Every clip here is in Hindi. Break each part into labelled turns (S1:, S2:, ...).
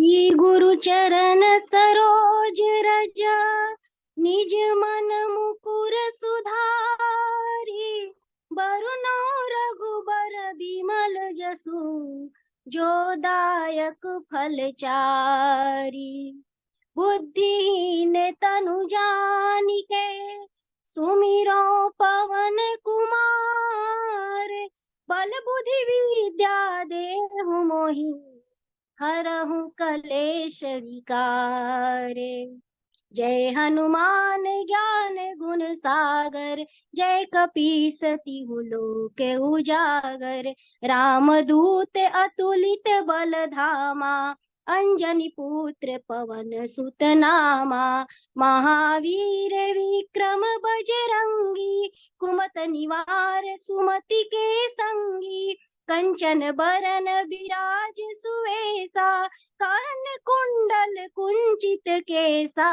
S1: श्री गुरु चरण सरोज रज, निज मन मुकुर सुधारी। बरनौ रघुबर बिमल जसु, जो दायक फल चारि। बुद्धिहीन तनु जानिके, सुमिरो पवन कुमार। बल बुद्धि विद्या देहु मोहि, हरहु कलेश विकारे। जय हनुमान ज्ञान गुण सागर, जय कपीस तिहु लोक उजागर। राम दूत अतुलित बल धामा, अंजनी पुत्र पवन सुत नामा। महावीर विक्रम बजरंगी, कुमत निवार सुमति के संगी। कंचन बरन बिराज सुवेसा, कानन कुंडल कुंचित केसा।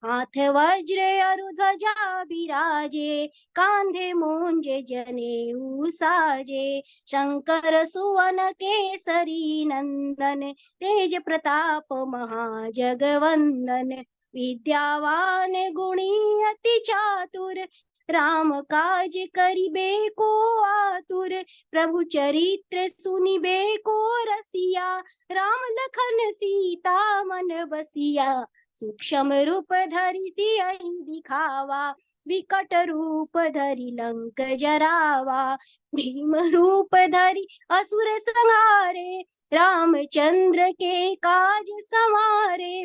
S1: हाथ वज्र अरु ध्वजा बिराजे, कांधे मूंज जनेऊ साजे। शंकर सुवन केसरी नंदन, तेज प्रताप महाजगवंदन। विद्यावान गुणी अति चातुर, राम काज करिबे को आतुर। प्रभु चरित्र सुनिबे को रसिया, राम लखन सीता मन बसिया। सूक्ष्म रूप धरि सियहि दिखावा, विकट रूप धरि लंक जरावा। भीम रूप धरि असुर संहारे, रामचंद्र के काज सवारे।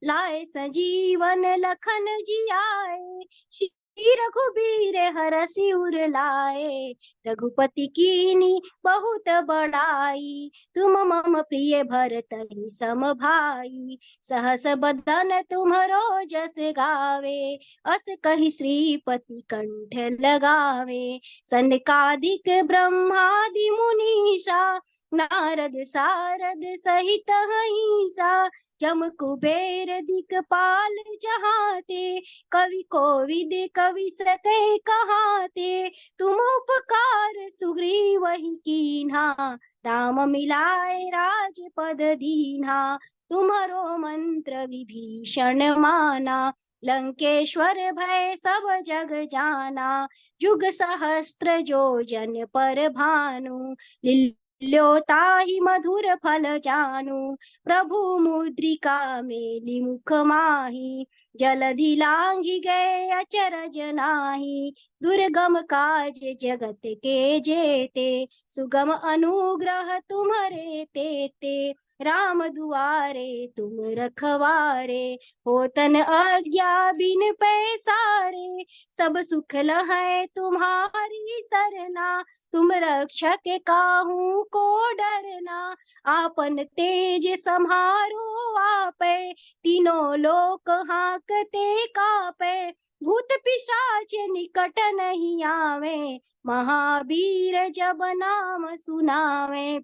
S1: लाए संजीवन लखन जियाए, श्री रघुबीर हरषि उर लाए। रघुपति कीनी बहुत बड़ाई, तुम मम प्रिय भरतहि सम भाई। सहस बदन तुम्हरो जस गावे, अस कहि श्रीपति कंठ लगावे। सनकादिक ब्रह्मादि मुनीषा, नारद सारद सहित अहिंसा। जम कुबेर दिक्पाल जहाते, कवि कोविद कवि सके कहाते। तुम उपकार सुग्रीवहि कीन्हा, राम मिलाए राजपद दीन्हा। तुम्हरो मंत्र विभीषण माना, लंकेश्वर भय सब जग जाना। जुग सहस्त्र जो जन पर भानु, ल्योताहि मधुर फल जानू। प्रभु मुद्रिका मेलि मुख माहि, जलधि लांघि गए अचरज नाही। दुर्गम काज जगत के जेते, सुगम अनुग्रह तुम्हरे तेते। राम दुआरे तुम रखवारे, होतन आज्ञा बिन पैसारे। सब सुख लहै तुम्हारी सरना, तुम रक्षक काहू को डरना। आपन तेज सम्हारो आपै, तीनों लोक हांकते कापै। भूत पिशाच निकट नहीं आवे, महावीर जब नाम सुनावे।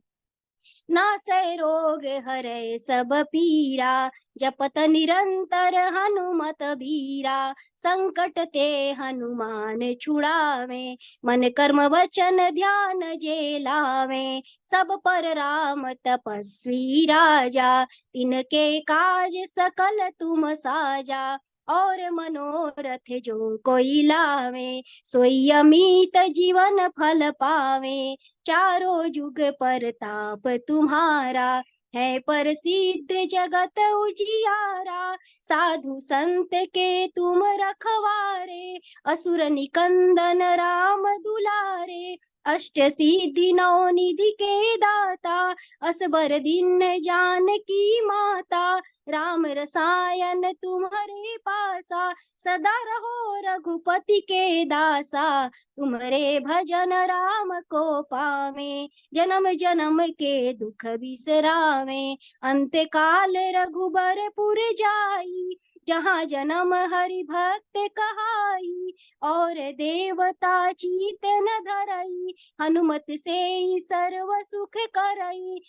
S1: नासै रोग हरै सब पीरा, जपत निरंतर हनुमत बीरा। संकट ते हनुमान छुड़ावे, मन कर्म वचन ध्यान जे लावे। सब पर राम तपस्वी राजा, तिनके काज सकल तुम साजा। और मनोरथ जो कोई लावे, सोई अमित जीवन फल पावे। चारों जुग परताप तुम्हारा, है प्रसिद्ध जगत उजियारा। साधु संत के तुम रखवारे, असुर निकंदन राम दुलारे। अष्ट सिद्धि नौ निधि के दाता, असबर दीन जानकी माता। राम रसायन तुम्हारे पासा, सदा रहो रघुपति के दासा। तुम्हारे भजन राम को पावे, जन्म जन्म के दुख बिसरावे। अंत काल रघुबरपुर जाई, जहाँ जन्म हरि भक्त कहाई। और देवता चीत न धरई, हनुमत से सर्व सुख करई।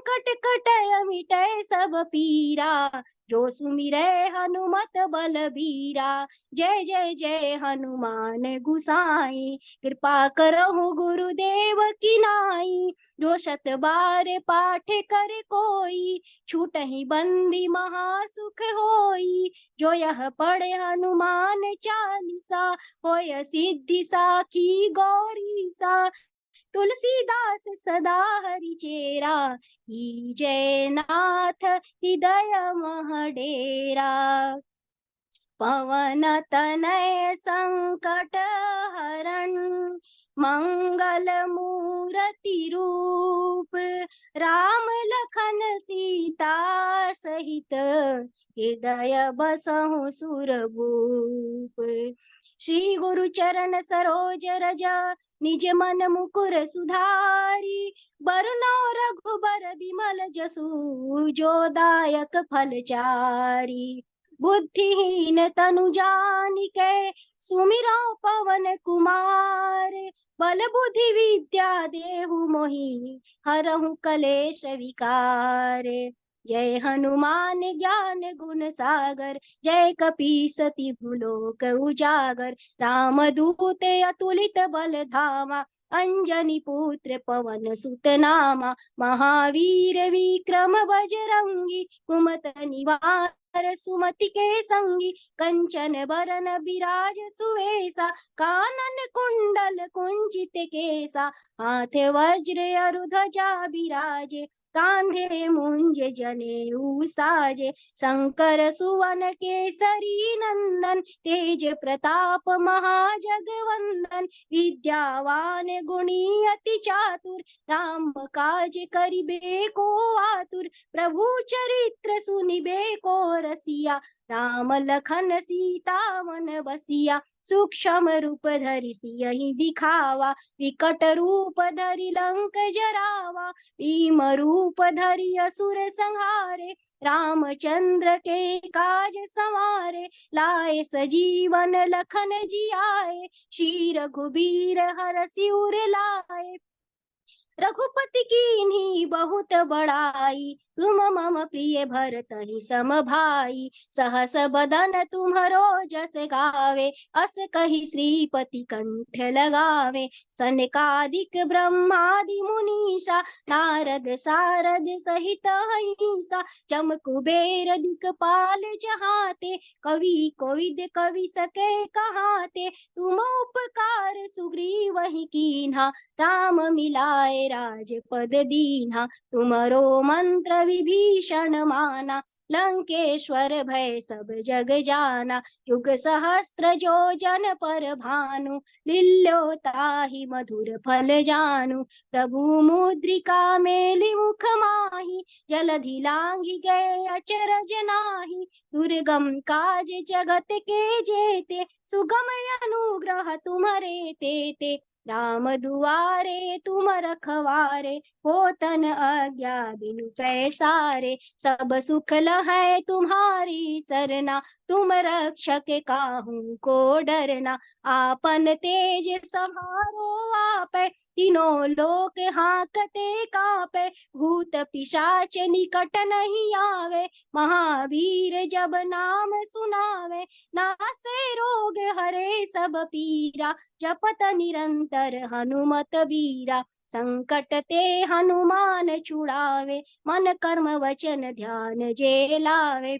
S1: संकट कटय मिटय सब पीरा, जो सुमिरै हनुमत बलबीरा। जय जय जय हनुमान गुसाई, कृपा करहु गुरुदेव की नाई। जो शत बार पाठ करे कोई, छूटहि बंदी महासुख होई। जो यह पढ़े हनुमान चालीसा, होय सिद्धि साखी गौरी सा। तुलसीदास सदा हरि चेरा, जय नाथ हृदय मह डेरा। पवन तनय संकट हरण, मंगल मूर्ति रूप। राम लखन सीता सहित, हृदय बसहु सुरभूप। श्री गुरु चरण सरोज रज, निज मन मुकुर सुधारी। बरनौ रघुबर बिमल जसु, जो दायक फल चारी। बुद्धिहीन तनु जानिके, सुमिरौ पवन कुमार। बल बुद्धि विद्या देहु मोहि, हरहु कलेश विकार। जय हनुमान ज्ञान गुण सागर, जय कपीस तिहु लोक उजागर। राम दूत अतुलित बल धामा, अंजनी पुत्र पवन सुत नामा। महावीर विक्रम बजरंगी, कुमत निवार सुमति के संगी। कंचन बरन बिराज सुवेसा, कानन कुंडल कुंचित केसा। हाथ वज्र अरु ध्वजा बिराजे, कांधे मुंज जनेऊ साजे। शंकर सुवन केसरी नंदन, तेज प्रताप महाजगवंदन। विद्यावान गुणी अति चातुर, राम काज करिबे को आतुर। प्रभु चरित्र सुनिबे को रसिया, राम लखन सीता मन बसिया। सूक्ष्म रूप धरि सियहि दिखावा, विकट रूप धरि लंक जरावा। भीम रूप धरि असुर संहारे, रामचंद्र के काज संवारे। लाए सजीवन लखन जियाए, श्री रघुबीर हरषि उर लाए। रघुपति कीन्ही बहुत बड़ाई, तुम मम प्रिय भरतहि सम भाई। सहस बदन तुम्हरो जस गावे, अस कहि श्रीपति कंठ लगावे। सनकादिक ब्रह्मादि मुनीसा, नारद सारद सहित अहिंसा। जम कुबेर दिक्पाल जहाते, कवि कोविद कवि सके कहाते। तुम उपकार सुग्रीवहि कीन्हा, राम मिलाए राजपद दीन्हा। तुमरो मंत्र विभीषण माना, लंकेश्वर भय सब जग जाना। युग सहस्त्र जो जन पर भानु, लील्यो ताहि मधुर फल जानु। प्रभु मुद्रिका मेलि मुख माहि, जलधि लांघि गए अचरज नाही। दुर्गम काज जगत के जेते, सुगम अनुग्रह तुम्हरे तेते। राम दुआरे तुम रखवारे, होतन आज्ञा बिनु पैसारे। सब सुख लहै तुम्हारी सरना, तुम रक्षक काहू को डरना। आपन तेज समारो आपै, तीनों लोक हांकते कांपै। भूत पिशाच निकट नहीं आवे, महावीर जब नाम सुनावे। नासे रोग हरे सब पीरा, जपत निरंतर हनुमत बीरा। संकट ते हनुमान छुड़ावे, मन कर्म वचन ध्यान जे लावे।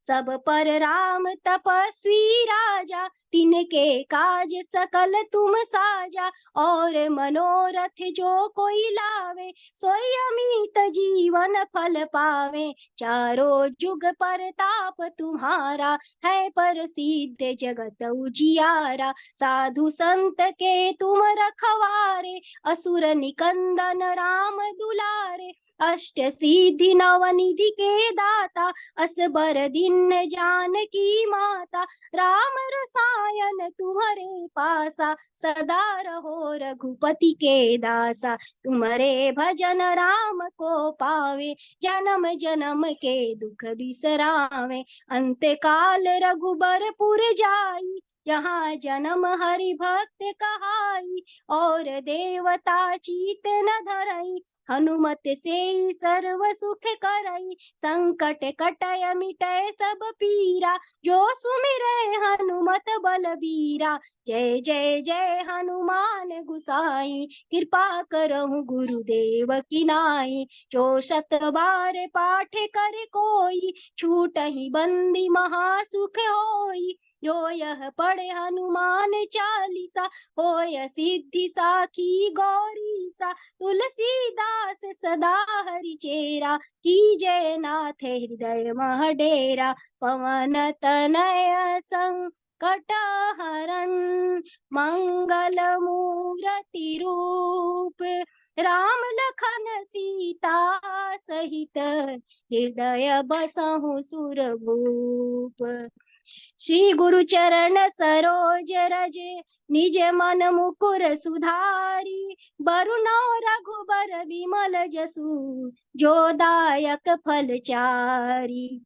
S1: सब पर राम तपस्वी राजा, तिनके काज सकल तुम साजा। और मनोरथ जो कोई लावे, सोई अमित जीवन फल पावे। चारों जुग परताप तुम्हारा, है प्रसिद्ध जगत उजियारा। साधु संत के तुम रखवारे, असुर निकंदन राम दुलारे। अष्ट सिद्धि नव निधि के दाता, असबर दीन जानकी माता। राम रसायन तुम्हारे पासा, सदा रहो रघुपति के दासा। तुम्हारे भजन राम को पावे, जन्म जन्म के दुख बिसरावे। अंत काल रघुबरपुर जाई, जहाँ जन्म हरि भक्त कहाई। और देवता चीत न धरई, हनुमत से सर्व सुख करई, संकट कटय मिटय सब पीरा, जो सुमिरै हनुमत बलबीरा। जय जय जय हनुमान गुसाई, कृपा करहु गुरुदेव की नाई। जो शत बार पाठ कर कोई, छूटहि बंदी महासुख होई। जो यह पढ़े हनुमान चालीसा, होय सिद्धि साखी गौरीसा। तुलसीदास सदा हरिचेरा, कीजय नाथ हृदय मह डेरा। पवन तनय संकट हरण, मंगल मूर्ति रूप। राम लखन सीता सहित, हृदय बसहु सुरभूप। श्री गुरु चरण सरोज रज, निज मन मुकुर सुधारी। बरुनौ रघुबर विमल जसु, जो दायक फल चारि।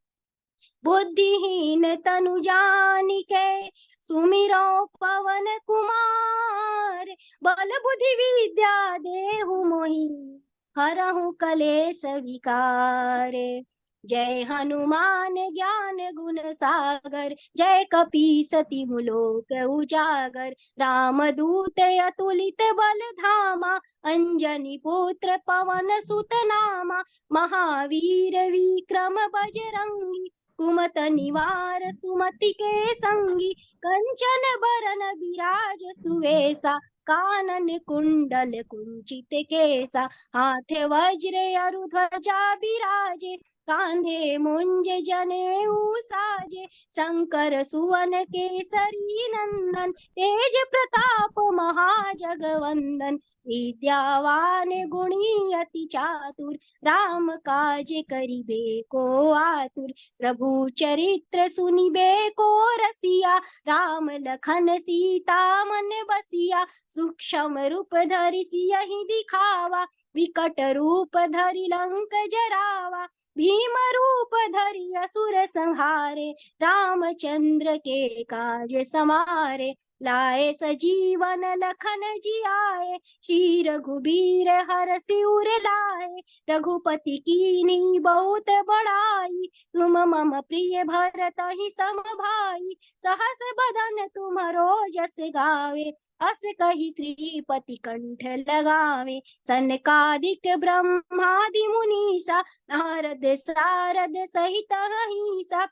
S1: बुद्धिहीन तनु जानिके, सुमिरौ पवन कुमार। बल बुद्धि विद्या देहु मोहि, हरहु कलेश विकार। जय हनुमान ज्ञान गुण सागर, जय कपीस तिहु लोक उजागर। राम दूत अतुलित बल धामा, अंजनी पुत्र पवन सुत नामा। महावीर विक्रम बजरंगी, कुमत निवार सुमति के संगी। कंचन बरन विराज सुवेसा, कानन कुंडल कुंचित केसा। हाथ वज्र अरु ध्वजा बिराजे, कांधे मुंज जनेऊ साजे। शंकर सुवन केसरी नंदन, तेज प्रताप महाजगवंदन। विद्यावान गुणी अति चातुर, राम काज करिबे को आतुर। प्रभु चरित्र सुनिबे को रसिया, राम लखन सीता मन बसिया। सूक्ष्म रूप धरि सियहि दिखावा, विकट रूप धरि लंक जरावा। भीम रूप धरि असुर संहारे, रामचंद्र के काज समारे। लाए सजीवन लखन जियाए, श्री रघुबीर हरषि उर लाए। रघुपति कीन्ही बहुत बड़ाई, तुम मम प्रिय भरतहि सम भाई। सहस बदन तुमरो जस गावे, अस कहि श्रीपति कंठ लगावे। सनकादिक ब्रह्मादि मुनीसा, नारद सारद सहित अहिसा।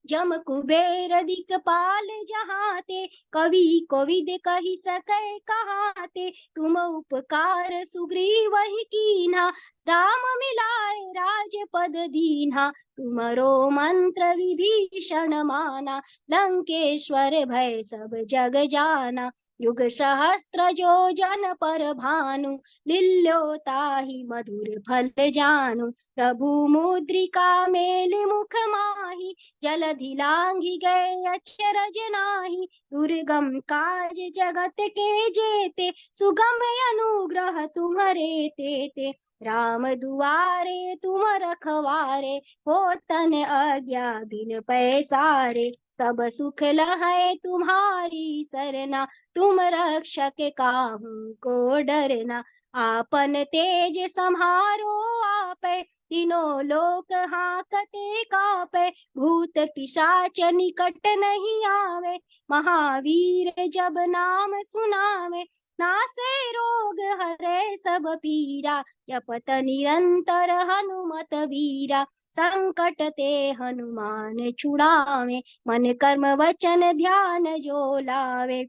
S1: जम कुबेर दिक्पाल जहाते, कवि कोविद कहि सकै कहाते। तुम उपकार सुग्रीवहि कीन्हा, राम मिलाए राजपद दीन्हा। तुमरो मंत्र विभीषण माना, लंकेश्वर भय सब जग जाना। युग सहस्त्र जो जन पर भानु, लील्यो ताहि मधुर फल जानु। प्रभु मुद्रिका मेलि मुख माहि, जलधि लांघि गए अक्षरज नाही। दुर्गम काज जगत के जेते, सुगम अनुग्रह तुम्हरे तेते। राम दुआरे तुम रखवारे, होतन आज्ञा बिन पैसारे। सब सुख लहै तुम्हारी सरना, तुम रक्षक काहू को डरना। आपन तेज सम्हारो आपै, तीनों लोक हाकते कापै। भूत पिशाच निकट नहीं आवे, महावीर जब नाम सुनावे। नासे रोग हरै सब पीरा, जपत निरंतर हनुमत वीरा। संकट ते हनुमान छुड़ावे, मन कर्म वचन ध्यान जो लावे।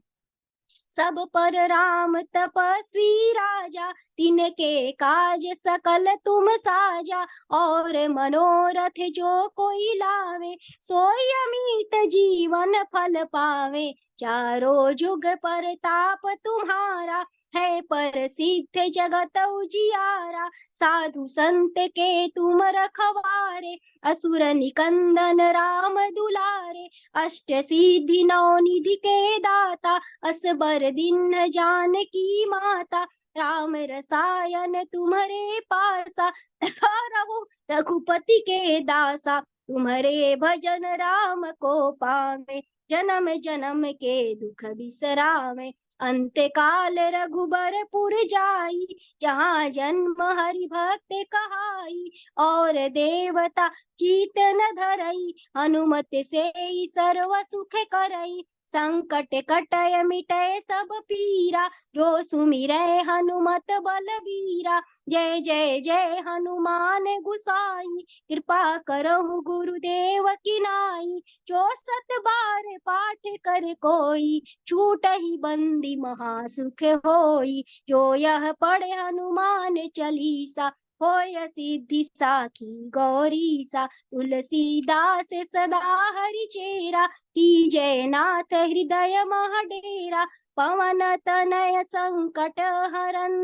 S1: सब पर राम तपस्वी राजा, तिनके काज सकल तुम साजा। और मनोरथ जो कोई लावे, सोई अमित जीवन फल पावे। चारों जुग परताप तुम्हारा, है प्रसिद्ध जगत उजियारा। साधु संत के तुम रखवारे, असुर निकंदन राम दुलारे। अष्ट सिद्धि नौ निधि के दाता, असबर दीन जानकी माता। राम रसायन तुम्हारे पासा, रहो रघुपति के दासा। तुम्हारे भजन राम को पावे, जन्म जन्म के दुख बिसरावे। अंत काल रघुबरपुर जाई, जहाँ जन्म हरि भक्त कहाई। और देवता कीर्तन धरई, हनुमत से सर्व सुख करई। संकट कटय मिटय सब पीरा, जो सुमिरै हनुमत बलबीरा। जय जय जय हनुमान गुसाई, कृपा करहु गुरुदेव की नाई। जो सत बार पाठ कर कोई, छूटहि बंदी महासुख होई। जो यह पढ़े हनुमान चालीसा, होय सिद्धि साखी गौरीसा। तुलसीदास सदा हरि चेरा, की जय नाथ हृदय मह डेरा। पवन तनय संकट हरन,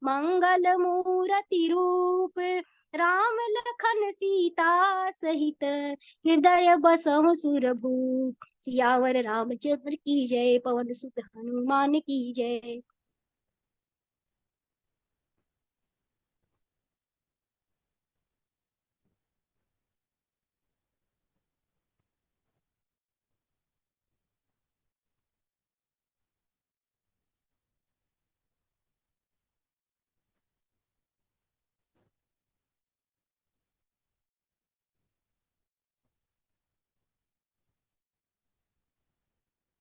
S1: मंगल मूर्ति रूप। राम लखन सीता सहित, हृदय बसहु सुरभूप। सियावर रामचंद्र की जय, पवन सुत हनुमान की जय।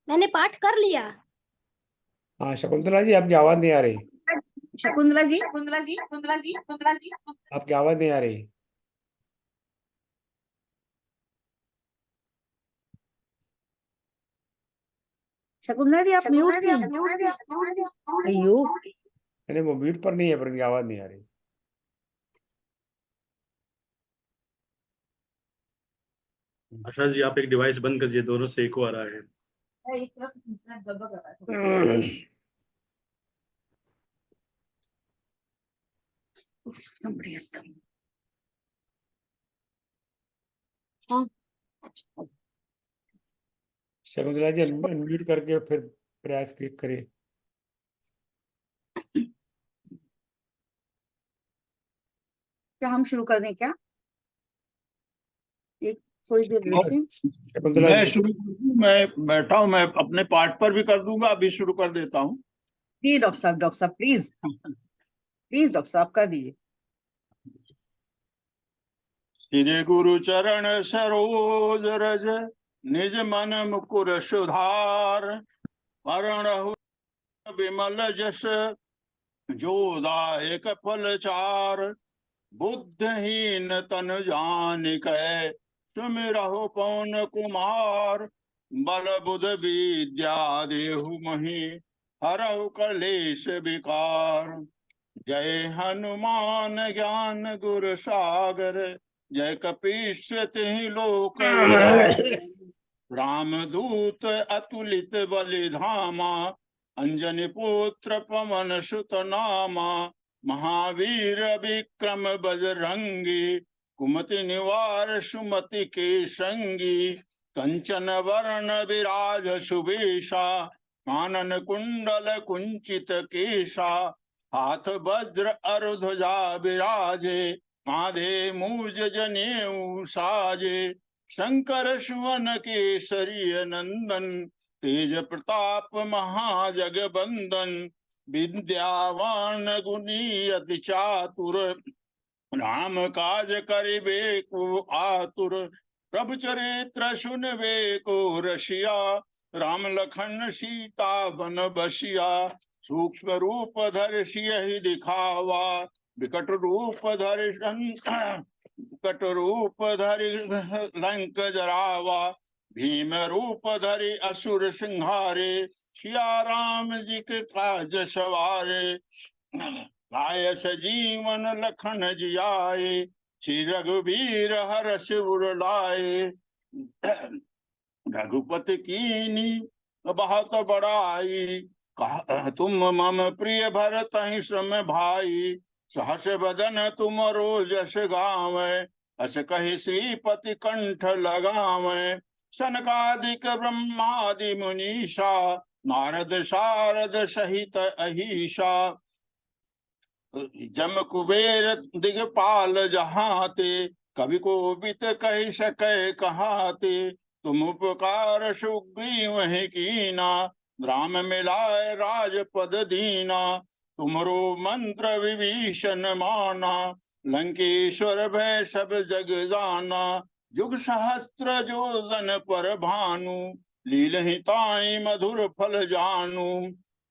S1: मैंने पाठ कर लिया।
S2: हाँ शकुंतला जी, आपकी आवाज नहीं आ रही।
S3: शकुंतला जी,
S2: आपकी आवाज नहीं आ रही।
S3: शकुंतला जी आप म्यूट थी। अयो,
S2: नहीं वो म्यूट पर नहीं है, पर उनकी आवाज नहीं आ रही।
S4: आशा जी, आप एक डिवाइस बंद कर दीजिए, दोनों से इको आ रहा है।
S3: एक तरफ दूसरा गड़बड़ कर रहा है। उफ, somebody has come. हाँ, अच्छा।
S2: शकुंतला जी अनम्यूट करके फिर प्रयास क्लिक करिए।
S3: क्या हम शुरू कर दें क्या? एक थोड़ी देर रुकते हैं।
S2: शकुंतला
S5: मैं
S2: जी,
S5: शुरू कर दूं? मैं बैठा हूं, मैं अपने पार्ट पर भी कर दूंगा, अभी शुरू कर देता हूं।
S3: प्लीज डॉक्टर साहब प्लीज प्लीज डॉक्टर साहब कर दीजिए।
S5: श्री गुरु चरण सरोज रज, निज मन मुकुर सुधार। वरणहु विमल जस, जो दायक फल चार। बुद्धहीन तन जानिकै, सुमिरहु पवन कुमार। बल बुध विद्या देहु महि, हरहु कलेश विकार। जय हनुमान ज्ञान गुर सागर, जय कपीश तिहि लोक उजागर। रामदूत अतुलित बलि धामा, अंजनी पुत्र पवन सुत नामा। महावीर विक्रम बजरंगी, कुमति निवार सुमति के संगी। कंचन वरण विराज सुबेशा, कानन कुंडल कुंचित केशा। हाथ वज्र अरु ध्वजा विराजे, कांधे मूज जनेऊ साजे। शंकर सुवन केसरी नंदन, तेज प्रताप महाजगबंदन। विद्यावान गुणी अति चातुर, राम काज करिबे को आतुर। प्रभु चरित्र सुनबे को रसिया, राम लखन सीता बन बसिया। सूक्ष्म रूप धर सियहि दिखावा, विकट रूप धर विकट रूप धरि लंक जरावा। भीम रूप धरि असुर सिंहारे, सिया राम जी के काज सवारे। लाय सजीवन लखन जियाए, श्री रघुवीर हर्ष उर लाए। रघुपति कीनी बहुत बड़ाई, तुम मम प्रिय भरत श्रम भाई। सहस बदन तुम जस गावै, अस कहि श्रीपति कंठ लगावै। सनकादिक ब्रह्मादि मुनीषा, नारद शारद सहित अहिषा। जम कुबेर दिगपाल जहाते, कवि कोविद कहि सकै कहाते। तुम उपकार सुग्रीव ही कीना, राम मिलाए राजपद दीना, तुमरो मंत्र विभीषण माना। लंकेश्वर भय सब जग जाना, जुग सहस्त्र जो जन पर भानु। लीलहिताई मधुर फल जानू,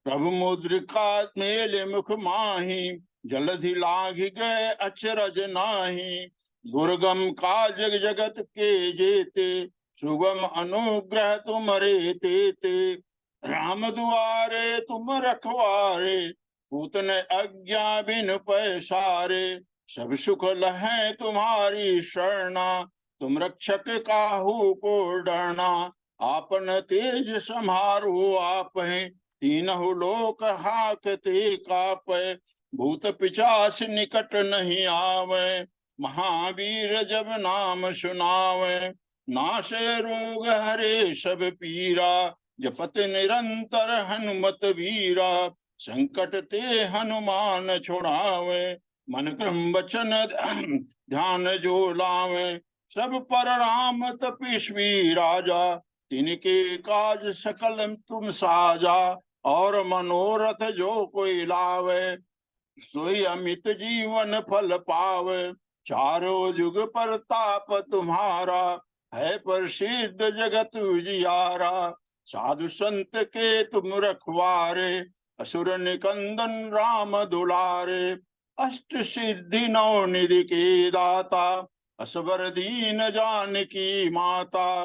S5: प्रभु मुद्रिका मेल मुख माही। जलधि लाघि गए अचरज नाही, दुर्गम काज जगत के जेते। सुगम अनुग्रह तुमरे तेते, राम दुआरे तुम रखवारे। पूतन आज्ञा बिन पैसारे, सब सुख लहै तुम्हारी शरणा। तुम रक्षक काहू को डरना, आपन तेज समारो आपहि। तीनहु लोक हाकते कापै, भूत पिशाच निकट नहीं आवे। महावीर जब नाम सुनावे, नाशे रोग हरे सब पीरा। जपत निरंतर हनुमत वीरा, संकट ते हनुमान छुड़ावे। मन क्रम वचन ध्यान जो लावे, सब पर राम तपस्वी राजा। तिनके काज सकल तुम साजा, और मनोरथ जो कोई लावे। सोई अमित जीवन फल पावे, चारों जुग पर ताप तुम्हारा। है प्रसिद्ध जगत उजियारा, साधु संत के तुम रखवारे। असुर निकंदन राम दुलारे, अष्ट सिद्धि नौ निधि के दाता। असबर दीन जानकी माता,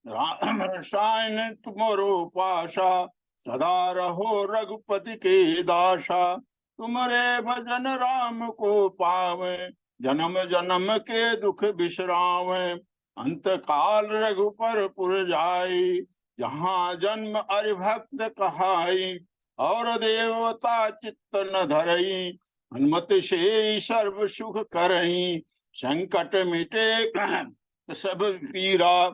S5: राम रसायन तुमरो पाशा। सदा रहो रघुपति के दासा, तुमरे भजन राम को पावे। जन्म जन्म के दुख बिसरावे, अंत काल रघुपर पुर जाई। जहाँ जन्म हरि भक्त कहाई, और देवता चित्त न धरई। हनुमत से सर्व सुख करई, संकट मिटे सब पीरा।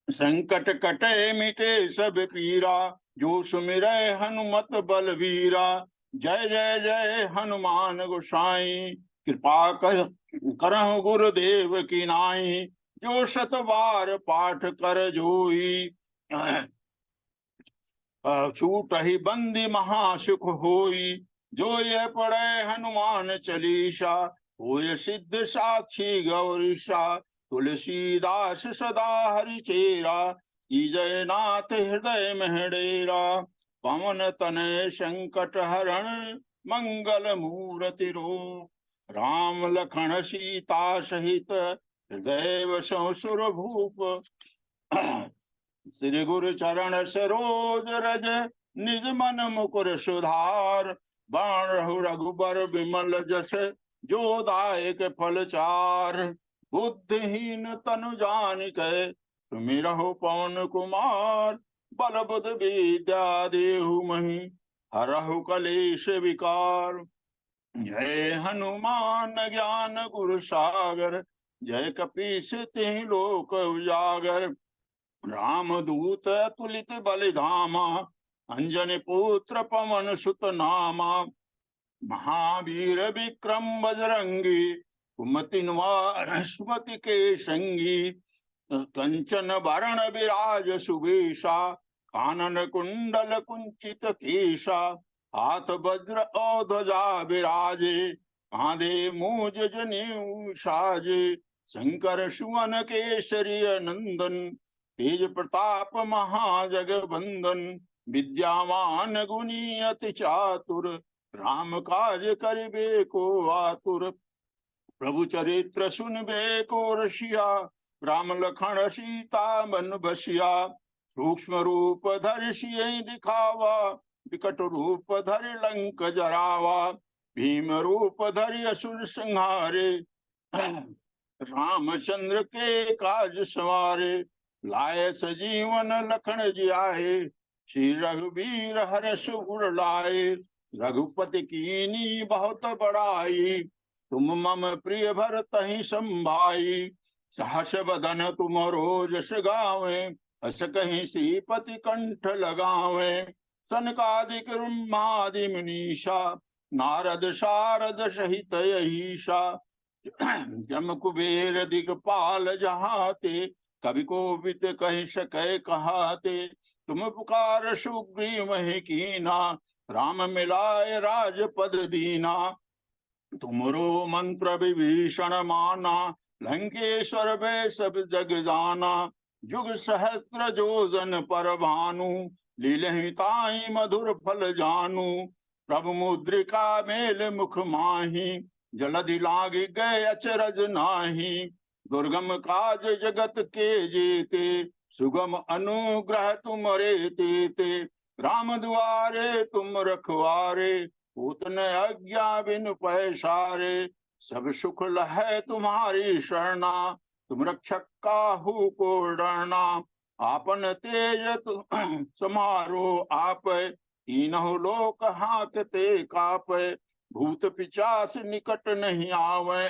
S5: संकट कटे मिटे सब पीरा, जो सुमिरै हनुमत बलवीरा। जय जय जय हनुमान गोसाई, कृपा करहु गुरुदेव की नाई। जो शत बार पाठ कर जोई, छूट ही बंदी महासुख होई। जो ये पढ़े हनुमान चालीसा, होय सिद्ध साक्षी गौरीशा। तुलसीदास सदा हरि चेरा, कीजय नाथ हृदय महडेरा। पवन तनय संकट हरण, मंगल मूर्ति रूप। राम लखन सीता सहित, हृदय वसौ सुर भूप। श्री गुरु चरण सरोज रज, निज मन मुकुर सुधार। बाणहु रघुबर विमल जस, जो दायक फल चार। बुद्धिहीन तनु जानिकै, सुमिरहु पवन कुमार। बल बुद्ध विद्या देहु महि, हरहु कलेश विकार। जय हनुमान ज्ञान गुरु सागर, जय कपीस तिहि लोक उजागर। राम दूत अतुलित बल धामा, अंजनी पुत्र पवन सुत नामा। महावीर विक्रम बजरंगी, कुमति निवार सुमति के संगी। कंचन वरण विराज सुवेशा, कानन कुंडल कुंचित केशा। हाथ वज्र और ध्वजा विराजे, कांधे मूज जनेऊ साजे। शंकर सुवन केसरी नंदन, तेज प्रताप महाजगवंदन। विद्यावान गुणी अति चातुर, राम काज करिबे को आतुर। प्रभु चरित्र सुनबे को रसिया, राम लखन सीता मन बसिया। सूक्ष्म रूप धरि सियहि दिखावा, विकट रूप धरि लंक जरावा। भीम रूप धरि असुर संहारे, रामचंद्र के काज सवारे। लाए सजीवन लखन जियाए, श्री रघुवीर हर्ष उर लाए। रघुपति कीनी बहुत बड़ाई, तुम मम प्रिय भरतहि संभाई। सहस बदन तुम रोजस गावे, हस कहीं श्रीपति कंठ लगावे। सनकादिक ब्रह्मादि मुनीषा, नारद शारद सहित यहीशा। जम कुबेर दिगपाल जहाते, कवि कोविद कहि सकै कहाते। तुम पुकार सुग्रीव ही कीना, राम मिलाए राजपद दीना। तुमरो मंत्र विभीषण माना, लंकेश्वर वे सब जग जाना। जुग सहस्त्र जोजन पर भानु, लीलहिताई मधुर फल जानू। प्रभु मुद्रिका मेल मुख माही, जलधि लाग गए अचरज नाही। दुर्गम काज जगत के जेते, सुगम अनुग्रह तुमरे तेते। राम दुआरे तुम रखवारे, पूतन आज्ञा बिनु पैसारे। सब सुख लहै तुम्हारी शरणा, तुम रक्षक काहू को डरना। आपन तेज समारो आप, तीनों लोक हांकते कापै। भूत पिचास निकट नहीं आवे,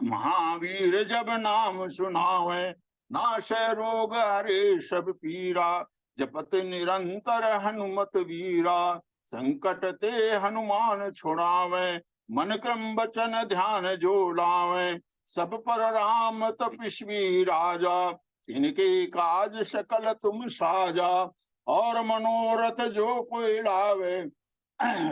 S5: महावीर जब नाम सुनावे। नाशै रोग हरे सब पीरा, जपत निरंतर हनुमत वीरा। संकट ते हनुमान छुड़ावे, मन क्रम वचन ध्यान जो लावे। सब पर राम तपस्वी राजा, इनके काज सकल तुम साजा। और मनोरथ जो कोई लावे,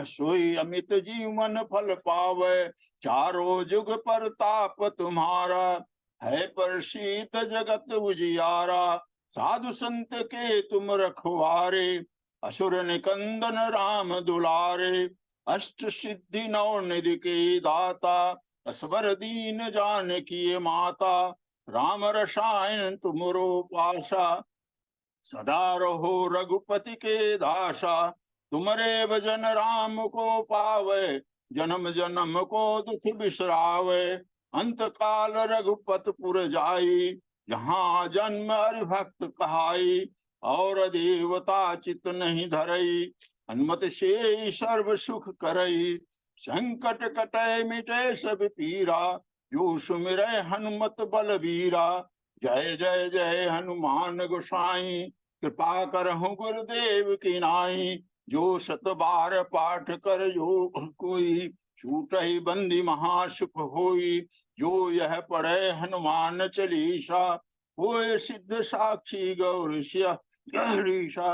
S5: सोई अमित जीवन फल पावे। चारों जुग परताप तुम्हारा, है प्रसिद्ध जगत उजियारा। साधु संत के तुम रखवारे, असुर निकंदन राम दुलारे। अष्ट सिद्धि नौ निधि के दाता, असवर दीन जानकी माता। राम रसायन तुमरो पाशा, सदा रहो रघुपति के दासा। तुमरे भजन राम को पावे, जन्म जन्म को दुख बिसरावे। अंत काल रघुपत पुर जाई, जहाँ जन्म हरि भक्त कहाई। और देवता चित नहीं धरई, हनुमत से सर्व सुख करई। संकट कटै मिटै सब पीरा, जो सुमिरै हनुमत बलबीरा। जय जय जय हनुमान गोसाई, कृपा करहु गुरुदेव की नाई। जो शत बार पाठ कर जो कोई, छूटहि बंदी महासुख होई। जो यह पढ़े हनुमान चालीसा, होय सिद्ध साक्षी गौरीशा।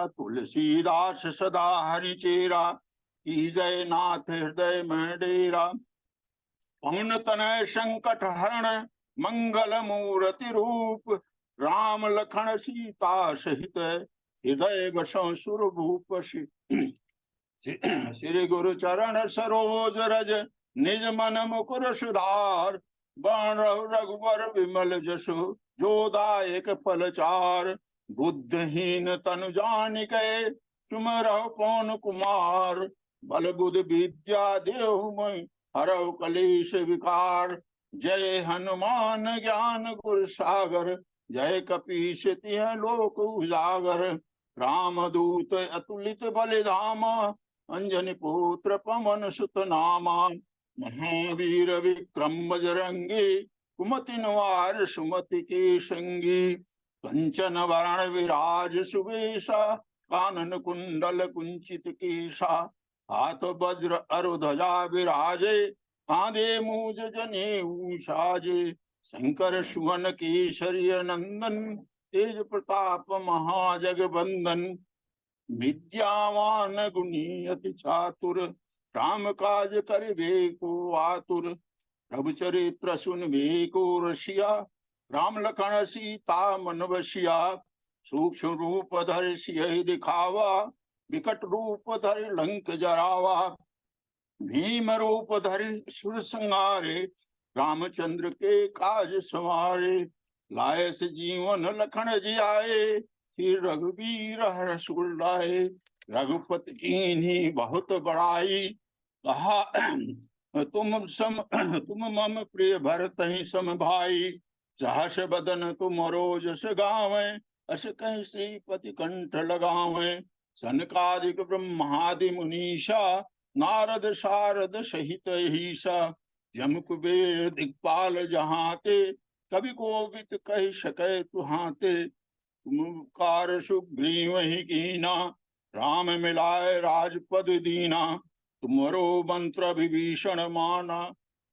S5: तुलसीदास सदा हरिचेरा, की जय नाथ हृदय में डेरा। पवन तनय संकट हरण, मंगल मूर्ति रूप। राम लखन सीता सहित, हृदय बसौ सुरभूप। श्री गुरु चरण सरोज रज, निज मन मुकुर सुधार। बन रघुबर विमल जसु, जो दायक फल चार। बुद्धहीन तनु जानिके, सुमिरौ पवन कुमार। बल बुद्धि विद्या देहु मैं, हरौ कलेश विकार। जय हनुमान ज्ञान गुर सागर, जय कपीश तिह लोक उजागर। रामदूत अतुलित बलिधामा, अंजनी पुत्र पवन सुत नामा। महावीर विक्रम बजरंगी, कुमति निवार सुमति के संगी। कंचन वरण विराज सुवेशा, कानन कुंडल कुंचित केशा। हाथ वज्र अरुध्वजा विराजे, कांधे मूज जनेऊ साजे। शंकर सुवन केसरी नंदन, तेज प्रताप महाजगबंदन। विद्यावान गुणी अति चातुर, राम काज करिबे को आतुर। प्रभु चरित्र सुनबे को रसिया, राम लखन सीता मन बसिया। सूक्ष्म रूप धरि सियहि दिखावा, विकट रूप धरि लंक जरावा। भीम रूप धरि सुर संहारे, रामचंद्र के काज संवारे। लायस जीवन लखन जियाए, श्री रघुवीर हर्ष उल्लाए। रघुपति कीन्ही बहुत बड़ाई, कहा तुम मम प्रिय भरतहि सम भाई। सहस बदन तुमरो जस गावें, अस कहि श्रीपति कंठ लगावें। सनकादिक ब्रह्मादि मुनीषा, नारद शारद सहित ईसा। जम कुबेर दिक्पाल जहाते, कवि कोविद कहि सकै तुहाते। तुम उपकार सुग्रीव ही कीना, राम मिलाए राजपद दीना। तुमरो मंत्र विभीषण माना,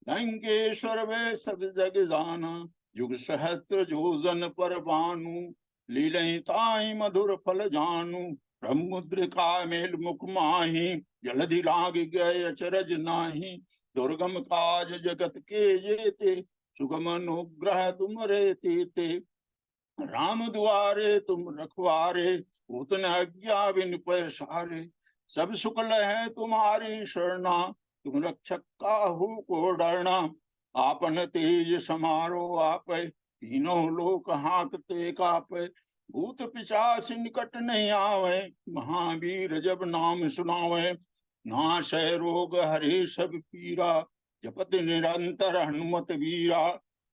S5: लंकेश्वर वे सब जग जाना। युग सहस्त्र जोजन पर भानु, लीलहि ताहि मधुर फल जानू, ब्रह्मुद्रिका मेल मुख माही, जलधि लाग गए अचरज नाही, दुर्गम काज जगत के जेते, सुगम अनुग्रह तुमरे तेते, राम दुआरे तुम रखवारे, पूतन आज्ञा बिन पैसारे, सब सुकल है तुम्हारी शरणा, तुम रक्षक काहू को डरना, आपन तेज समारो आपै, तीनों लोक हाँकते कापै, भूत पिशाच निकट नहीं आवे, महावीर जब नाम सुनावे, नाशय रोग हरे सब पीरा, जपत निरंतर हनुमत वीरा,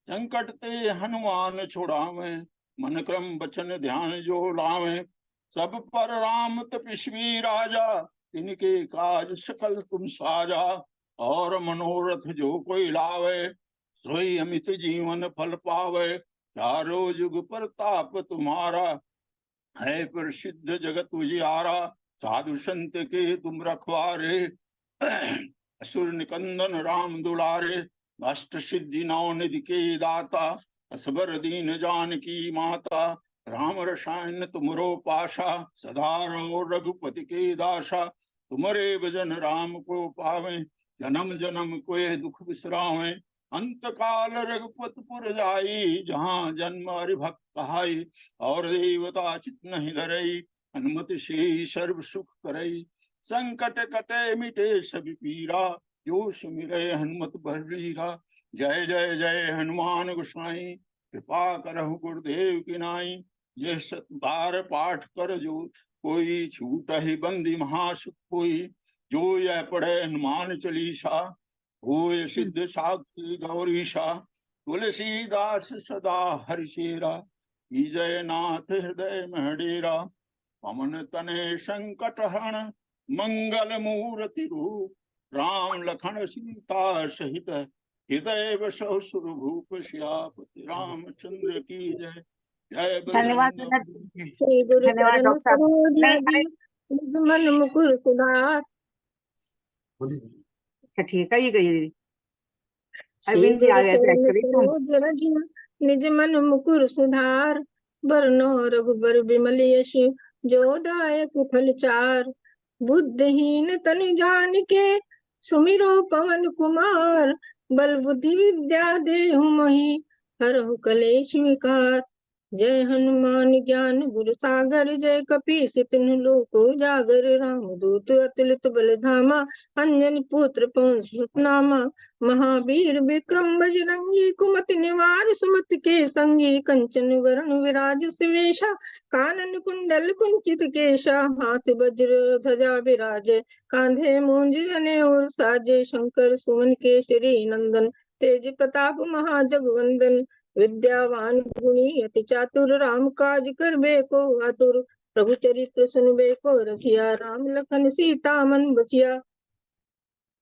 S5: संकट ते हनुमान छुड़ावे, मन क्रम वचन ध्यान जो लावे, सब पर राम तपस्वी राजा, तिनके काज सकल तुम साजा, और मनोरथ जो कोई लावे, सोई अमित जीवन फल पावे, चारों जुग प्रताप तुम्हारा, है प्रसिद्ध जगत उजियारा, साधु संत के तुम रखवारे, असुर निकंदन राम दुलारे, अष्ट सिद्धि नौ निधि के दाता, असबर दीन जानकी माता, राम रसायन तुमरो पाशा, सदा रहो रघुपति के दासा, तुमरे भजन राम को पावे, जन्म जन्म कोय दुख बिसरावे, अंत काल रघुपतपुर जाई, जहाँ जन्म हरि भक्त कहाई, और देवता चित नहीं धरई, हनुमत से सर्व सुख करई, संकट कटे मिटे सब पीरा, जो सुमिरै हनुमत बलवीरा, जय जय जय हनुमान गोसाई, कृपा करहु गुरुदेव की नाई, यह सत बार पाठ कर जो कोई, छूट ही बंदी महासुख कोई, जो यह पढ़े हनुमान चालीसा, होय सिद्ध साक्षी गौरीशा, तुलसीदास सदा हरिशेरा, विजय नाथ हृदय में डेरा, पवन तने संकट हरण, मंगल मूर्ति रूप, राम लखन सीता सहित, हृदय बसहु सुरभूप, सियापति रामचंद्र की जय। जय
S3: धन्यवाद
S5: बजरंग की।
S1: श्री गुरु
S3: धन्यवाद
S1: चरण
S3: डॉक्टर साहब।
S1: सरोज
S3: नहीं,
S1: रज, निज मन मुकुर सुधार।
S3: अच्छा ठीक है, ये कहिए दीदी।
S1: श्री
S3: अरविंद जी आ
S1: गुरु
S3: गए थे
S1: चरण
S3: एक्चुअली तो।
S1: सरोज रज, निज मन मुकुर सुधार। बरनो रघुबर बिमल यश, जो दायक फल चार। बुद्धिहीन तनु जानिके, सुमिरो पवन कुमार। बल बुद्धि विद्या देहु मोहि, हरहु कलेश विकार। जय हनुमान ज्ञान गुर सागर, जय कपीस तिन्ह लोक उजागर। रामदूत अतुलित बल धामा, अंजनी पुत्र पवन सुत नामा। महावीर विक्रम बजरंगी, कुमति निवार सुमति के संगी। कंचन वरण विराज सुवेशा, कानन कुंडल कुंचित केशा। हाथ वज्र ध्वजा विराजे, कांधे मूंज जनेऊ साजे। शंकर सुमन केसरी नंदन, तेज प्रताप महाजगवंदन। विद्यावान गुणी अति चातुर, राम काज करबे को आतुर। प्रभु चरित्र सुनबे को रसिया, राम लखन सीता मन बसिया।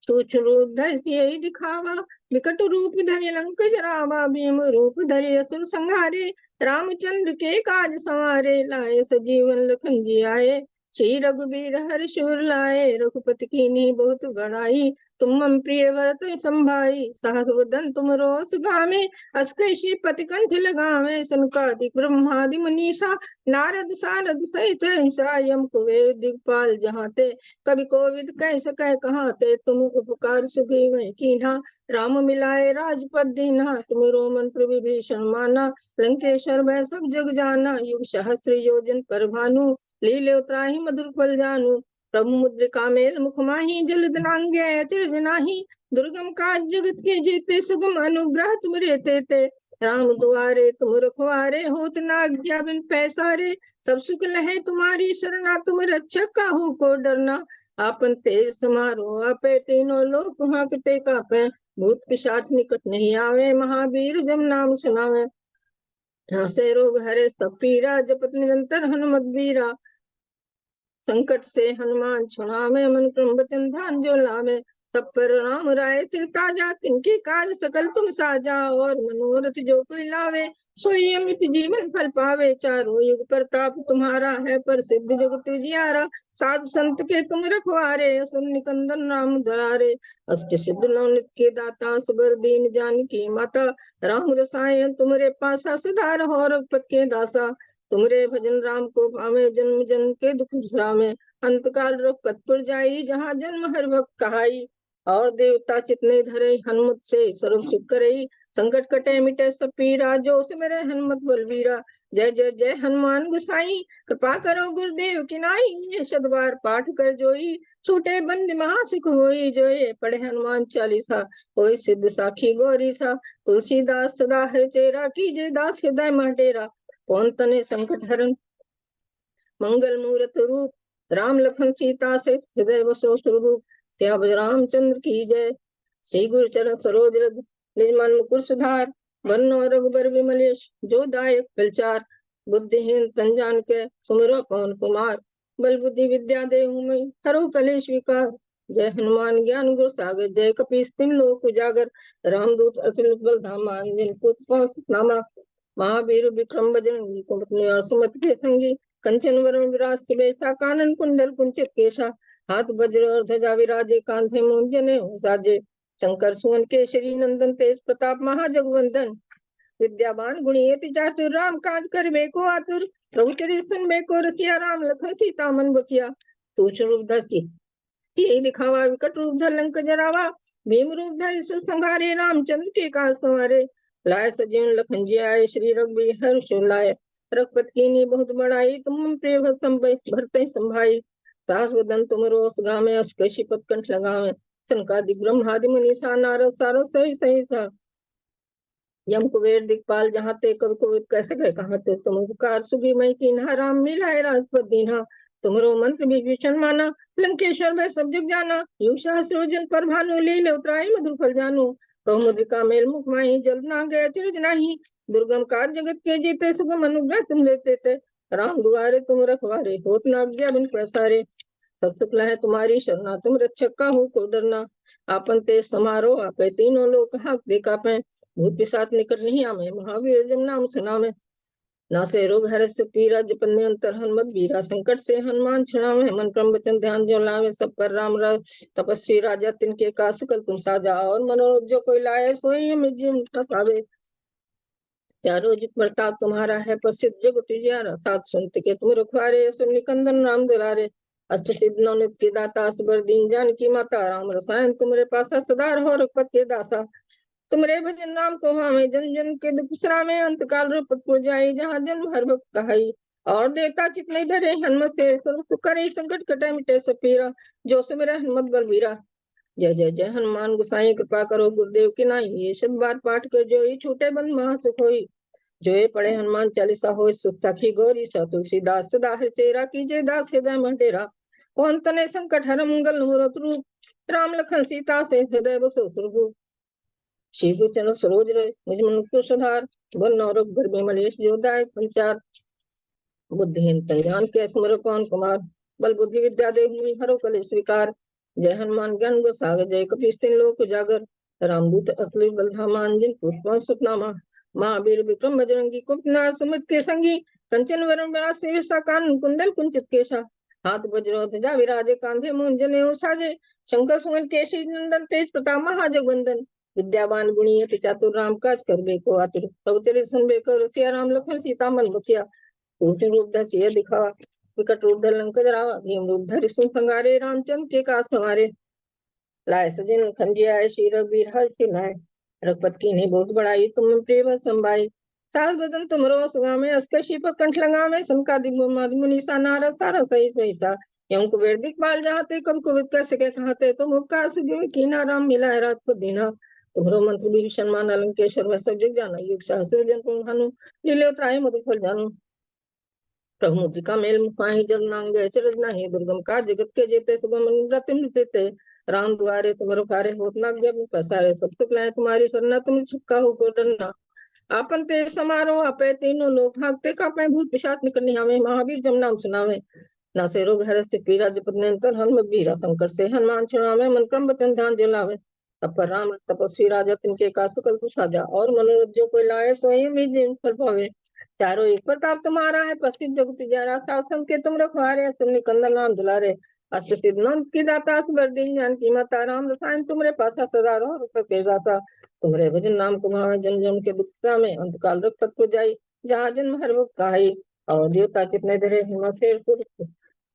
S1: सूक्ष्म रूप धरि दिखावा, विकट रूप धरि लंक जरावा। भीम रूप धरि असुर संहारे, रामचंद्र के काज संवारे। लाए सजीवन लखन जी आए, श्री रघुबीर हर्ष उर लाए। रघुपति कीन्ही बहुत बड़ाई, तुम मम प्रिय भरत संभाई। सहस वदन तुम रोस गावे, अस कहि पति कंठ लगावे। सनकादिक ब्रह्मादि मुनीसा, नारद सारद सहित ऐसा। यम कुबेर दिगपाल जहाँ ते, कवि कोविद कह सकै कहाँ ते। तुम उपकार सुग्रीव कीन्हा, राम मिलाए राजपद दीन्हा। तुमरो मंत्र विभीषण माना, लंकेश्वर भय सब जग जाना। युग सहस्र योजन पर भानु, लीले उतराहि मधुर फल जानू। प्रभु मुद्रिका मेल मुख माहि, जलद लांघे अचरज नाही। दुर्गम काज जगत के जेते, सुगम अनुग्रह तुम रे तेते। राम दुआरे तुम रखवारे, होत न आज्ञा बिन पैसारे। सब सुख लहे तुम्हारी शरणा, तुम रक्षक काहू को डरना। आपन तेज समारो आपे, तीनों लोक हाँकते कापे। भूत पिशाच निकट नहीं आवे, महावीर जब नाम सुनावे। से रोग हरे सब पीरा, जपत निरंतर हनुमत बीरा। संकट से हनुमान छुड़ावे, मन क्रम वचन ध्यान जो लावे। सब पर राम राय सिर ताजा, तिनके काज सकल तुम साजा। और मनोरथ जो कोई लावे, सोई अमित जीवन फल पावे। चारों युग प्रताप तुम्हारा, है प्रसिद्ध जगत उजियारा। साधु संत के तुम रखवारे, असुर निकंदन राम दुलारे। अष्ट सिद्ध नवनित के दाता, सबर दीन जानकी माता। राम रसायन तुमरे पासा, सदा रहो रघुपत के दासा। तुमरे भजन राम को पावे, जन्म जन्म के दुख विश्रामे। अंतकाल रघुपत पुर जाई, जहाँ जन्म हर भक्त कहाई। और देवता चितने धरे, हनुमत से सर्व सुख करई। संकट कटे मिटे सब पीरा, जो सुमिरै हनुमत बलवीरा। जय जय जय हनुमान गोसाई, कृपा करो गुरुदेव की नाई। ये शतबार पाठ कर जोई, छूटे बंद महासुख होई। जो ये पढ़े हनुमान चालीसा, होई सिद्ध साखी गौरी सा। तुलसीदास सदा हरिचेरा, कीजे दास हृदय मह डेरा। पवन तनय संकट हरन, मंगल मूरत रूप। राम लखन सीता सहित हृदय बसो स्वरूप। सियावर रामचंद्र की जय। श्री गुरु चरण सरोज रज, निज मन मुकुर सुधार। बरनो रघुबर विमल यश, जो दायक फलचार। बुद्धिहीन तन जान के, सुमिरो पवन कुमार। बल बुद्धि विद्या देहु मैं, हरहु कलेश विकार। जय हनुमान ज्ञान गुण सागर, जय कपीस तिन लोक उजागर। रामदूत अतुलित बल धामा, अंजनी पुत्र पवन नामा। महावीर विक्रम बजरंगी, कुमति और सुमति के संगी। कंचन वरण विराज सुबेसा, कानन कुंडल कुंचित केशा। हाथ वज्र और ध्वजा विराजे, कांधे मूंज जनेऊ साजे। शंकर सुवन केसरी नंदन, तेज प्रताप महाजगवंदन। विद्यावान गुणी अति चातुर, राम काज करबे को आतुर। प्रभु चरित सुनबे को रसिया, राम लखन सीता मन बसिया। सूक्ष्म रूप धरि यही दिखावा, विकट रूप धर लंक जरावा। भीम रूप धरि सुर संहारे, रामचंद्र के काज संवारे। लाए सजीवन लखन जी आए, श्री रघुवीर हर्ष लाए। रघुपत कीन्ही बहुत बड़ाई, तुम प्रिय भरते संभाई। सास वदन तुम रोस गामे, अस कशी पत कंठ लगावे। सनकादिक ब्रह्मादि मुनीसा, नारद सारद सही सही सा। यम कुबेर दिखपाल जहाँ ते, कवि कोविद कैसे गए कहाँ ते। तुम उपकार सुबी मई कीन्हा, राम मिलाए राजपद दीन्हा। तुमरो मंत्र विभीषण माना, लंकेश्वर में सब जग जाना। युग सहस्र जन पर भानु, लीले उतराई मधुर फल जानू। प्रभु मुद्रिका मेल मुख माही, जल्द ना गए चिरज नाही। दुर्गम काज जगत के जीते, सुगम अनुग्रह तुम देते थे। राम दुआरे तुम रखवारे, होत न आज्ञा बिन प्रसारे। सब सुख लहै तुम्हारी शरणा, तुम रक्षक काहू को डरना। आपन ते समारो आपे, तीनों लोक हांकते कापे। भूत पिशाच निकट नहीं आवे, महावीर जब नाम सुनावे। नासे रोग हरस से पीरा, जपन निरंतर हनुमत बीरा। संकट से हनुमान छुड़ावे, मन क्रम वचन ध्यान जो लावे। सब पर राम तपस्वी राजा, तिनके का सकल तुम साजा। और मनोरथ जो कोई लाए, सोई में जीवन पावे। चारों जुग प्रताप तुम्हारा है, प्रसिद्ध जगत तुझियारा। सात संत के तुम रखवारे, सुन निकंदन राम दुलारे। अष्ट सिद्ध नवनित के दाता, असबर दीन जानकी माता। राम रसायन तुमरे पासा, सदा रहो रघुपत के दासा। तुमरे भजन राम को हामे, जन जन के दुख विश्रामे। अंतकाल रघुपत पुर जाई, जहाँ जन्म हर भक्त कहाई। और देवता चित नहीं धरे, हनुमत से सर्व सुख करे। संकट कटे मिटे सब पीरा, जो सुमिरै हनुमत बलवीरा। जय जय जय हनुमान गोसाई, कृपा करो गुरुदेव की नाई। ये शत बार पाठ कर जोई, छूटे बंद महासुख होई। जो ये पढ़े हनुमान चालीसा, होय सुख साखी गौरी सा। तुलसीदास सदा हरिचेरा, कीजे दास हृदय मह डेरा। पवन तनय संकट हरन, मंगल मूरत रूप। राम लखन सीता से हृदय बसो स्वरूप। श्री गुरु चरण सरोज रज, निज मन मुकुर सुधार। बरनौ रघुबर बिमल यश, जो दायक फलचार। बुद्धिहीन तन जान के, सुमिरौ पवन कुमार। बल बुद्धि विद्या देहु मैं, हरहु कलेश विकार। जय हनुमान ज्ञान गुण सागर, जय कपीस तिन लोक उजागर। रामदूत अतुलित बल धामा, अंजनी पुत्र पवन सुत नामा। महावीर विक्रम बजरंगी, कुमति सुमित के संगी। कंचन वरण विराज विशा, कानन कुंडल कुंचित केशा। हाथ वज्र ध्वजा विराजे, कांधे मूंज जनेऊ साजे। शंकर सुमन केसरी नंदन, तेज प्रताप महाजगवंदन। विद्यावान गुणी अति चातुर, राम काज करबे को आतुर। प्रभु चरित सुनबे को रसिया, राम लखन सीता मन बसिया। सूक्ष्म रूप धरि सियहि दिखावा, विकट रूप धरि लंक जरावा। भीम रूप धरि सुर संहारे, रामचंद्र के काज संवारे। लाए सजीवन लखन जी आए, श्री रघुवीर हर्ष लाए। रघुपत कीन्ही बहुत बड़ाई, तुम प्रिय भरत संभाई। सास बदन तुमरो सुगामे, अस कशी पत कंठ लगावे। सनकादिक ब्रह्मादि मुनीसा, नारद सारद सहित सहिता। यम कुबेर दिखपाल जहाँ ते, कवि कोविद कैसे कह कहते। तुम उपकार सुग्रीव कीन्हा, राम मिलाए राजपद दीन्हा। तुम्हारो मंत्र विभीषण माना, लंकेश्वर में सब जग जाना। युग सहस्र जन तुम भानु, लीले उतराई मधुर फल जानू। प्रभु मुद्रिका मेल मुख माही, जल नांग गए चरज नाही। दुर्गम काज जगत के जेते, सुगम अनुग्रह तुम देते। राम दुआरे तुम रखारे, होत न आज्ञा बिन पसारे। सब सुख लहै तुम्हारी शरणा, तुम छुपका हो को डरना। आपन ते समारो आपे, तीनों लोक हांकते कापे। भूत पिशाच निकट नहीं आवे, महावीर जब नाम सुनावे। नासे रोग हरस से पीरा, जपत निरंतर हनुमत बीरा। संकट से हनुमान छुड़ावे, मन क्रम वचन ध्यान जो लावे। तब पर राम तपस्वी राजा, तिनके का सकल कुछ साजा। और मनोरथ जो कोई लाए, सोई में जीवन फल पावे। चारों एक प्रताप तुम्हारा है, प्रसिद्ध जगत तुझियारा। सासन के तुम रखवारे, तुम निकंदन राम दुलारे। अष्ट सिद्ध नवनित के दाता, असबर दीन जानकी माता। राम रसायन तुमरे पासा, सदा रहो रघुपत के दासा। तुमरे भजन नाम को भावे, जन जन के दुख में। अंतकाल रघुपत पुर जाई, जहाँ जन्म हर भक्त कहाई। और देवता कितने धरे हिम्मत से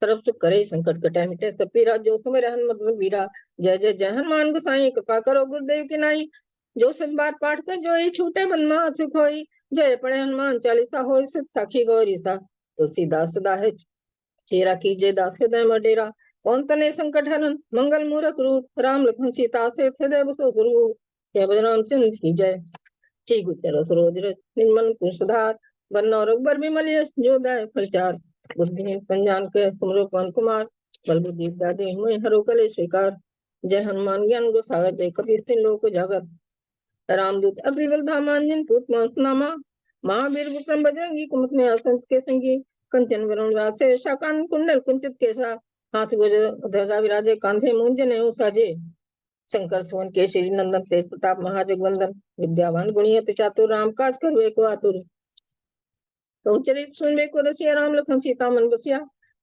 S1: सर्व सुख करे संकट कटे मिटे सब पीरा। जो सुमेरे हनुमत बल बीरा। जय जय जय हनुमान गोसाई कृपा करो गुरुदेव की नाई। जो सत बार पाठ कर जो ही छूटे बन महा सुख होई। जय पढ़े हनुमान चालीसा होई सिद्ध साखी गौरी सा। तुलसीदास सदा है चेरा कीजे दास हृदय में डेरा। कौन तने संकट हरन मंगल मूरत रूप। राम लखन सीता से सदैव सो गुरु। जय बजरंग चंद्र की जय। श्री गुचर सरोज रज निमन कुशधार। बन्नो रघुबर बिमल यश जो दाय फलचार। बुद्धिहीन संजान के सुमरो पवन कुमार। बल बुद्धि विद्या देहि मोहि हरो कले स्वीकार। जय हनुमान ज्ञान गुण सागर जय कपीस तिन लोक उजागर। रामदूत अग्रिवल धामांजन पूत नामा। महावीर विक्रम बजरंगी कुमति असंत के संगी। कंचन वरुण राज से शाकान कुंडल कुंचित केसा। हाथ ध्वजा विराजे कांधे मूंज नेऊ साजे। शंकर सुवन केसरी नंदन तेज प्रताप महाजगवंदन। विद्यावान गुणियति चातुर राम काज करवे को आतुर। चरित सुनबे को रसिया राम लखन सीता मन बसिया।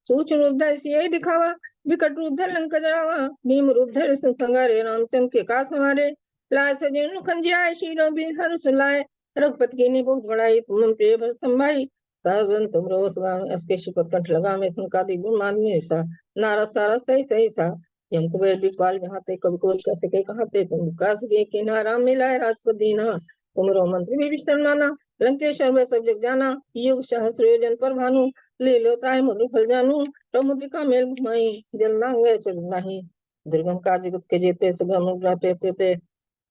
S1: सूक्ष्म रूप धरि सियहि दिखावा। विकट रूप धरि लंका जरावा। भीम रूप धरि संहारे रामचंद्र के काज संवारे। लाए सजीवन मुख जियाए श्री रघुबीर हरषि सुनाए। रघुपति कीन्ही बहुत बड़ाई तुम प्रिय भरत संभाई। सहज तुम रोस गावे अस के शिपथ कंठ लगावे। संकादिक ब्रह्मांड में सा नारद सारद सही सही सा। यम कुबेर दिखपाल जहाँ ते कवि कोल कहते के कहाँ ते तुम विकास भी किन्हा राम मिलाए राजपद दीना। तुमरो मंत्र भी विष्णु नाना। लंकेश्वर में सब जग जाना। युग सहस्र योजन पर भानु। लीलो त्राहि मधुर फल जानू। प्रमुद्रिका मेल घुमाई जल मांगे चल नाही। दुर्गम काज जगत के जेते सुगम अनुग्रह ते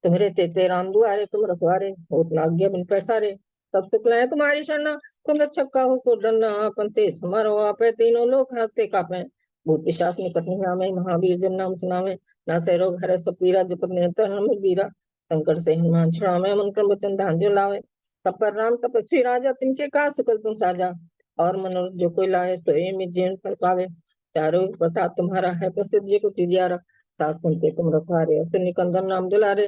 S1: तुम्हारे तेते राम दुआरे तुम रखवारे। होत न आज्ञा बिन पैसारे। सब सुख लय तुम्हारी शरणा। तुम रक्षक काहू को डरना। आपन तेज समारो आपे तीनों लोक हाकते कापे। भूत पिशाच निकट नहीं आवे। महावीर जन नाम सुनावे। नासे रोग हरे सब पीरा। जपत निरंतर हनुमत बीरा। संकट से हनुमान छुड़ावे मन क्रम वचन ध्यान जो लावे। तपर राम तपस्वी राजा तिनके काज सकल तुम साजा। और मनोरथ जो कोई लाए सोई में जीवन फल पावे। चारों ओर प्रताप तुम्हारा है प्रसिद्ध जो कुछ दियारा। सास सुनते तुम रखवारे असुर निकंदन नाम दुलारे।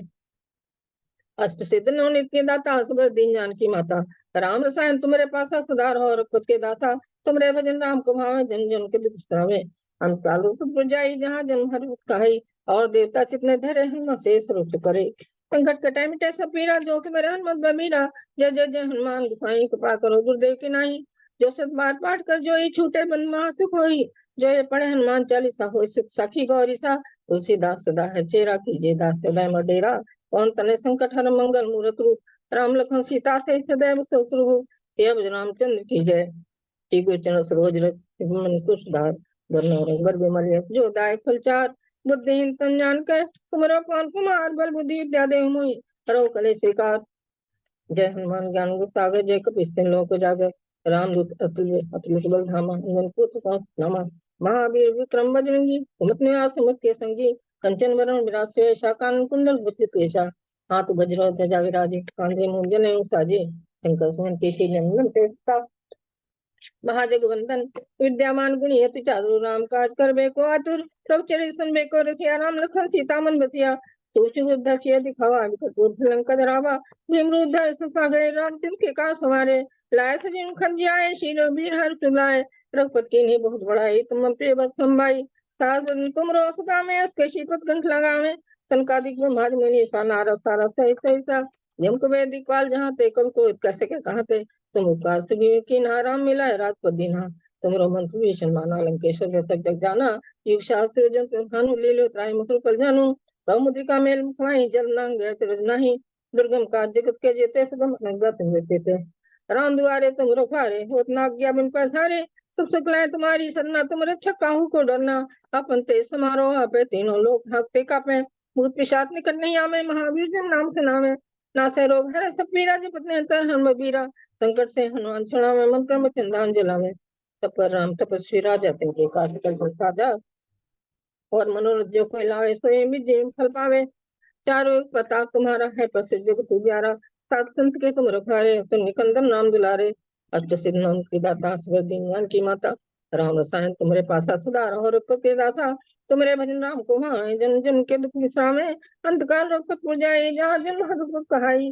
S1: अष्ट सिद्ध नवनीत के दाता सुबह दीन जानकी माता। राम रसायन तुम्हारे पासा सुधार हो रघुपत के दाता। तुमरे भजन राम को भावे जन जन के दुख सुनावे। अंतकाल रूप पुरजाई जहाँ जन्म हरि कहाई। और देवता चितने धरे हनुमत से सर्व करे। संकट कटे मिटे सब पीरा। जो कि मेरे हनुमत बमीरा। जय जय जय हनुमान गोसाई कृपा करो गुरुदेव की नाई। जो सत बार पाठ कर जो ही छूटे बन महा सुख होई। जो ये पढ़े हनुमान चालीसा होई सिद्ध साखी गौरी सा। तुलसीदास सदा है चेरा कीजे दास सदा में डेरा। कौन तने संकट हर मंगल मूरत रूप। राम लखन सीता से सदैव ससुर। जय रामचंद्र की जय। श्री गुरु सरोज रज मन कुशधार। बर बिमल यश जो दायक फलचार। बुद्धिहीन तन जान कर तुमरो पवन कुमार। बल बुद्धि विद्या देहु मोहि हरो कले स्वीकार। जय हनुमान ज्ञान गुण सागर जय कपीस तिन लोक उजागर। रामदूत अतुलित बल धामा। अंजन पुत्र पवन नामा। महावीर विक्रम बजरंगी कुमति निवास सुमति के संगी। कंचन वरण विराज सुवेशा कानन कुंडल कुंचित केशा। हाथ वज्र ध्वजा विराजे कांधे मूंज नेऊ साजे। शंकर सुमन केसरी नंदन तेज महाजगवंदन। विद्यामान गुणियति चातुर राम काज करबे को आतुर। प्रभु चरित सुनबे को रसिया राम लखन सीता मन बसिया। सूक्ष्म रूप धरि सियहि दिखावा। विकट रूप धरि लंका जरावा। भीम रूप धरि संहारे रामचंद्र के काज संवारे। लाए सजीवन मुख जियाए श्री रघुबीर हरषि सुनाए। रघुपति कीन्ही बहुत बड़ाई तुम प्रिय भरत संभाई। सहज बदन तुमरो सदा में अस के शिपथ कंठ लगावे। सनकादिक ब्रह्मादि मुनि सा नारद सारद सहित सहिता। यम कुबेर दिखपाल जहाँ ते कवि कोविद कैसे के कहाँ ते तुम उपकार सुग्रीव कीन्हा राम मिलाए राजपद दीन्हा। तुमरो मंत्र भीषण माना लंकेश्वर में सब जग जाना। युग सहस्र योजन पर भानु लीलो त्राहि मधुर फल जानू। प्रमुद्रिका मेल मुखमाई जल नांग गए चरज नाही। दुर्गम काज जगत के जेते सुगम अनुग्रह तुम देते। राम दुआरे तुम रखवारे होत न आज्ञा बिन पैसारे। सब सुख लय तुम्हारी सरना। तुम रक्षक काहू को डरना। अपन तेज समारो आपे तीनों लोक हाकते कापे। भूत पिशाच निकट नहीं आवे। महावीर जन नाम सुनावे। नासे रोग हरे सब पीरा। जपत निरंतर हनुमत बीरा। संकट से हनुमान छुड़ावे मन क्रम वचन ध्यान जलावे। तपर राम तपस्वी राजा तिनके काज सकल तुम साजा। और मनोरथ जो कोई लावे सोई भी जीवन फल पावे। चारों ओर प्रताप तुम्हारा है प्रसिद्ध जगत उजियारा। सात संत के तुम रखवारे असुर निकंदन नाम दुलारे। अष्ट सिद्ध नाम की दाता सुबह दीन जानकी माता। राम रसायन तुम्हारे पासा सदा रहो रघुपति के दाता। तुम्हारे भजन राम को भाए जन जन के दुख विश्रामे। अंतकाल रघुपत पुरजाई जहाँ जन्म हर दुख कहाई।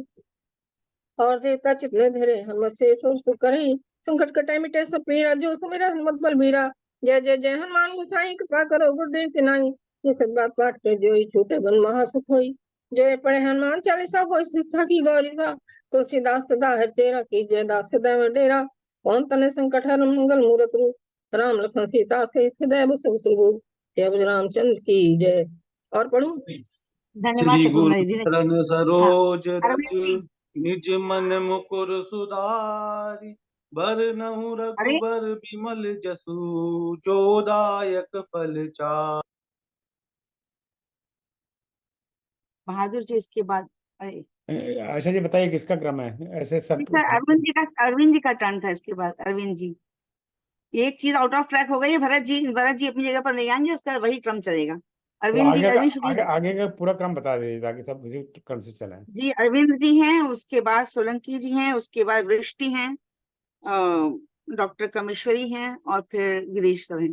S1: और देवता चितने धरे हनुमत से सुख करही। संकट कटे मिटे सब पीरा। जो सुमेरा हनुमत बल बीरा। जय जय जय हनुमान गोसाई कृपा करो गुरुदेव की नाई। ये सब बात पाठ कर जो ही छूटे बन महा सुख होई। जो ये पढ़े हनुमान चालीसा होई सिद्ध साखी गौरी सा। तुलसीदास सदा हर तेरा कीजे दास सदा में डेरा। पवन तनय संकट हरण मंगल मूरत रूप राम लखन सीता से हृदय बसहु सुरभूप। जय बोल रामचंद्र की जय। और पढ़ूं?
S3: धन्यवाद
S6: श्री गुरु
S3: शकुंतला दीदी।
S6: चरण
S3: हाँ,
S6: सरोज
S3: अरविंद
S6: रज
S3: जी।
S6: निज मन मुकुर सुधारि बरनहुँ
S3: अरे
S6: रघुबर बिमल जसु जो दायक फल चारि।
S3: बहादुर जी इसके बाद। अरे
S2: आशा जी बताइए किसका क्रम है, ऐसे सब।
S3: सर, अरविंद जी का टर्न था इसके बाद। अरविंद जी, एक चीज आउट ऑफ ट्रैक हो गई है। भरत जी अपनी जगह पर नहीं आएंगे, उसका वही क्रम चलेगा।
S2: तो
S3: अरविंद जी,
S2: आगे का
S3: अरविंद शुक्ल
S2: आगे का पूरा क्रम बता दीजिए ताकि सब उसी क्रम से चले।
S3: जी, अरविंद जी हैं, उसके बाद सोलंकी जी हैं, उसके बाद वृष्टि हैं, डॉक्टर कमेश्वरी हैं, और फिर गिरीश सर हैं,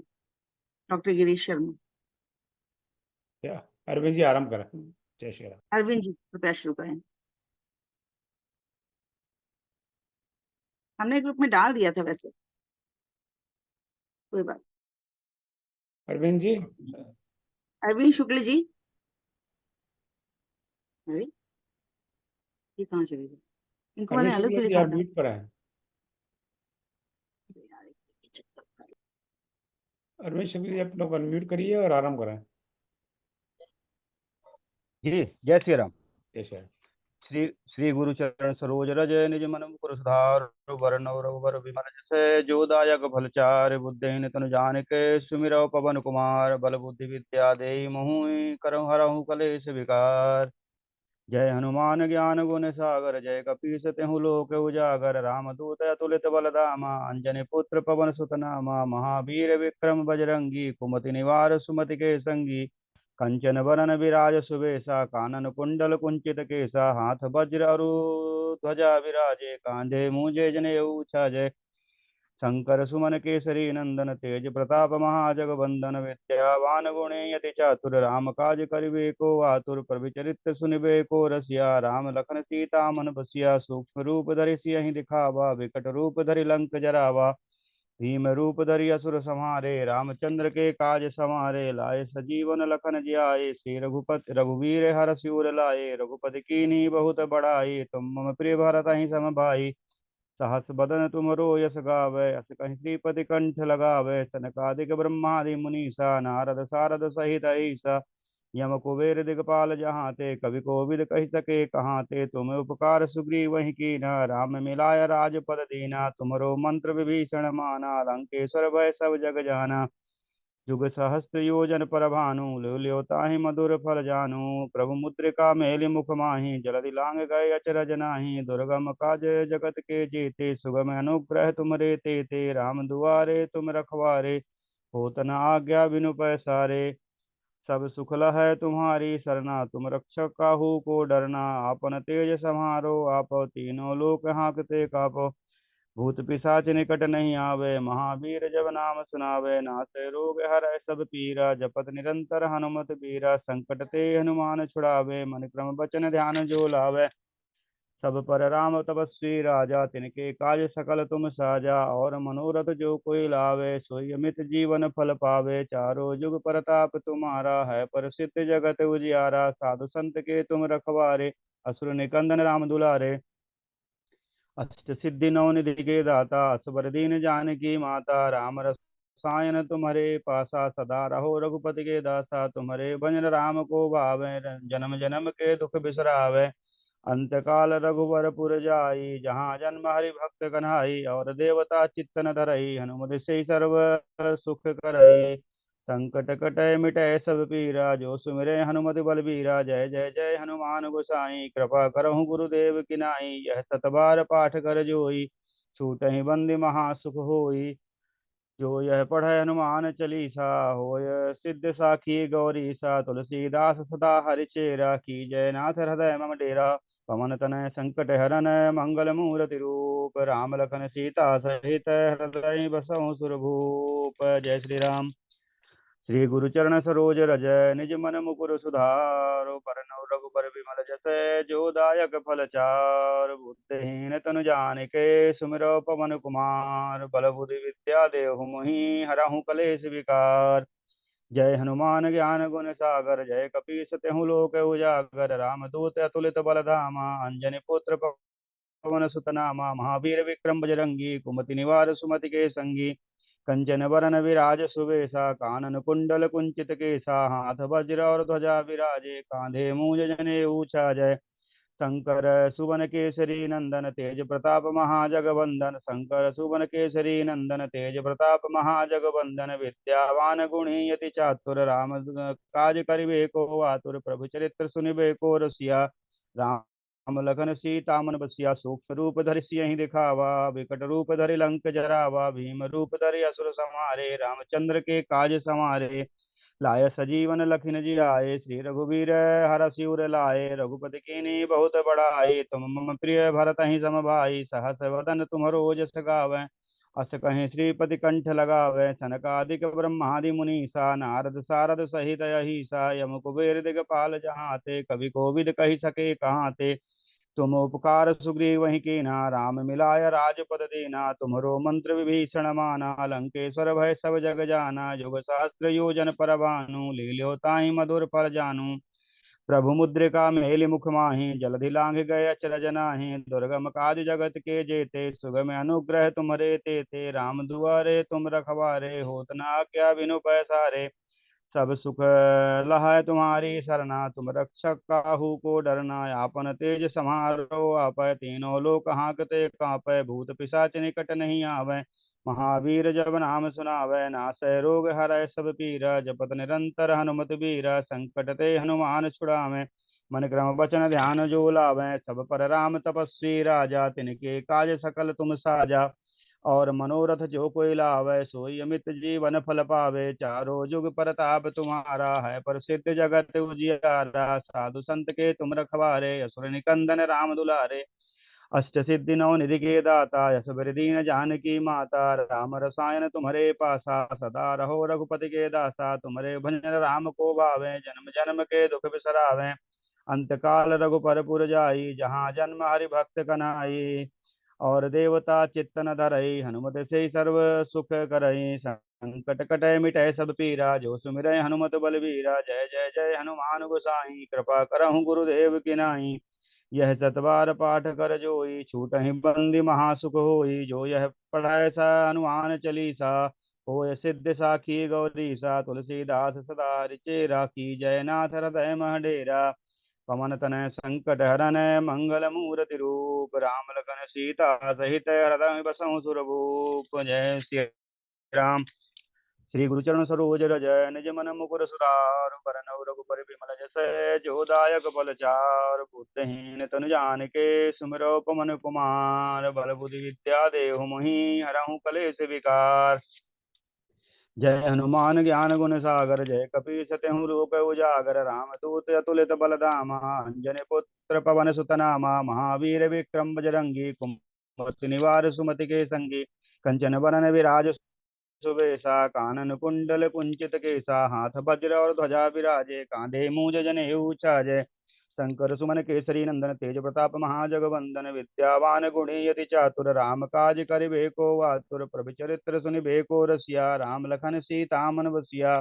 S3: डॉक्टर गिरीश शर्मा।
S2: क्या अरविंद जी आराम करें। जय श्री राम।
S3: अरविंद जी कृपया शुरू करें। हमने ग्रुप में डाल दिया था वैसे, कोई बात।
S2: अरविंद जी।
S3: अरविंद शुक्ल जी। अरे ये कहाँ चले गए? इनको
S2: अरविंद
S3: मैंने अलग
S2: शुक्ला
S3: भी
S2: जी
S3: लिखा
S2: आप
S3: था।
S2: म्यूट पर हैं।
S3: अरे यार, ये चक्कर।
S2: अरविंद शुक्ला जी आप लोग अनम्यूट करिए और आराम करें।
S7: जी जय श्री राम।
S2: जय श्री राम।
S7: श्री श्री गुरु चरण सरोज रज निज मन मुकुर सुधार वरनौ रघुबर विमल जसै जो दायक फलचार बुद्धिहीन तनु जानिके सुमिरौ पवन कुमार बल बुद्धि विद्या देहि मोहि करहु हरहु कलेश विकार। जय हनुमान ज्ञान गुण सागर जय कपीस तेहु लोक उजागर रामदूत अतुलित बल धामा अंजनी पुत्र पवन सुत नामा महावीर विक्रम बजरंगी कुमति निवार सुमति के संगी कंचन वरन विराज सुबेसा कानन कुंडल कुंचित केसा हाथ वज्र अरु ध्वजा विराजे कांधे मूंजे जनेऊ छाजे शंकर सुमन केसरी नंदन तेज प्रताप महाजगवंदन विद्यावान गुणे यति चातुर राम काज करिबे को आतुर प्रभु चरित्र सुनिबे को रसिया राम लखन सीता मन बसिया सूक्ष्म रूप धरि सियहि दिखावा विकट रूप धरि लंक जरावा भीम रूप धरि असुर संहारे रामचंद्र के काज संवारे लाए सजीवन लखन जियाए श्री रघुपति रघुवीर हर सिर लाए रघुपति कीन्ही बहुत बड़ाई तुम मम प्रिय भरत ही सम भाई सहस बदन तुमरो यस गावै अस कहि श्रीपति कंठ लगावै सनकादिक ब्रह्मादि मुनीसा नारद सारद सहित ईसा यम कुबेर दिगपाल जहाँ ते कवि कोविद कहि सके कहाँ ते तुम उपकार सुग्रीव वही कीना राम मिलाय राजपद दीना तुमरो मंत्र विभीषण माना लंकेश्वर भय सब जग जाना जुग सहस्त्र योजन पर भानु लियो ताहि मधुर फल जानू प्रभु मुद्रिका मेलि मुख माहि जलधि लांग गए अचरज नाही दुर्गम काज जगत के जेते सुगम अनुग्रह तुम रे ते राम दुआरे तुम रखवारे होत न आज्ञा बिनु पैसारे सब सुख है तुम्हारी सरना तुम रक्षक काहू को डरना आपन तेज समारो आप तीनों लोक हाँकते कापो भूत पिशाच निकट नहीं आवे महावीर जब नाम सुनावे नासे रोग हरै सब पीरा जपत निरंतर हनुमत बीरा संकट ते हनुमान छुड़ावे मन क्रम बचन ध्यान जो लावे सब पर राम तपस्वी राजा तिनके काज सकल तुम साजा और मनोरथ जो कोई लावे सोई अमित जीवन फल पावे चारों जुग परताप तुम्हारा है प्रसिद्ध जगत उजियारा साधु संत के तुम रखवारे असुर निकंदन राम दुलारे अष्ट सिद्धि नौ निधि के दाता असबर दीन जानकी माता राम रसायन तुम्हारे पासा सदा रहो रघुपति के दासा तुम्हारे भजन राम को भावे जन्म जन्म के दुख बिसरावे अंत काल रघुवर पुर जाई जहाँ जन्म हरि भक्त कन्हाई और देवता चित्तन धरई हनुमत से सर्व सुख करई संकट कटै मिटै सब पीरा जो सुमिरै हनुमत बलबीरा जय जय जय हनुमान गोसाई कृपा करहु गुरुदेव की नाई यह सत बार पाठ कर जोई छूटहि बंदी महासुख होई जो यह पढ़े हनुमान चालीसा होय सिद्ध साखी गौरी सा तुलसीदास सदा हरिचेरा की जय नाथ हृदय मम डेरा पवन तनय संकट हरन मंगल मूर्ति रूप राम लखन सीता सहित हृदय बसहु सुरभूप। जय श्री राम। श्री गुरु चरण सरोज रज निज मन मुकुर सुधारो बरनौ रघुबर विमल जसै जो दायक फल चार बुद्धिहीन तनु जानिके सुमिरौ पवन कुमार बल बुद्धि विद्या देहु मोहि हरहु कलेश विकार। जय हनुमान ज्ञान गुण सागर जय कपीस तेहु लोक उजागर रामदूत अतुलित बल धामा अंजनी पुत्र पवन सुत नामा महावीर विक्रम बजरंगी कुमति निवार सुमति के संगी कंचन वरन विराज सुवेशा कानन कुंडल कुंचित केसा हाथ वज्र और ध्वजा विराजे कांधे मूंज जनेऊ छाजय शंकर सुवन केसरी नंदन तेज प्रताप महाजगवंदन शंकर सुवन केसरी नंदन तेज प्रताप महाजगवंदन विद्यावान गुणी यति चातुर राम काज करिबे को आतुर प्रभु चरित्र सुनिबे को रसिया राम लखन सीता मन बसिया सूक्ष्म रूप धरि सियहि दिखावा विकट रूप धरि लंक जरावा भीम रूप धरि असुर संहारे रामचंद्र के काज संवारे लाय सजीवन लखिन जी आए श्री रघुवीर हर शिवर लाए रघुपति कीनी बहुत बड़ाई तुम मम प्रिय भरत ही सम भाई सहस वदन तुम्हरो जस गावै अस कहीं श्रीपति कंठ लगावै सनकादिक ब्रह्मादि मुनीसा नारद सारद सहित अहिसा यम कुबेर दिगपाल जहाते कवि कोविद कही सके कहाते तुम उपकार सुग्रीव वही कीना राम मिलाय राजपद दीना तुम्हरो मंत्र विभीषण माना लंकेश्वर भय सब जग जाना युग सहस्त्र योजन पर भानु लील्यो ताहि मधुर फल जानू प्रभु मुद्रिका मेलि मुख माहि जलधि लांघ गए अचरज नाहि दुर्गम काज जगत के जेते सुगम अनुग्रह तुम्हरे तेते राम दुआरे तुम रखवारे होत न आज्ञा बिनु पैसारे सब सुख लहाय तुम्हारी सरना तुम रक्षक काहू को डरना आपन तेज समारो आपै तीनों लोक हांकते कांपै भूत पिशाच निकट नहीं आवे महावीर जब नाम सुनावै नासै रोग हरै सब पीरा जपत निरंतर हनुमत बीरा संकट ते हनुमान छुड़ावै मन क्रम वचन ध्यान जो लावै सब पर राम तपस्वी राजा तिनके काज सकल तुम साजा और मनोरथ जो कोई लावे सोई अमित जीवन फल पावे चारों जुग परताप तुम्हारा है प्रसिद्ध जगत उजियारा साधु संत के तुम रखवारे असुर निकंदन राम दुलारे अष्ट सिद्धि नौ निधि के दाता यश दीन जानकी माता राम रसायन तुम्हारे पासा सदा रहो रघुपति के दासा तुम्हारे भजन राम को भावे जन्म जन्म के दुख बिसरावे अंत काल रघुपर पुर जाई जहाँ जन्म हरि भक्त कनाई और देवता चित्तन धरई हनुमत से सर्व सुख करई संकट कटय मिटय सब पीरा जो सुमिरय हनुमत बलवीरा जय जय जय हनुमान गोसाई कृपा करहु गुरुदेव की नाई यह सतबार पाठ कर जोई छूटहि बंदी महासुख होई जो यह पढ़ाय सा हनुमान चालीसा होय सिद्ध साखी गौरीसा तुलसीदास सदा रिचेरा की जय नाथ हृदय महडेरा पवन तनय संकट हरन मंगल मूर्ति रूप राम लखन सीता सहित हृदय बसहु सुरभूप जय श्री राम श्री गुरुचरण सरोज रज निज मन मुकुर सुधार बरनउँ रघुबर बिमल जस जो दायक बल चार बुद्धहीन तनु जानिके सुमिरौ पवन कुमार बल बुद्धि विद्या देहु मोहि हरहु कलेश विकार जय हनुमान ज्ञान गुण सागर जय कपीस तिहु लोक उजागर राम दूत अतुलित बल धामा अंजनी पुत्र पवन सुत नामा महावीर विक्रम बजरंगी कुमति निवार सुमति के संगी कंचन वरन विराज सुवेशा कानन कुंडल कुंचित केसा हाथ वज्र और ध्वजा विराजे कांधे मूंज जनेऊ छाजे शंकर सुमन केसरी नंदन तेज प्रताप महाजगवंदन विद्यावान गुणी यति चातुर राम काज करिबे को आतुर प्रभु चरित्र सुनिबे को रसिया राम लखन सीता मन बसिया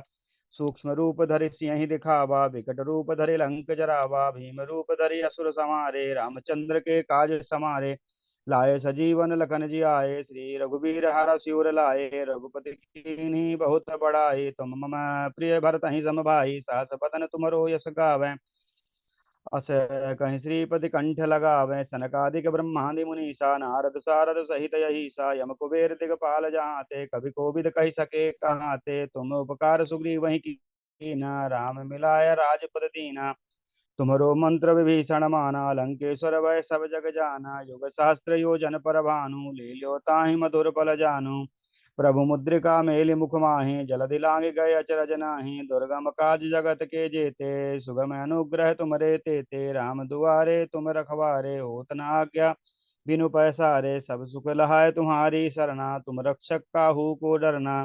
S7: सूक्ष्म रूप धरि सियहि दिखावा विकट रूप धरि लंक जरावा भीम रूप धरि असुर संहारे रामचंद्र के काज समारे लाए सजीवन लखन जी आए श्री रघुवीर हर शिवर लाए रघुपति कीन्ही बहुत बड़ाई तुम मम प्रिय भरत ही सम भाई सहस बदन तुमरो यश गावै अस कहीं श्रीपति कंठ लगावे सनकादिक ब्रह्मादि मुनीसा नारद सारद सहित अहिसा यम कुबेर दिगपाल जहाते कभी कोविद कही सके कहाते तुम उपकार सुग्रीव वही कीना राम मिलाय राजपद दीना तुम्हरो मंत्र विभीषण माना लंकेश्वर भय सब जग जाना युग सहस्त्र योजन पर भानु लील्यो ताहि मधुर फल जानू प्रभु मुद्रिका मेलि मुख माहि जलधि लांघ गए अचरज नाहि दुर्गम काज जगत के जेते सुगम अनुग्रह तुमरे तेते राम दुआरे तुम रखवारे होत न आज्ञा बिनु पैसारे सब सुख लहाय तुम्हारी सरना तुम रक्षक काहू को डरना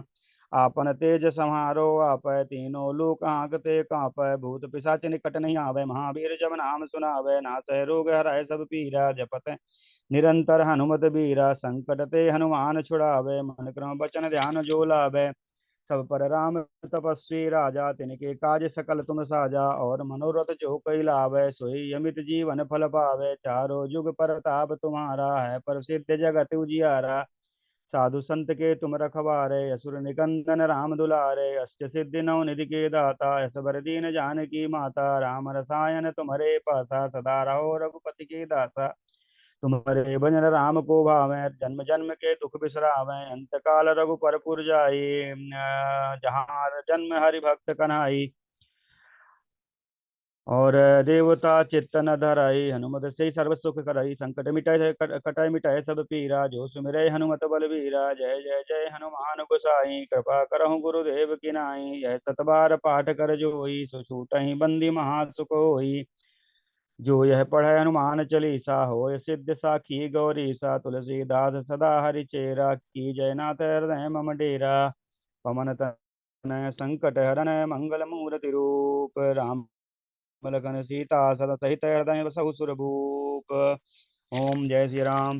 S7: आपन तेज समारो आपै तीनों लोक हांकते कांपै भूत पिशाच निकट नहीं आवे महावीर जब नाम सुनावे नासै रोग हरै सब पीरा जपत निरंतर हनुमत बीरा संकट ते हनुमान छुड़ावे मन क्रम बचन ध्यान जो लावे सब पर राम तपस्वी राजा, तिनके काज सकल तुम साजा। और मनोरथ जो कोई लावे, सोई अमित जीवन फल पावे। चारों जुग परताप तुम्हारा, है प्रसिद्ध जगत उजियारा। साधु संत के तुम रखवारे, असुर निकंदन राम दुलारे। अष्ट सिद्धि नौ निधि के दाता, यस बर दीन जानकी माता। राम रसायन तुम्हारे पासा, सदा रहो रघुपति के दासा। तुम्हारे भजन राम को भावे, जन्म जन्म के दुख बिसरावे। अंत काल रघुपरपुर जाई, जहाँ जन्म हरि भक्त कन्हाई। और देवता चित्तन धराई, हनुमत से सर्व सुख करई। संकट मिटाए कटाई मिटाए सब पीरा, जो सुमिरै हनुमत बलवीरा। जय जय जय हनुमान गोसाई, कृपा करहु गुरुदेव की नाई। यह सत बार पाठ कर जोई, सो छूटहि बंदी महा सुख होई। जो यह पढ़े हनुमान चालीसा, होय सिद्ध साखी गौरीसा। तुलसीदास सदा हरिचेरा, की जयनाथ हृदय मम डेरा। पवन तनय संकट हरन, मंगल मूर्ति रूप। राम लखन सीता सदा सहित हृदय बसहु सुरभूप। ओम जय श्री राम।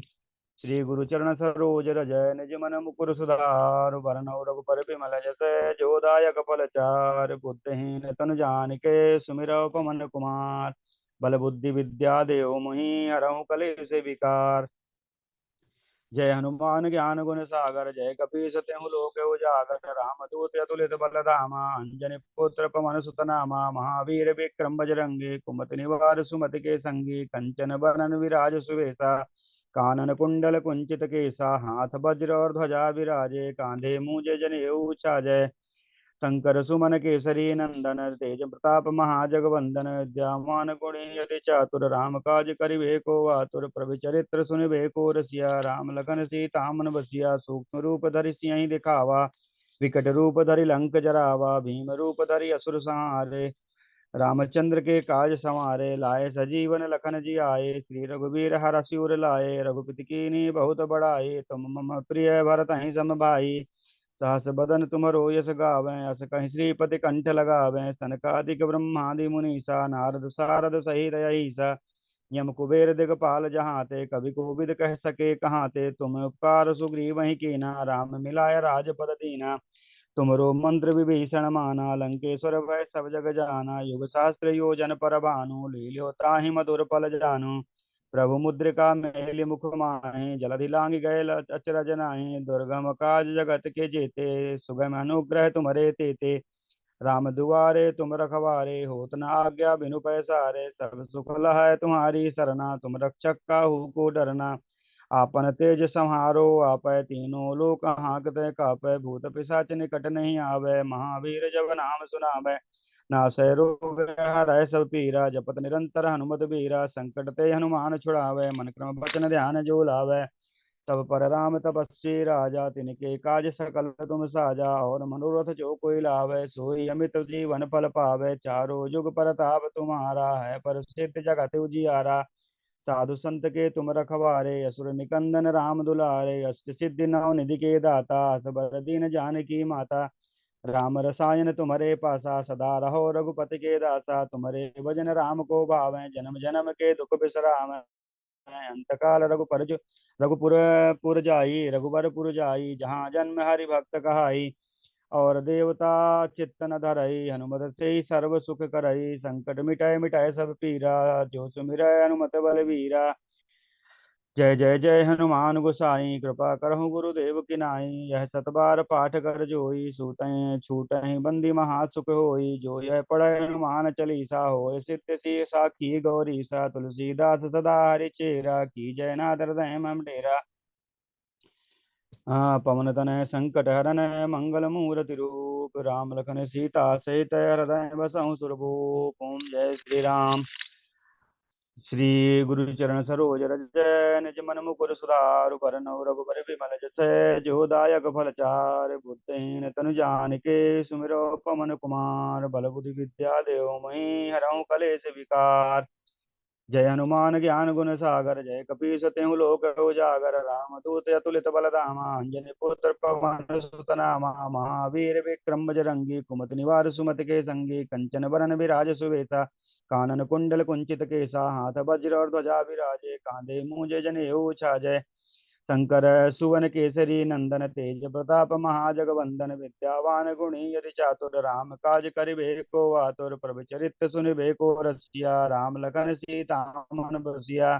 S7: श्री गुरु चरण सरोज रज, निज मन मुकुर सुधार। वरनौ रघुपर बिमल जस, जो दायक फल चार। बुद्धिहीन तनु जानिके, सुमिरौ पवन कुमार। बल बुद्धि विद्या देव मोहि, हरहु कलेश विकार। जय हनुमान ज्ञान गुण सागर, जय कपीस तिहु लोक उजागर। रामदूत अतुलित बल धामा, अंजनी पुत्र पवन सुत नामा। महावीर विक्रम बजरंगी, कुमति निवार सुमति के संगी। कंचन बरन विराज सुवेसा, कानन कुंडल कुंचित केसा। हाथ वज्र और ध्वजा विराजे, कांधे मूज जनेऊ छाजय। शंकर सुमन केसरी नंदन, तेज प्रताप महाजगवंदन। विद्यामान गुणी अति चातुर, राम काज करिबे को आतुर। प्रभु चरित्र सुनिबे को रसिया, राम लखन सीता मन बसिया। सूक्ष्म रूप धरि सियहि दिखावा, विकट रूप धरि लंक जरावा। भीम रूप धरि असुर संहारे, रामचंद्र के काज संवारे। लाए सजीवन लखन जी आए, श्री रघुवीर हर सिर लाए। रघुपति कीन्ही बहुत बड़ाई, तुम मम प्रिय भरत ही सम भाई। सहस बदन तुमरो यश गावें, अस कहि श्रीपति कंठ लगावें। सनकादिक ब्रह्मादि मुनीसा, नारद सारद सहित अहिसा। यम कुबेर दिगपाल जहाते, कवि कोविद कह सके कहाते। तुम उपकार सुग्रीव ही कीना, राम मिलाय राजपद दीना। तुमरो मंत्र विभीषण माना, लंकेश्वर भय सब जग जाना। युग सहस्त्र योजन पर भानु, लील्यो ताहि मधुर फल जानु। प्रभु मुद्रिका मेलि मुख माहि, जलधि लांघि गए अचरज नाहि। दुर्गम काज जगत के जेते, सुगम अनुग्रह तुम्हारे तेते। राम दुआरे तुम रखवारे, होत न आज्ञा बिनु पैसारे। सब सुख लहै तुम्हारी सरना, तुम रक्षक काहू को डरना। आपन तेज संहारो, आपै तीनों लोक हांकते कापै। भूत पिशाच निकट नहीं आवे, महावीर जब नाम सुनावै। नासै रोग हरै सब पीरा, जपत निरंतर हनुमत बीरा। संकट ते हनुमान छुड़ावै, मन क्रम वचन ध्यान जो लावै। तब पर राम तपस्वी राजा, तिनके काज सकल तुम साजा। और मनोरथ जो कोई लावे, सोई अमित जीवन फल पावे। चारों जुग परताप तुम्हारा, है प्रसिद्ध जगत उजियारा। साधु संत के तुम रखवारे, असुर निकंदन राम दुलारे। अष्ट सिद्धि नौ निधि के दाता, असबर दीन जानकी माता। राम रसायन तुम्हारे पासा, सदा रहो रघुपति के दासा। तुम्हारे भजन राम को भावें, जन्म जन्म के दुख बिसरावें। अंत काल रघुपुर पुर जाई, रघुबर जाई। जहाँ जन्म हरि भक्त कहाई। और देवता चित्त न धरई, हनुमत से ही सर्व सुख करई। संकट मिटाए मिटाए सब पीरा, जो सुमिरै हनुमत बलवीरा। जय जय जय हनुमान गोसाई, कृपा करहु गुरुदेव की नाई। यह सत बार पाठ कर जोई, सूतहि छूटहि बंदी महा सुख होई। जो यह पढ़े हनुमान चालीसा, होय सिद्ध सी साखी गौरीसा। तुलसीदास सदा हरिचेरा, की जयनाथ हृदय मम डेरा। पवन तनय संकट हरन, मंगल मूर्ति रूप। राम लखन सीता सहित हृदय बसहु सुरभूप। ओम जय श्री राम। श्री गुरु चरण सरोज रज, निज मन मुकुर सुधारु। बरनौ रघुबर विमल जस, जो दायक फल चार। बुद्धिहीन तनु जानिके, सुमिरो पवन कुमार। बल बुद्धि विद्या देव मोहि, हरहु कलेश विकार। जय हनुमान ज्ञान गुण सागर, जय कपीस तिहु लोक उजागर। राम दूत अतुलित बल धामा, अंजनी पुत्र पवन सुत नामा। महावीर विक्रम बजरंगी, कुमति निवार सुमति के संगी। कंचन बरन विराज सुवेसा, कानन कुंडल कुंचित केसा। हाथ वज्र और ध्वजा विराजे, कांधे मूंज जनेऊ छाजय। शंकर सुवन केसरी नंदन तेज प्रताप महाजगवंदन विद्यावान गुणी यति चातुर राम काज करिबे को आतुर प्रभु चरित्र सुनिबे को रसिया राम लखन सीता मन बसिया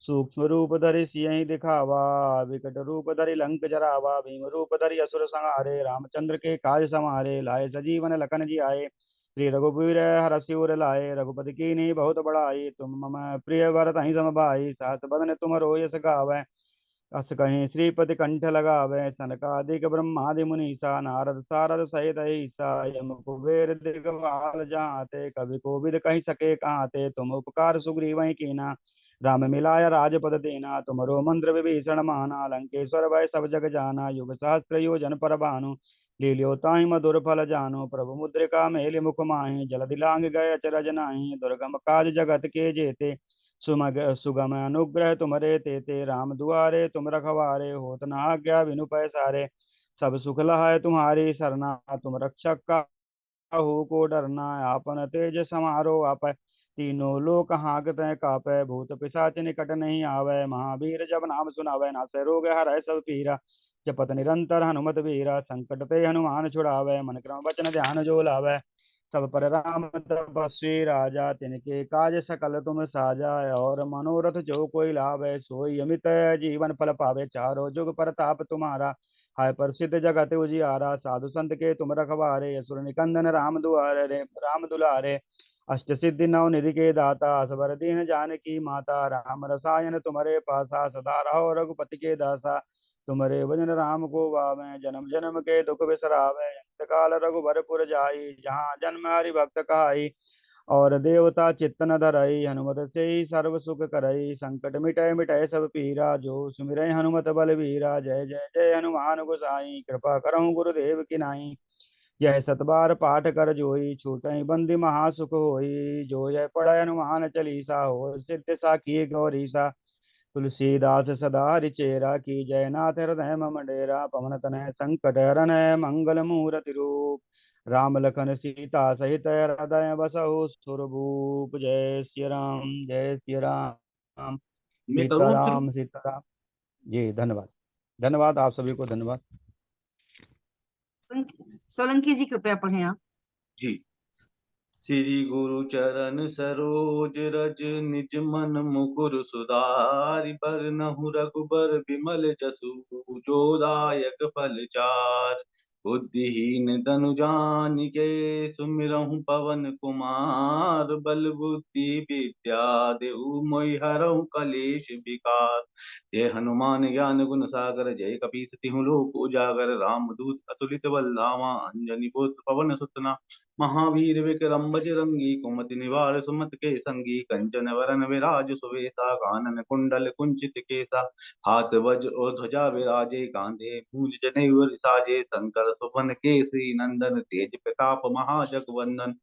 S7: सूक्ष्म रूप धरि सियहि दिखावा विकट रूप धरि लंक जरावा भीम रूप धरि असुर संहारे रामचंद्र के काज समारे लाए सजीवन लखन जी आए श्री रघुवीर हर सिर लाए रघुपति कीन्ही बहुत बड़ाई तुम मम प्रिय भरत ही सम भाई सहस बदन तुम रोयस गावै अस कहीं श्रीपति कंठ लगावे सनकादिक ब्रह्मादि मुनीसा नारद सारद सहित ईसा यम कुबेर दिगपाल जहाते कवि कोविद कहि सके कहाते तुम उपकार सुग्रीव कीना राम मिलाय राजपद देना तुमरो मंत्र विभीषण माना लंकेश्वर भय सब जग जाना युग सहस्त्र योजन पर भानु लील्यो ताहि मधुर फल जानो प्रभु मुद्रिका मेलि मुख माहि जल दिलांग गए अचरज नाही दुर्गम काज जगत के जेते सुगम अनुग्रह तुमरे तेते राम दुआरे तुम रखवारे होत न आज्ञा बिनु पैसारे सब सुख लहाय तुम्हारी सरना तुम रक्षक काहू को डरना आपन तेज समारो आप तीनों लोक हांकते कापै भूत पिशाच निकट नहीं आवे महावीर जब नाम सुनावे नासे रोग हरै सब पीरा जपत निरंतर हनुमत वीरा संकट ते हनुमान छुड़ावे मन क्रम वचन ध्यान जो लावे सब पर राम तपस्वी राजा तिनके काज सकल तुम साजा और मनोरथ जो कोई लावे सोई अमित जीवन फल पावे चारों जुग प्रताप तुम्हारा हाय प्रसिद्ध जगत उजियारा साधु संत के तुम रखवारे असुर निकंदन राम दुलारे अष्ट सिद्धि नव निधि के दाता असबर दीन जानकी माता राम रसायन तुम्हारे पासा सदा रहो रघुपति के दासा तुम्हारे भजन राम को गावे जन्म जन्म के दुख बिसरावे अंत काल रघुबरपुर जाई जहाँ जन्म हरि भक्त कहाई और देवता चित्त न धरई हनुमत से ही सर्व सुख करई संकट मिटय मिटय सब पीरा जो सुमिरै हनुमत बलवीरा जय जय जय हनुमान गोसाई कृपा करहु गुरुदेव की नाई यह सतबार पाठ कर जोई छूटई बंदी महासुख होई जो यह पढ़य हनुमान चालीसा हो सिद्ध साखी गौरीसा तुलसीदास सदा हरिचेरा की जयनाथ हृदय मम डेरा पवन तनय संकट हरण मंगल मूर्ति रूप राम लखन सीता सहित हृदय बसहु सुरभूप जय श्री राम जय श्री राम
S6: मैं करूँ शुरू?
S7: सीताराम सीताराम। जी धन्यवाद धन्यवाद आप सभी को धन्यवाद।
S3: सोलंकी जी कृपया पढ़ें आप।
S6: जी। श्री गुरु चरण सरोज रज निज मन मुकुर सुधारि बरनहु रघुबर विमल जसु जो दायक फल चार बुद्धिहीन तनु जानिके सुमिरहु पवन कुमार बल बुद्धि विद्या देहु मोहि हरहु कलेश विकार जय हनुमान ज्ञान गुण सागर जय कपीस तिहु लोक उजागर रामदूत अतुलित बल धामा अंजनी पुत्र पवन सुतना महावीर विक्रम बजरंगी कुमति निवार सुमत के संगी कंचन वरन विराज सुवेसा कानन कुंडल कुंचित केसा हाथ वज्र और ध्वजा विराजे कांधे मूल जनेऊ साजे शंकर सुवन केसरी नंदन तेज प्रताप महाजगवंदन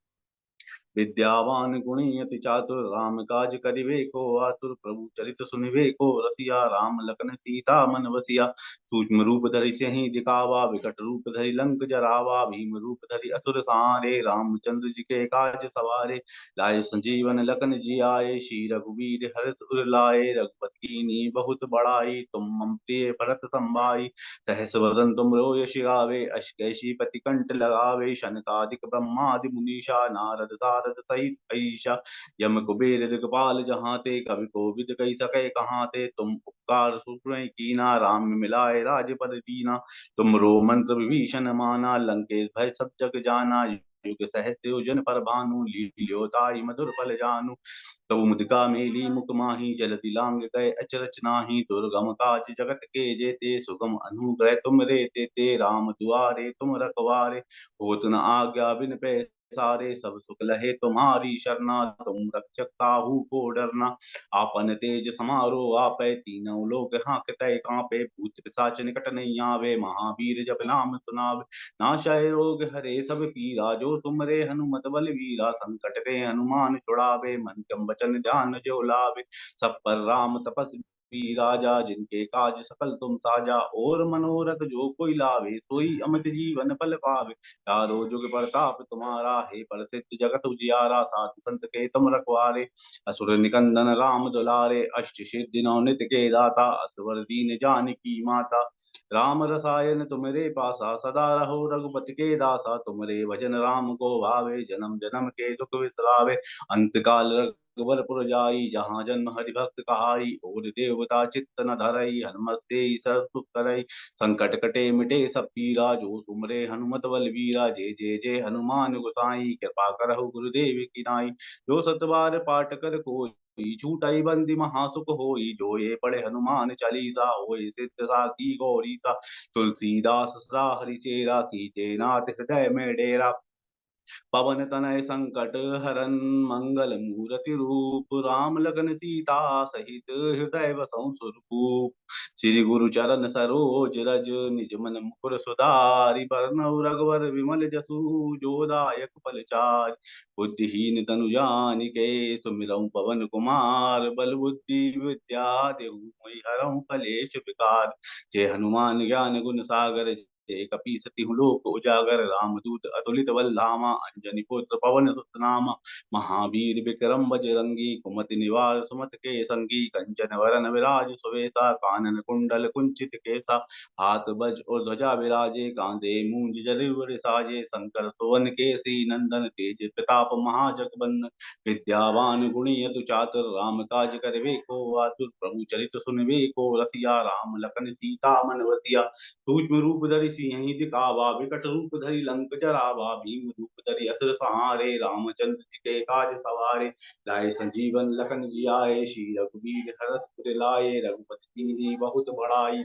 S6: विद्यावान गुणी अति चातुर राम काज करिबे को आतुर प्रभु चरित सुनिबे को रसिया राम लखन सीता मन बसिया सूक्ष्म रूप धरि सियहि दिखावा विकट रूप धरि लंक जरावा भीम रूप धरि असुर संहारे रामचंद्र जी के काज सवारे लाए संजीवन लखन जी आए श्री रघुवीर हर्ष उर लाए रघुपति कीन्ही बहुत बड़ाई तुम मम प्रिय भरत संभाई सहस वदन तुम यश गावे अष कैसी पति कंठ लगावे शनकादिक ब्रह्मादि मुनीषा नारद सारद सहित ईशा यम कुबेर दिगपाल जहाँ ते कवि कोविद कही सके कहाँ ते तुम उपकार सुग्र कीना राम मिलाए राजपद दीना तुम रो मंत्र विभीषण माना लंकेश भय सब जग जाना युग सहस्त्र योजन पर भानु लील्यो ताहि मधुर फल जानु तब मुदिका मेली मुख माही जल दिलांग गए अचरच नाही दुर्गम काज जगत के जेते सुगम अनुग्रह तुम रे ते राम दुआरे तुम रखवारे होत न आज्ञा बिन पैसारे सब सुख लहे तुम्हारी शरणा तुम रक्षक काहू को डरना आपन तेज समारो आपै तीनों लोक हांकते कांपे भूत पिशाच निकट नहीं आवे महावीर जब नाम सुनावे नाशाय रोग हरे सब पीरा जो तुमरे हनुमत बल वीरा संकट ते हनुमान छुड़ावे मन क्रम वचन ध्यान जो लावे सब पर राम तपस्वी भी राजा, जिनके काज सकल तुम साजा, और मनोरथ जो कोई लावे, सोई अमित जीवन फल पावे। चारों जुग प्रताप तुम्हारा है, प्रसिद्ध जगत उजियारा, साधु संत के तुम रखवारे। असुर निकंदन राम दुलारे, अष्ट सिद्धि नौ नित के दाता, असवर दीन जानकी माता। राम रसायन तुमरे पासा, सदा रहो रघुपति के दासा। तुमरे भजन राम को भावे, जन्म जन्म के दुख बिसरावे। अंत काल रघुबरपुर जाई, जहाँ जन्म हरि भक्त कहाई। और देवता चित्त न धरई, हनुमत सब सुख करई। संकट कटे मिटे सब पीरा, जो तुमरे हनुमत बलवीरा। जय जय जय हनुमान गोसाई, कृपा करहु गुरुदेव की नाई। जो सत बार पाठ कर कोई, छूटई बंदी महासुख होई। जो ये पढ़े हनुमान चालीसा, होय सिद्ध साखी गौरी सा। तुलसीदास सदा हरिचेरा, कीजे नाथ हृदय में डेरा। पवन तनय संकट हरन, मंगल मूर्ति रूप। राम लगन सीता सहित, हृदय बसहु सुरभूप। श्री गुरु चरण सरोज रज, निज मन मुकुर सुधारि। बरनउँ रघुवर विमल जसु, जो दायक फल चारि। बुद्धिहीन तनु जानिके, सुमिरौं पवन कुमार। बल बुद्धि विद्या देहु, मैहरौं कलेश विकार। जय हनुमान ज्ञान गुण सागर, जय कपी सतिहु लोक उजागर। रामदूत अतुलित बल धामा, अंजनी पुत्र पवन सुत नामा। महावीर विक्रम बजरंगी, कुमति निवार सुमति के संगी। कंचन वरन विराज सुवेसा, कानन कुंडल कुंचित केसा। हाथ वज्र और ध्वजा विराजे, कांधे मूंज जनेऊ साजे। शंकर सुवन केसरी नंदन, तेज प्रताप महाजगबंदन। विद्यावान गुणी अतु चातुर, राम काज करबे को आतुर। प्रभु चरित सुनबे को रसिया, राम लखन सीता मन बसिया। सूक्ष्म रूप धरि सिंहि दिखावा, विकट रूप धरि लंक जरावा। भीम रूप धरि असुर संहारे, रामचंद्र जी के काज सवारे। लाए संजीवन लखन जियाए, श्री रघुवीर हरष उर लाए। रघुपति कीन्ही बहुत बड़ाई,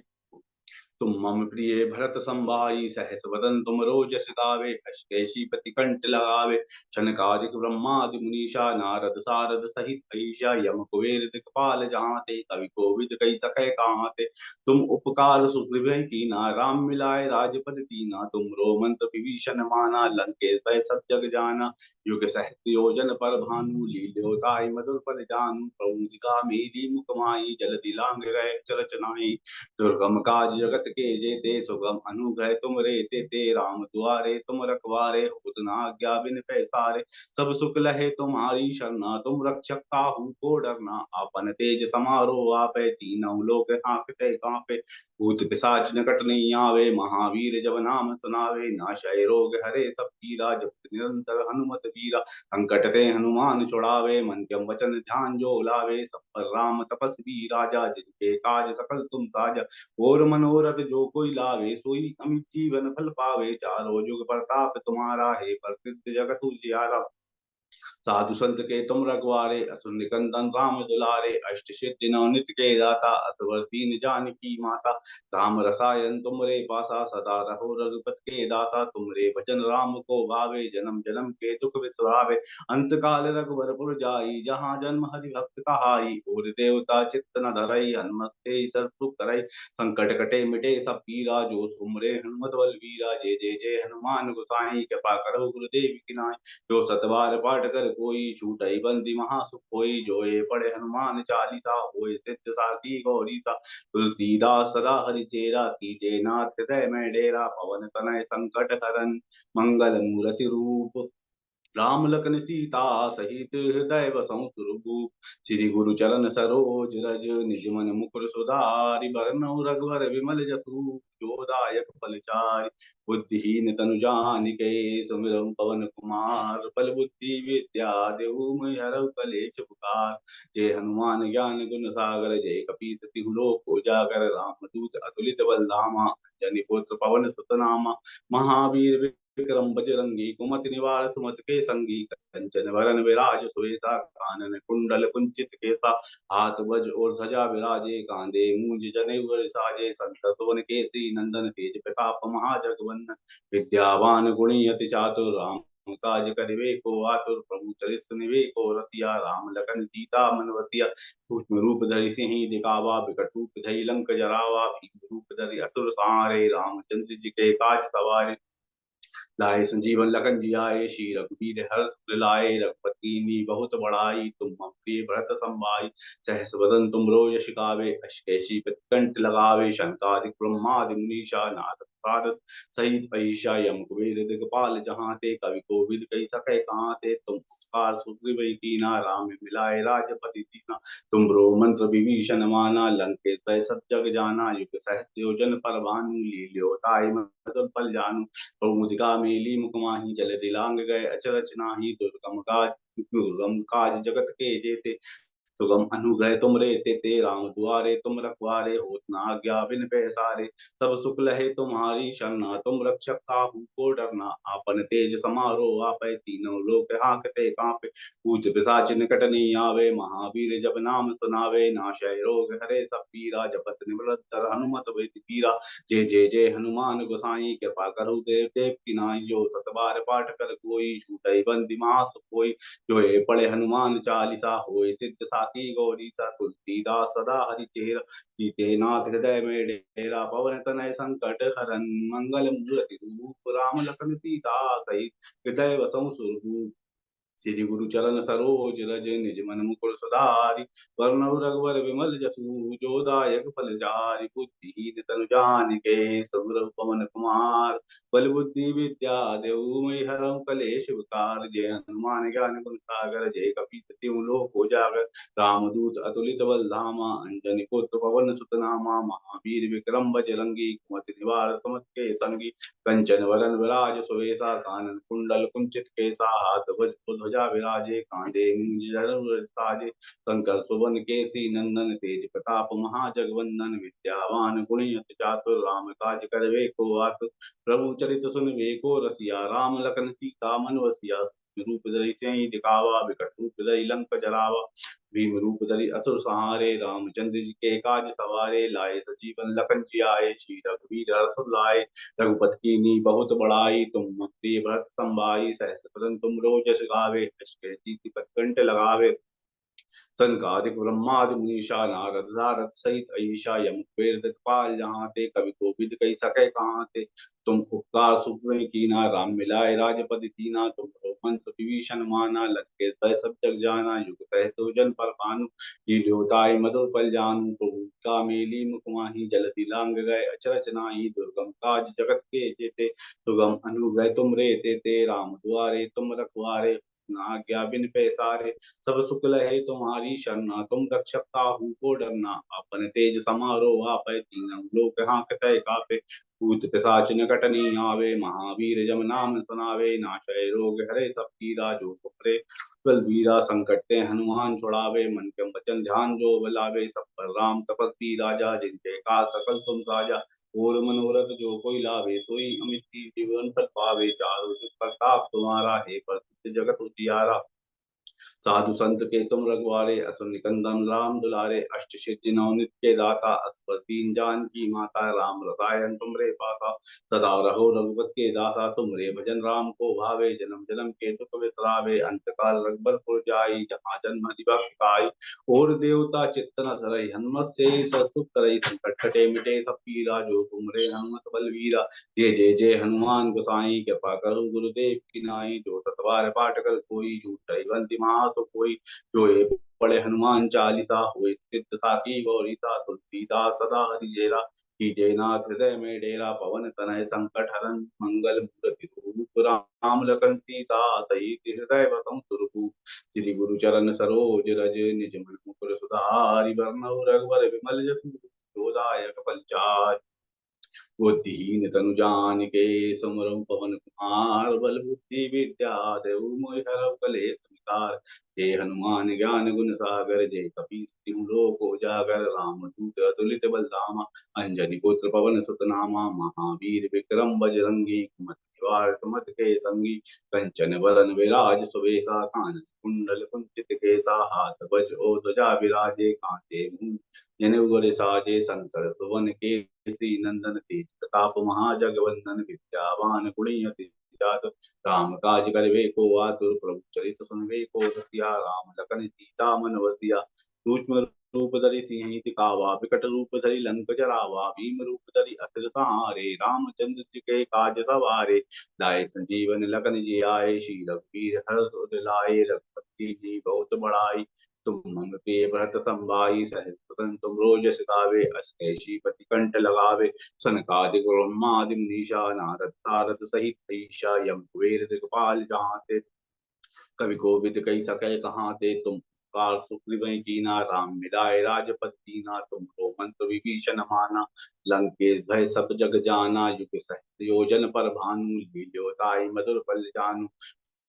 S6: तुम मम प्रिय भरत संभाई। सहस वदन तुम रोजस गावे, हस कैसी प्रति कंठ लगावे। छनकादिक ब्रह्मादि मुनीषा, नारद सारद सहित ईशा। यम कुबेर दिखपाल जहाते, कवि कोविद कही सकै कहाते। तुम उपकार सुग्रीव कीना, राम मिलाए राजपद दीना। तुम रोमंत विभीषण माना, लंकेश भय सब जग जाना। युग सहस्त्र योजन पर भानु, लील्योताहि मधुर फल जानू। प्रभु दिखा मेरी मुख माही, जल दिलांग गए चरच नाहि। दुर्गम काज जगत के जेते, सुगम अनुग्रह तुम रे तेते। राम दुआरे तुम रखवारे, होत न आज्ञा बिन पैसारे। सब सुख लहे तुम्हारी शरणा, तुम रक्षक काहू को डरना। आपन तेज समारो आपै, तीनों लोक हांकते कांपे। भूत पिशाच निकट नहीं आवे, महावीर जब नाम सुनावे। नाशय रोग हरे सब पीरा, जपत निरंतर हनुमत वीरा। संकट ते हनुमान छुड़ावे, मन क्रम वचन ध्यान जो लावे। सब पर राम तपस्वी राजा, जिनके काज सकल तुम साजा। और मनोरथ जो कोई लावे, सोई अमित जीवन फल पावे। चारों जुग प्रताप तुम्हारा है, प्रसिद्ध जगत उजियारा। साधु संत के तुम रखवारे, असुर निकंदन राम दुलारे। अष्ट सिद्धि नौ नित के दाता, असवर दीन जानकी माता। राम रसायन तुमरे पासा, सदा रहो रघुपत के दासा। तुमरे भजन राम को भावे, जन्म जन्म के दुख बिसरावे। अंत काल रघुबरपुर जाई, जहाँ जन्म हरि भक्त कहाई। और देवता चित्त न धरई, हनुमत से सब सुख करई। संकट कटे मिटे सब पीरा, जो तुमरे हनुमत बलवीरा। जय जय जय हनुमान गोसाई, कृपा करो गुरुदेव की नाई। जो सतबार पाठ कर कोई, छूटई बंदी महासुख होई। जो ये पढ़े हनुमान चालीसा, होय सिद्ध साखी गौरी सा। तुलसीदास सदा हरिचेरा, कीजे नाथ हृदय में डेरा। पवन तनय संकट हरन, मंगल मूर्ति रूप। राम लखन सीता सहित, हृदय बसहु सुरभूप। श्री गुरु चरण सरोज रज, निज मन मुकुर सुधारि। बरनउँ रघुवर विमल जसु, जो दायक फल चारि। बुद्धिहीन तनु जानिके, सुमिरौं पवन कुमार। बल बुद्धि विद्या देहु, मैहरउ कलेश विकार। जय हनुमान ज्ञान गुण सागर, जय कपीस तिहु लोक उजागर। रामदूत अतुलित बल धामा, अंजनी पुत्र पवन सुत नामा। महावीर विक्रम बजरंगी, कुमति निवार सुमति के संगी। कंचन वरन विराज सुवेसा, कानन कुंडल कुंचित केसा। हाथ वज्र और ध्वजा विराजे, कांधे मूंज जनेऊ साजे। संत सुवन केसरी नंदन, तेज प्रताप महाजगवंदन। विद्यावान गुणी अति चातुर, राम काज करिबे को आतुर। प्रभु चरित सुनिबे को रसिया, राम लखन सीता मन बसिया। सूक्ष्म रूप धरि सिंहि दिखावा, विकट रूप धरि लंक जरावा। भीम रूप धरि असुर संहारे, रामचंद्र जी के काज सवारे। लाए संजीवन लखन जियाए, श्री रघुवीर हर्ष लाए, रघुपति नी बहुत बड़ाई, तुम मम प्रिय भरत संभाई। सहस बदन तुमरो यश गावे, अष कैसी कंठ लगावे, शंकादिक ब्रह्मादि मुनीषा नारद सारद सहित अहिषा यम कुबेर दिगपाल जहाँ ते, कवि कोविद कही सके कहाँ ते, तुम उपकार सुग्रीव कीना, राम मिलाए राजपति दीना। तुमरो मंत्र विभीषण माना, लंकेश भय सब जग जाना, युग सहस्र योजन पर भानु, लील्यो ताई मधुर फल जानु। तो मुदिका मेली मुख माही, जल दिलांग गए अचरज नाही, दुर्गम काज जगत के जेते, सुगम अनुग्रह तुम रे ते राम दुआरे तुम रखवारे, होत न आज्ञा बिन पैसारे। सब सुख लहे तुम्हारी शरणा, तुम रक्षक काहू को डरना, आपन तेज समारो आपै, तीनों लोक हांकते कांपे। पूज पिशाच निकट नहीं आवे, महावीर जब नाम सुनावे, नाशय रोग हरे सब पीरा, जपत निरंतर हनुमत वेद पीरा। जय जय जय हनुमान गोसाई, कृपा करहु देव देव की नाई, जो सत बार पाठ कर कोई, छूटई बंदी महास कोई। जो ये पढ़े हनुमान चालीसा, होए सिद्ध साकी गौरी सा, तुलसीदास सदा हरि चेहरा। सीते नाथ हृदय में डेरा, पवन तनय संकट हरन, मंगल मूर्ति रूप राम लखन सीता सहित, हृदय वसौ सुरभूप। श्री गुरु चरण सरोज रज निज मन मुकुर सुधारि, वरनउ रघुवर विमल जसु, जो दायक फल चारि। बुद्धिहीन तनु जानिके, सुमिरौ पवन कुमार, बल बुद्धि विद्या देहु मई हरहु कलेश विकार। जय हनुमान ज्ञान गुण सागर, जय कपीस तिहुँ लोक उजागर। रामदूत अतुलित बल धामा, अंजनी पुत्र पवन सुत नामा। महावीर विक्रम बजरंगी, कुमति निवार सुमति के संगी। कंचन वरन विराज सुवेशा, कानन कुंडल कुंचित केसा, हाथ वज्र ध्वजा विराजे, कांधे मूंज जनेऊ साजे। शंकर सुवन केसी नंदन, तेज प्रताप महाजगवंदन। विद्यावान गुणी अति चातुर, राम काज करवे को आतुर। प्रभु चरित सुनवे को रसिया, राम लखन सीता मन बसिया। रूप धरि सिंहि दिखावा, विकट रूप धरि लंक जरावा। भीम रूप धरि असुर संहारे, रामचंद्र जी के काज सवारे। लाए सजीवन लखन जियाए, श्री रघुवीर हर्ष लाए। रघुपति कीन्ही बहुत बड़ाई, तुम मम प्रिय भरत संभाई। सहस बदन तुमरो जस गावे, यश कीर्ति पद कंठ लगावे। संकादिक ब्रह्मादि मुनीषा, नारद सारद सहित अहिषा। यम कुबेर दिक्पाल जहाँ ते, कवि कोविद कही सके कहाँ ते। तुम उपकार सुग्रीव कीना, राम मिलाए राजपति दीना। तुम मंत्र विभीषण माना, लंकेश भय सब जग जाना। युग सहस्र जन पर भानु, लील्यो ताई मधुर फल जानु। प्रभु का मेली मुख माही, जल दिलांग गए अचरज नाही। दुर्गम काज जगत के जेते, सुगम अनुग्रह तुम रे ते राम दुआरे तुम रखवारे। ना आज्ञा बिन पैसारे, सब सुख लहे तुम्हारी शरणा। तुम रक्षक काहू को डरना, अपन तेज समारो आपै। तीनों लोक हांकते कापे, भूत पिशाच निकट नहीं आवे। महावीर जब नाम सुनावे, नाशय रोग हरे सब पीरा। जो तुमरे बलबीरा, संकट ते हनुमान छुड़ावे। मन के वचन ध्यान जो बलावे, सब पर राम तपस्वी राजा। जिनके काज सकल तुम साजा, और मनोरथ जो कोई लावे। सोई अमित जीवन पद पावे, चारों जुग प्रताप तुम्हारा है। प्रसिद्ध जगत उजियारा, साधु संत के तुम रखवारे। असुर निकंदन राम दुलारे, अष्ट सिद्धि नवनित के दाता। असवर दीन जान की माता, राम रसायन तुमरे पासा। सदा रहो रघुपत के दासा, तुमरे भजन राम को भावे। जन्म जन्म के दुख बिसरावे, अंत काल रघुबरपुर जाई। जहाँ जन्म हरि भक्त काई, और देवता चित्त न धरई। हनुमत से सुख करई, संकट कटे मिटे सब पीरा। जो तुमरे हनुमत बलवीरा, जय जय जय हनुमान गोसाई। कृपा करो गुरुदेव की नाई, जो सतबार पाठ कर कोई। झूठ बंदी तो कोई, जो ये पढ़े हनुमान चालीसा। हुए सिद्ध साकी गौरी सा, तुलसीदास सदा हरि चेरा। की जयनाथ हृदय में डेरा, पवन तनय संकट हरन। मंगल मूर्ति रूप राम लखन सीता सहित, हृदय वसम सुरभूप। श्री गुरु चरण सरोज रज निज मन मुकुर सुधारि। वरनउ रघुवर विमल जसु, जो दायक फलचारि। बुद्धिहीन तनु जानिके, सुमिरौ पवन कुमार। बल बुद्धि विद्या देहु मोहि हरहु कलेश विकार। जय हनुमान ज्ञान गुण सागर, जय कपीस तिहुँ लोक उजागर। रामदूत अतुलित बल धामा, अंजनी पुत्र पवन सुत नामा। महावीर विक्रम बजरंगी, कुमति निवार सुमति के संगी। कंचन वरन विराज सुवेशा, कानन कुंडल कुंचित केसा। हाथ वज्र और ध्वजा विराजे, कांधे मूंज जनेऊ गरे साजे। शंकर सुवन केसरी नंदन, तेज प्रताप महाजगवंदन। विद्यावान गुणी अति चातुर, राम काज करवे को आतुर। प्रभु चरित सुनवे को रसिया, राम लखन सीता मन बसिया। सूक्ष्म रूप धरि सिंह दिखावा, विकट रूप धरि लंक जरावा, भीम रूप धरि असुर संहारे, रामचंद्र जी के काज सवारे, लाए संजीवन लखन जी आए, श्री रघुवीर हर्ष लाए, रघुपति जी बहुत बड़ाई, तुम मम प्रिय भरत संभाई, सहज बदन तुम रोज गावे, अस कैसी पति कंठ लगावे, सनकादिक ब्रह्मादि मुनीषा, नारद सारद सहित ईशा, यम कुबेर दिगपाल जहाँ ते, कवि कोविद कई सके कहाँ ते, तुम काल सुग्रीव कीना, राम मिलाए राजपद दीना, तुम तो मंत्र विभीषण माना, लंकेश भय सब जग जाना, युग सहस्त्र योजन पर भानु, लील्योताई मधुर फल जानु,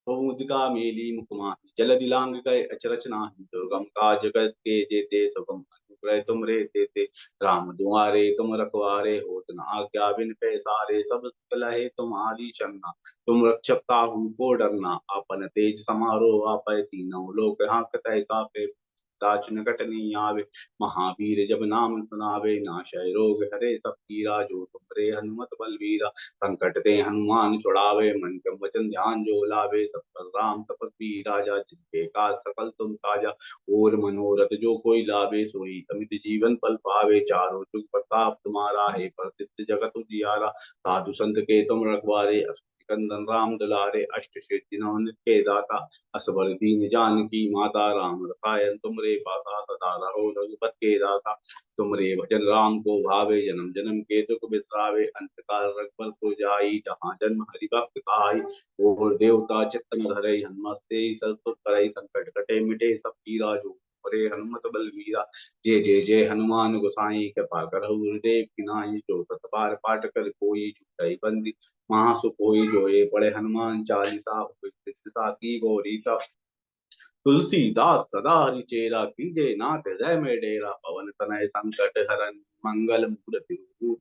S6: बहुमुदिका मेली मुखमाही, जल दिलांग गए अचरज नाही, दुर्गम काज जगत के जेते, सुगम अनुग्रह तुम रे देते, राम दुआरे तुम रखवारे, होत न आज्ञा बिन पैसारे, सब लहे तुम्हारी शरणा, तुम रक्षक काहू को डरना, आपन तेज समारो आपै, तीनों लोक हांकतै कापे, ताच निकट नहीं आवे, महावीर जब नाम सुनावे, नाशय रोग हरे सब पीरा, जो तुमरे हनुमत बलवीरा, संकट ते हनुमान छुड़ावे, मन क्रम वचन ध्यान जो लावे, सब पर राम तपस्वी राजा, जिनके काज सकल तुम साजा, और मनोरथ जो कोई लावे, सोई अमित जीवन पल पावे, चारों जुग प्रताप तुम्हारा है, प्रसिद्ध जगत उजियारा, साधु संत के तुम रखवारे, असुर कंदन राम दुलारे, अष्ट सिद्धि नौ निधि के दाता, असबर दीन जानकी माता, राम रसायन तुमरे पासा, सदा रहो रघुपत के दाता, तुमरे भजन राम को भावे, जन्म जन्म के दुख बिसरावे, अंत काल रघुबर को जाई, जहाँ जन्म हरि भक्त कहाई, और देवता चित्त न धरई, हनुमते सब सुख करई, संकट कटे मिटे सब पीरा, जो परे हनुमत बलवीरा, जय जय जय हनुमान गोसाई, कृपा करहु गुरुदेव की नाई, जो सत बार पाठ कर कोई छूटई बंदी, महासुख होई जो ये पढ़े हनुमान चालीसा, की गौरी सा, तुलसीदास सदा हरिचेरा, कीजे नाथ हृदय में डेरा, पवन तनय संकट हरन, मंगल मूर्ति रूप,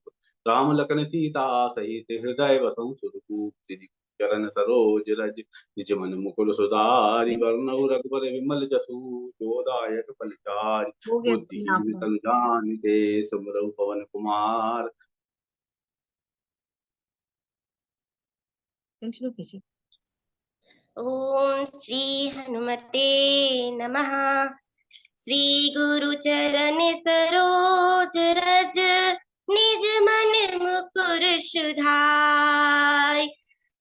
S6: राम लखन सीता सहित, हृदय वसं सुरभूप, श्री चरण सरोज रज, निज मन मुकुर सुधारि, वरनउ रघुबर विमल जसु, जो दायक फलचारि,
S3: हो गया
S6: बुद्धिहीन तनु जानिके, सुमिरौ पवन कुमार।
S3: शुरू कीजिए।
S8: ओम श्री हनुमते नमः। श्री गुरु चरण सरोज रज, निज मन मुकुर सुधाय,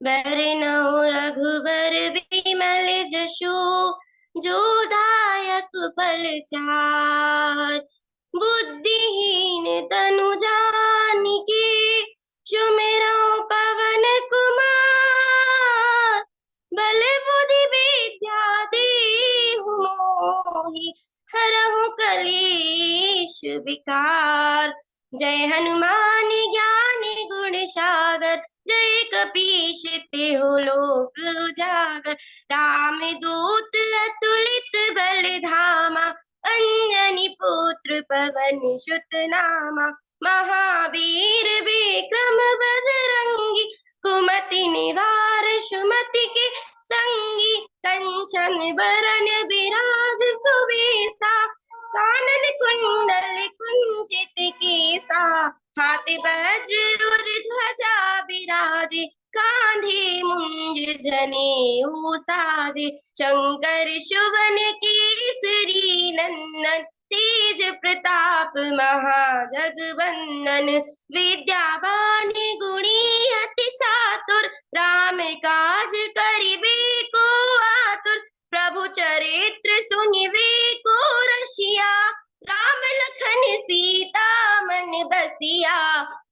S8: बरनउँ रघुबर बिमल जसु, जो दायक फल चार, बुद्धिहीन तनु जानिके, सुमिरौ पवन कुमार, बल बुद्धि विद्या देहु मोहि, हरहु कलेश विकार, जय हनुमान ज्ञान गुण सागर, जय कपीश तिहु लोक उजागर, राम दूत अतुलित बल धामा, अंजनी पुत्र पवन सुत नामा, महावीर विक्रम बजरंगी, कुमति निवार सुमति के संगी, कंचन बरन बिराज सुबेसा, कानन कुंडल कुंचित केसा, हाथ वज्र और ध्वजा बिराजे, कांधे मुंज जनेऊ साजे, शंकर सुवन केसरी नंदन, तेज प्रताप महाजगवंदन, विद्यावान गुणी अति चातुर, राम काज करिबे को आतुर, प्रभु चरित्र सुनिबे को रसिया, राम लखन सीता मन बसिया,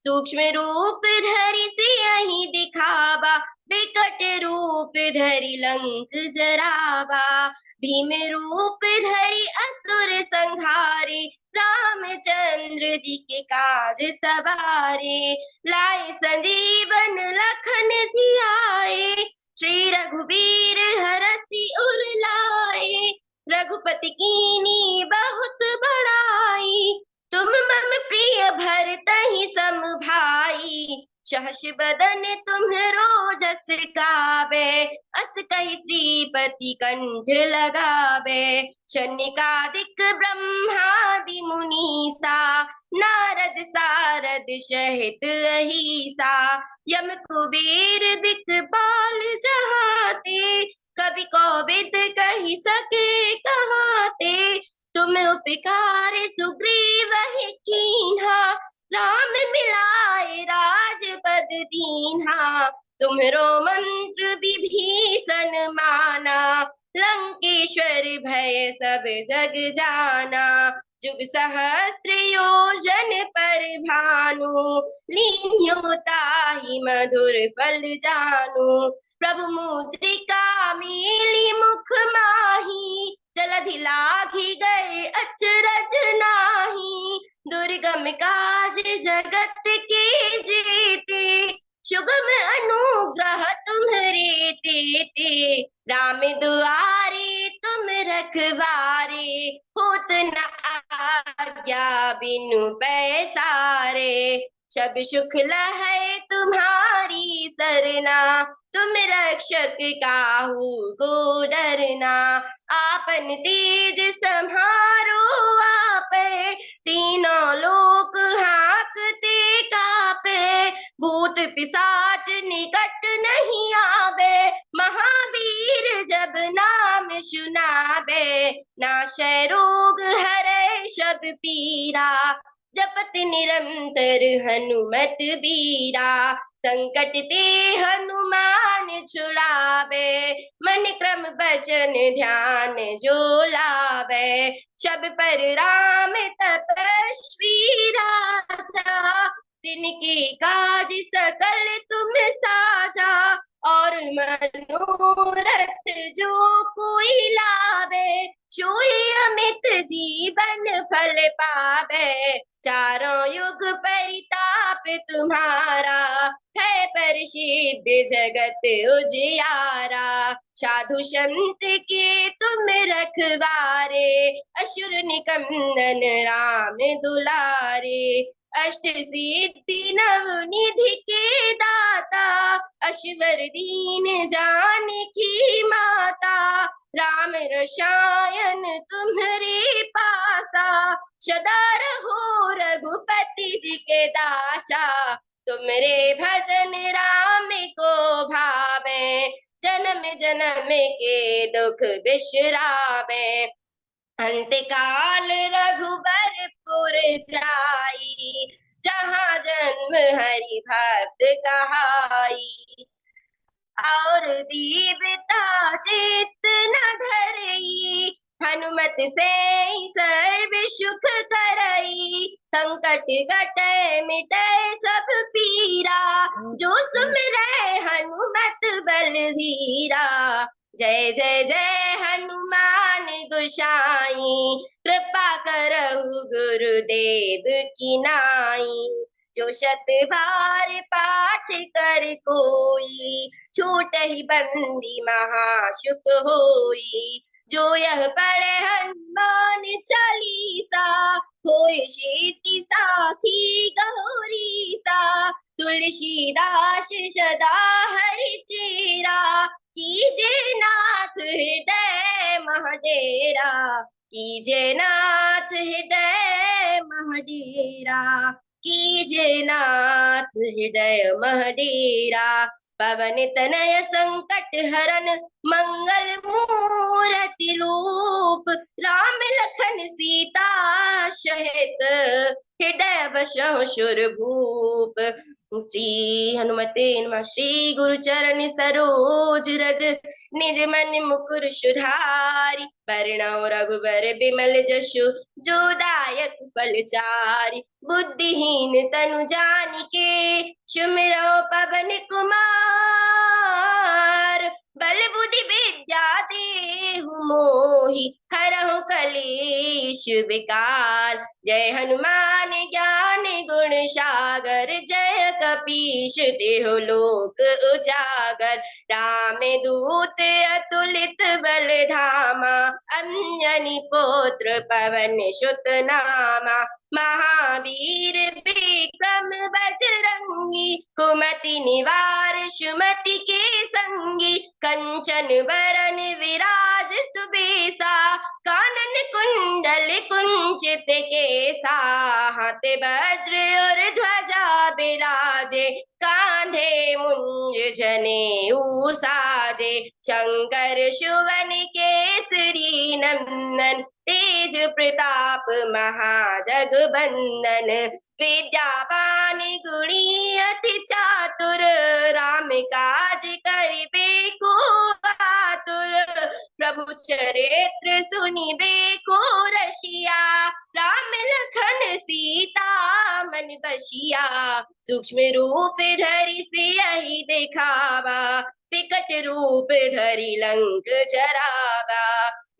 S8: सूक्ष्म रूप धरि सियहि दिखावा, विकट रूप धरि लंक जरावा, भीम रूप धरि असुर संहारे, रामचंद्र जी के काज सवारे, लाए संजीवन लखन जियाए, श्री रघुवीर हरषि उर लाए, रघुपति कीनी बहुत बड़ाई, तुम मम प्रिय भरतहि सम भाई, सहस बदन तुम्हरो जस गावे, अस कहि श्रीपति कंठ लगावे, शनिकादिक ब्रह्मादि मुनीसा, नारद सारद सहित अहिसा, यम कुबेर दिक्पाल जहाते, कवि कोविद कहि सके कहाते, तुम उपकार सुग्रीव ही कीन्हा, राम मिलाए राजपद दीन्हा। तुम्हरो मंत्र विभीषण माना, लंकेश्वर भय सब जग जाना। जुग सहस्त्र योजन पर भानु, लीन्यो ताहि मधुर फल जानू। प्रभु मुद्रिका मेली मुख माही, जलधि लागी गए अचरज नाही। दुर्गम काज जगत के जेते, सुगम अनुग्रह तुम्हरे तेते। राम दुआरे तुम रखवारे, होत न आज्ञा बिनु पैसारे। सब सुख लहै तुम्हारी सरना, तुम रक्षक काहू को डरना। आपन तेज सम्हारो आपे, तीनों लोक हाँकते कापे। भूत पिशाच निकट नहीं आवे, महावीर जब नाम सुनावे। नाशै रोग हरै सब पीरा, जपत निरंतर हनुमत बीरा। संकट ते हनुमान छुड़ावे, मन क्रम वचन ध्यान जो लावे। सब पर राम तपस्वी राजा, तिनके काज सकल तुम साजा। और मनोरथ जो कोई लावे, सोई अमित जीवन फल पावे। चारों युग परिताप तुम्हारा, है प्रसिद्ध जगत उजियारा। साधु संत के तुम रखवारे, असुर निकंदन राम दुलारे। अष्ट सिद्धि नव निधि के दाता, अश्वर दीन जानकी माता। राम रसायन तुम्हरे पासा, सदा रहो रघुपति जी के दासा। तुमरे भजन राम को भावे, जन्म जन्म के दुख बिसरावे। अंत काल रघुबरपुर जाई, जहाँ जन्म हरि भक्त कहाई। और दीवता चित्त न धरई, हनुमत से सर्व सुख करई। संकट कटै मिटै सब पीरा, जो सुमिरै हनुमत बलधीरा। जय जय जय हनुमान गोसाई, कृपा करहु गुरुदेव की नाई। जो शत बार पाठ कर कोई, छूटहि बंदी महासुख होई। जो यह पढ़े हनुमान चालीसा, होय सिद्धि साखी गौरी सा। तुलसीदास सदा हरि चेरा, कीजे नाथ हृदय महडेरा। कीजे नाथ हृदय महडेरा, कीजे नाथ हृदय महडेरा। पवन तनय संकट हरन, मंगल मूरति रूप। राम लखन सीता सहित, हृदय बसहु सुर भूप। श्री हनुमते नमः। श्री गुरु चरण सरोज रज, निज मन मुकुर सुधारि। बरनउँ रघुबर बिमल जसु, जो दायक फल चारि। बुद्धिहीन तनु जानिके, सुमिरौ पवन कुमार। बल बुद्धि विद्या देहु मोहि, हरहु कलेश विकार। जय हनुमान ज्ञान गुण सागर, जय कपीश तिहु लोक उजागर। राम दूत अतुलित बल धामा, अंजनी पुत्र पवन सुत नामा। महावीर विक्रम बजरंगी, कुमति निवार सुमति के संगी। कंचन बरन विराज सुबेसा, कानन कुंडल कुंचित केसा। हाथ वज्र और ध्वजा बिराजे, कांधे मुंज जनेऊ साजे। शंकर सुवन केसरी नंदन, तेज तेज प्रताप महाजगबंदन, विद्यावान गुणी अति चातुर, राम काज करिबे को आतुर, प्रभु चरित्र सुनिबे को रसिया, राम लखन सीता मन बसिया, सूक्ष्म रूप धरि सियहि दिखावा, विकट रूप धरि लंक जरावा,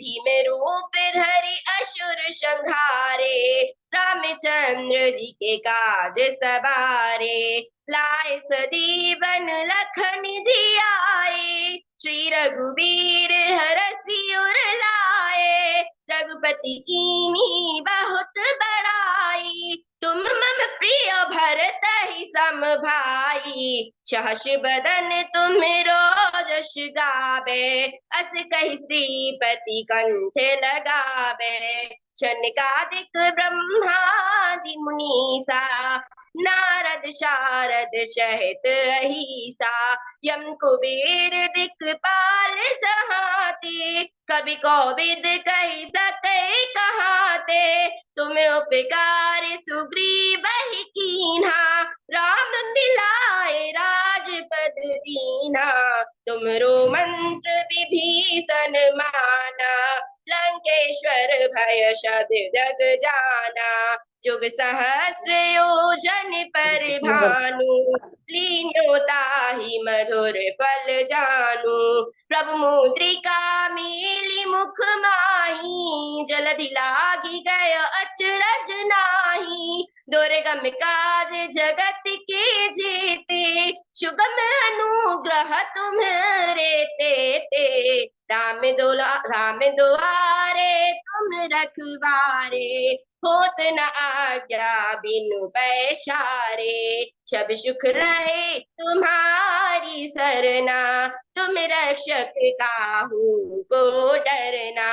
S8: भीम रूप धरि असुर संहारे, रामचंद्र जी के काज सवारे, लाए सजीवन लखन जियाए, श्री रघुवीर हरषि उर लाए, रघुपति कीन्ही बहुत बड़ाई, तुम मम प्रिय भरतहि सम भाई, सहस बदन तुमरो जस गावे, अस कहि श्रीपति कंठ लगावे, शनकादिक ब्रह्मादि मुनीसा, नारद शारद सहित अहिसा, यम कुबेर दिक्पाल जहाते, कवि कोविद कहि सके कहाते, तुम उपकार सुग्रीवहि कीन्हा, राम मिलाए राजपद दीन्हा, तुमरो मंत्र विभीषण माना, लंकेश्वर भय सब जग जाना, जुग सहस्र योजन पर भानु, लीनो ताहि मधुर फल जानू, प्रभु मुद्रिका मेली मुख माही, जलधि लागी गय अचरज नाही, दुर्गम काज जगत के जेते, सुगम अनुग्रह तुम्हारे तेते, राम दुआरे तुम रखवारे, होत न आज्ञा बिनु पैसारे, सब सुख रहे तुम्हारी सरना, तुम रक्षक काहू को डरना,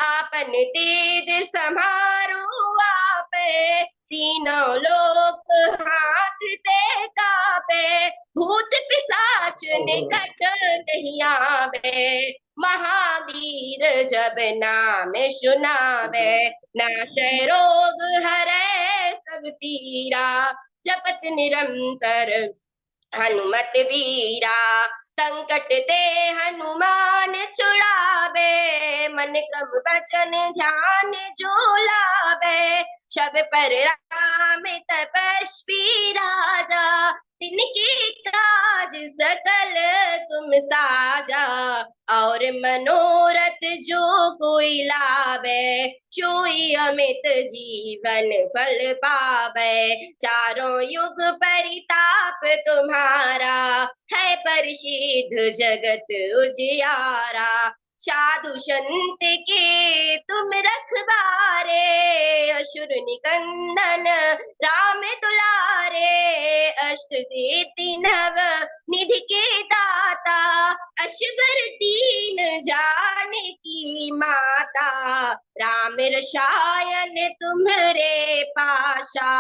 S8: आपन तेज समारो आपे, तीनों लोक हाथ ते कापे, भूत पिशाच निकट नहीं आवे, महावीर जब नाम सुनावे, नाशै रोग हरै सब पीरा, जपत निरंतर हनुमत वीरा, संकट ते हनुमान छुड़ावे, मन क्रम वचन ध्यान जो लावे, सब पर राम तपस्वी राजा, तिनके काज सकल तुम साजा, और मनोरथ जो कोई लावे, सोई अमित जीवन फल पावे, चारों युग परिताप तुम्हारा, है परिसिद्ध जगत उजियारा, साधु संत के तुम रखवारे, असुर निकंदन राम दुलारे, अष्ट सिद्धि नव निधि के दाता, असबर दीन जानकी माता, राम रसायन तुम्हारे पाशा,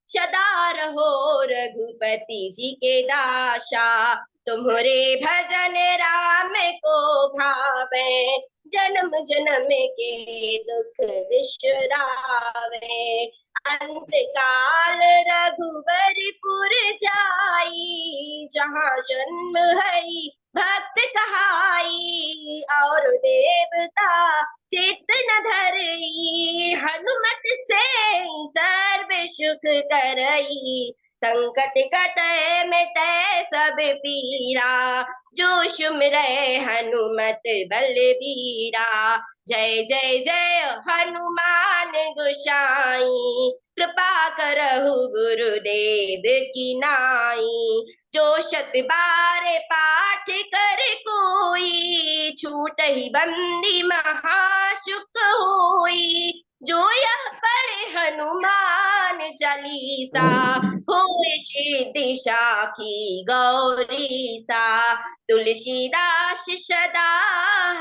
S8: सदा रहो रघुपति जी के दासा, तुम्हारे भजन राम को भावे, जन्म जन्म के दुख बिसरावे, अंत काल रघुबरपुर जाई, जहाँ जन्म हरि भक्त कहाई, और देवता चित्त न धरई, हनुमत से सर्व सुख करई, संकट कटे मिटे सब पीरा, जो सुमिरै हनुमत बलबीरा, जय जय जय हनुमान गोसाई, कृपा करहु गुरुदेव की नाई, जो शत बार पाठ कर कोई, छूटहि बंदी महासुख होई, जो यह पढ़े हनुमान चालीसा, होय सिद्धि साखी गौरीसा, तुलसीदास सदा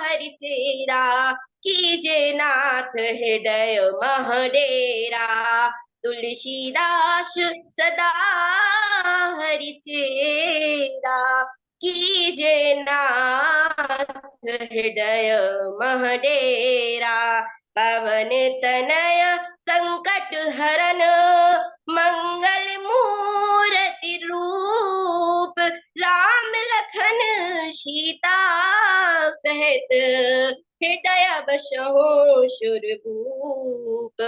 S8: हरि चेरा, कीजे नाथ हृदय मह डेरा, तुलसीदास सदा हरि चेरा, कीजे नाथ हृदय मह डेरा, पवन तनय संकट हरन मंगल मूर्ति रूप राम लखन सीता सहित हृदय बसहु सुरभूप।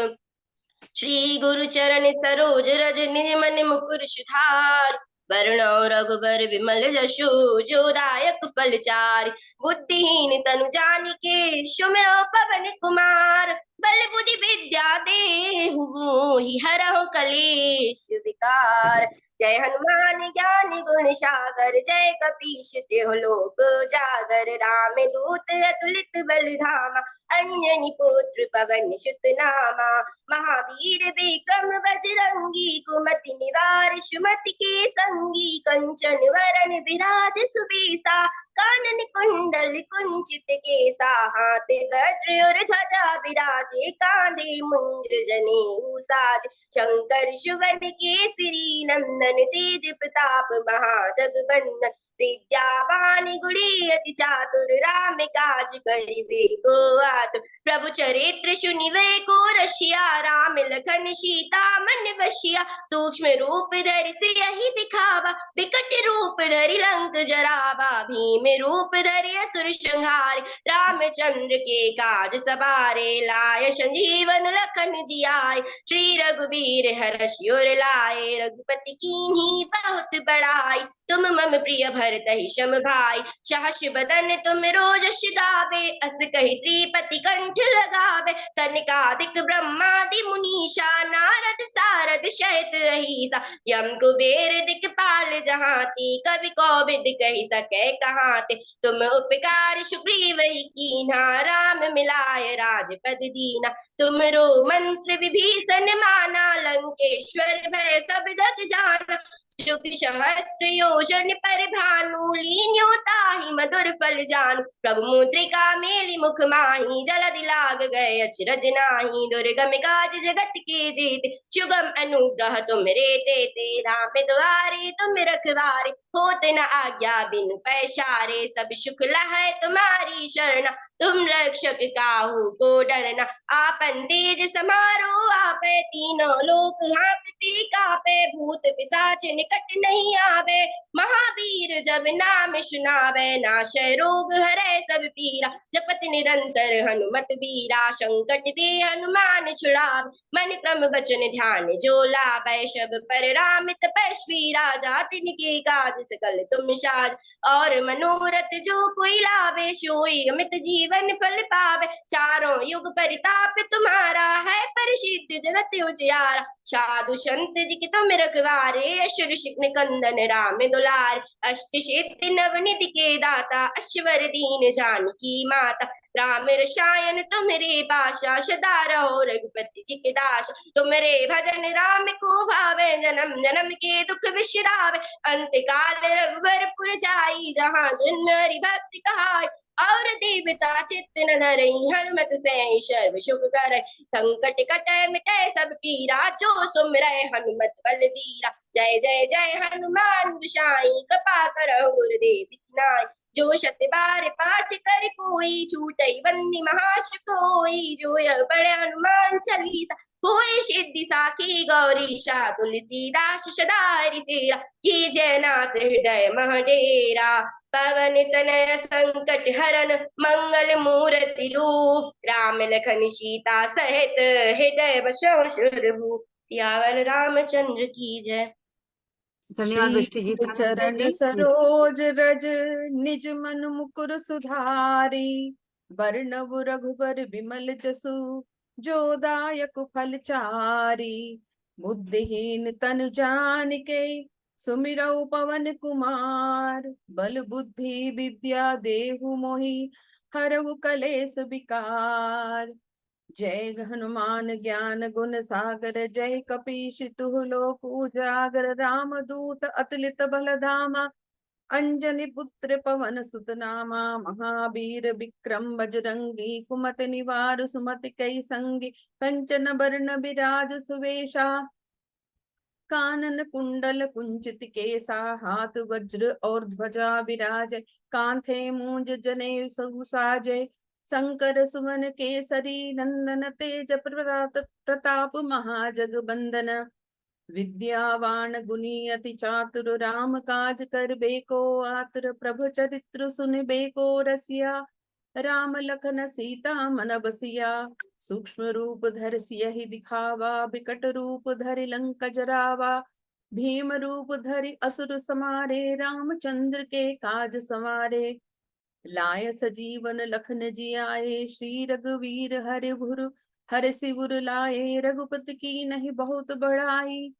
S8: श्री गुरु चरण सरोज रज निज मन मुकुर सुधार वर्ण रघुबर विमल जसु जो दायक फल चारि। बुद्धिहीन तनु जानिके सुमिरो पवन कुमार बल बुद्धि विद्या देहु मोहि हरहु कलेश विकार। जय हनुमान ज्ञान गुण सागर जय कपीश तिहु लोक जागर। राम दूत अतुलित बल धामा अंजनी पुत्र पवन सुत नामा। महावीर विक्रम बजरंगी कुमति निवार सुमति के संगी। कंचन वरन विराज सुबीसा कानन कुंडल कुंचित केसा। हाथ वज्र और ध्वजा विराजे कांधे मुंज जनेऊ साज। शंकर सुवन केसरी नंदन तेज प्रताप महाजगवंदन। विद्यावान गुणी अति चातुर राम काज करिबे को आतुर। प्रभु चरित्र सुनिवे को रसिया राम लखन सीता मन बसिया। सूक्ष्म रूप धरि सियहि दिखावा विकट रूप धरि लंक जरावा। भीम रूप धरि असुर संहारे रामचंद्र के काज सवारे। लाय संजीवन लखन जियाय श्री रघुबीर हरषि उर लाए। रघुपति कीन्ही बहुत बड़ाई तुम मम प्रिय भरतहि सम भाई। सहस बदन तुम रोजस गावे अस कहि श्रीपति कंठ लगावे। सनकादिक ब्रह्मादि मुनीषा नारद सारद सहित अहिसा। यम कुबेर दिक्पाल जहांती कवि कोविद कहि सकै कहाते। तुम उपकार सुग्रीव कीन्हा राम मिलाय राजपद दीना। तुमरो मंत्र विभीषण माना लंकेश्वर भय सब जग जाना। जुग सहस्त्र योजन पर भानु लीन्यो ताहि मधुर फल जानु। प्रभु मुद्रिका मेलि मुख माहि जलधि लाग गए अचरज नाहि। दुर्गम काज जगत के जेते सुगम अनुग्रह तुम्हरे तेते। राम दुआरे तुम रखवारे होत न आज्ञा बिनु पैसारे। सब सुख लहै तुम्हारी शरण तुम रक्षक काहू को डरना। आपन तेज समारो आपै तीनों लोक हाँकते कापै। भूत पिशाच निकट नहीं आवे महावीर जब नाम सुनावे। नाशै रोग हरै सब पीरा जपत निरंतर हनुमत बीरा। संकट ते हनुमान छुड़ावे मन क्रम बचन ध्यान जो लाभै। सब पर राम तपस्वी राजा तिनके काज सकल तुम साज। और मनोरथ जो कोई लावे सोई अमित जीवन फल पावे। चारों युग परिताप तुम्हारा है परिसिद्ध जगत उजियारा। साधु संत जी की तुम रखवारे असुर निकंदन राम दुलार। अष्ट सिद्धि नवनिधि के दाता अश्वर दीन जानकी माता। राम रसायन तुम्हारे पाशा सदा रहो रघुपति जी के दास। तुम्हारे भजन राम को भावे जन्म जन्म के दुख बिसरावे। अंत काल रघुबरपुर जाई जहाँ जन्म हरि भक्ति कहाई। और देवता चित्त न धरई हनुमत से सर्व सुख करे। संकट कटै मिटै सब पीरा जो सुमिरै हनुमत बलवीरा। जय जय जय हनुमान गोसाई कृपा करहु गुरुदेव की नाई। जो शत बार पाठ कर कोई छूटई बंदी महासुख होई। जो यह पढ़े हनुमान चालीसा होई सिद्धि साखी गौरीशा। तुलसीदास सदा हरि चेरा कीजय नाथ हृदय मह डेरा। पवन तनय संकट हरन मंगल मूर्ति रूप। राम लखन सीता सहित हृदय बसहु सुरभूप। सियावर रामचंद्र की जय।
S3: धन्यवाद
S1: श्री
S3: वृष्टि जी।
S1: गुरु चरण सरोज रज निज मन मुकुर सुधारी। बरनउ रघुबर बिमल जसु जो दायक फल चारि। बुद्धिहीन तनु जानिके सुमिरौ पवन कुमार। बल बुद्धि विद्या देहु मोहि हरहु कलेस विकार। जय हनुमान ज्ञान गुण सागर जय कपीश तुहु लोक उजागर। राम दूत अतुलित बल धामा अंजनी पुत्र पवन सुत नामा। महावीर विक्रम बजरंगी कुमति निवार सुमति कई संगी। कंचन बरन बिराज सुवेशा कानन कुंडल कुंचित केसा। हाथ वज्र और ध्वजा विराज कांधे मूंज जनेऊ साजे।
S3: शंकर सुमन केसरी नंदन तेज प्रताप महाजगबंदन विद्यावान गुणी अति चातुर राम काज कर बेको आतुर प्रभु चरित्र सुन बेको रसिया राम लखन सीता मन बसिया सूक्ष्म रूप धर सियहि दिखावा बिकट रूप धरि लंक जरावा भीम रूप धरि असुर समारे रामचंद्र के काज संवारे लाय सजीवन लखन जियाए श्री रघुवीर हरि भुर हर सिर लाए रघुपति की नहीं बहुत बड़ाई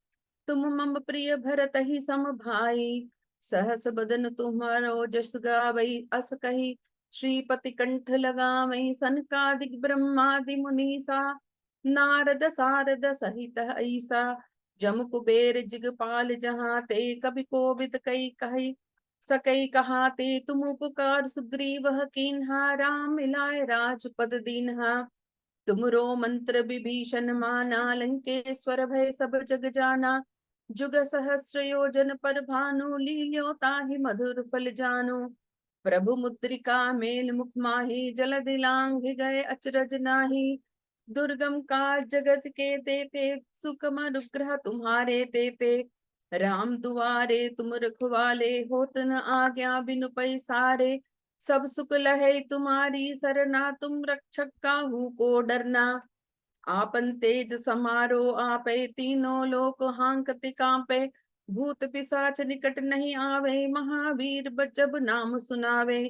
S3: तुम मम प्रिय भरत ही सम भाई सहस बदन तुम्हारो जस गावई अस कही श्रीपति कंठ लगावई सनकादिक ब्रह्मादि मुनीसा नारद सारद सहित ऐसा जम कुबेर जिगपाल जहाँ ते कभी कोविद कई कही सकई कहाते तुम उपकार सुग्रीव कीन्हा राम मिलाए राजपद दीन्हा तुमरो मंत्र विभीषण माना लंकेश्वर भय सब जग जाना जुग सहस्र योजन पर भानु लील्यो ताहि मधुर फल जानो प्रभु मुद्रिका मेल मुख माही जल दिलांग गए अचरज नाही दुर्गम काज जगत के तेते सुकम अनुग्रह तुम्हारे तेते राम दुआरे तुम रखवाले होत न आज्ञा बिनु पैसारे सब सुख लहे तुम्हारी सरना तुम रक्षक काहू को डरना आपन तेज समारो आपे तीनों लोक हांकते कांपे भूत पिशाच निकट नहीं आवे महावीर जब नाम सुनावे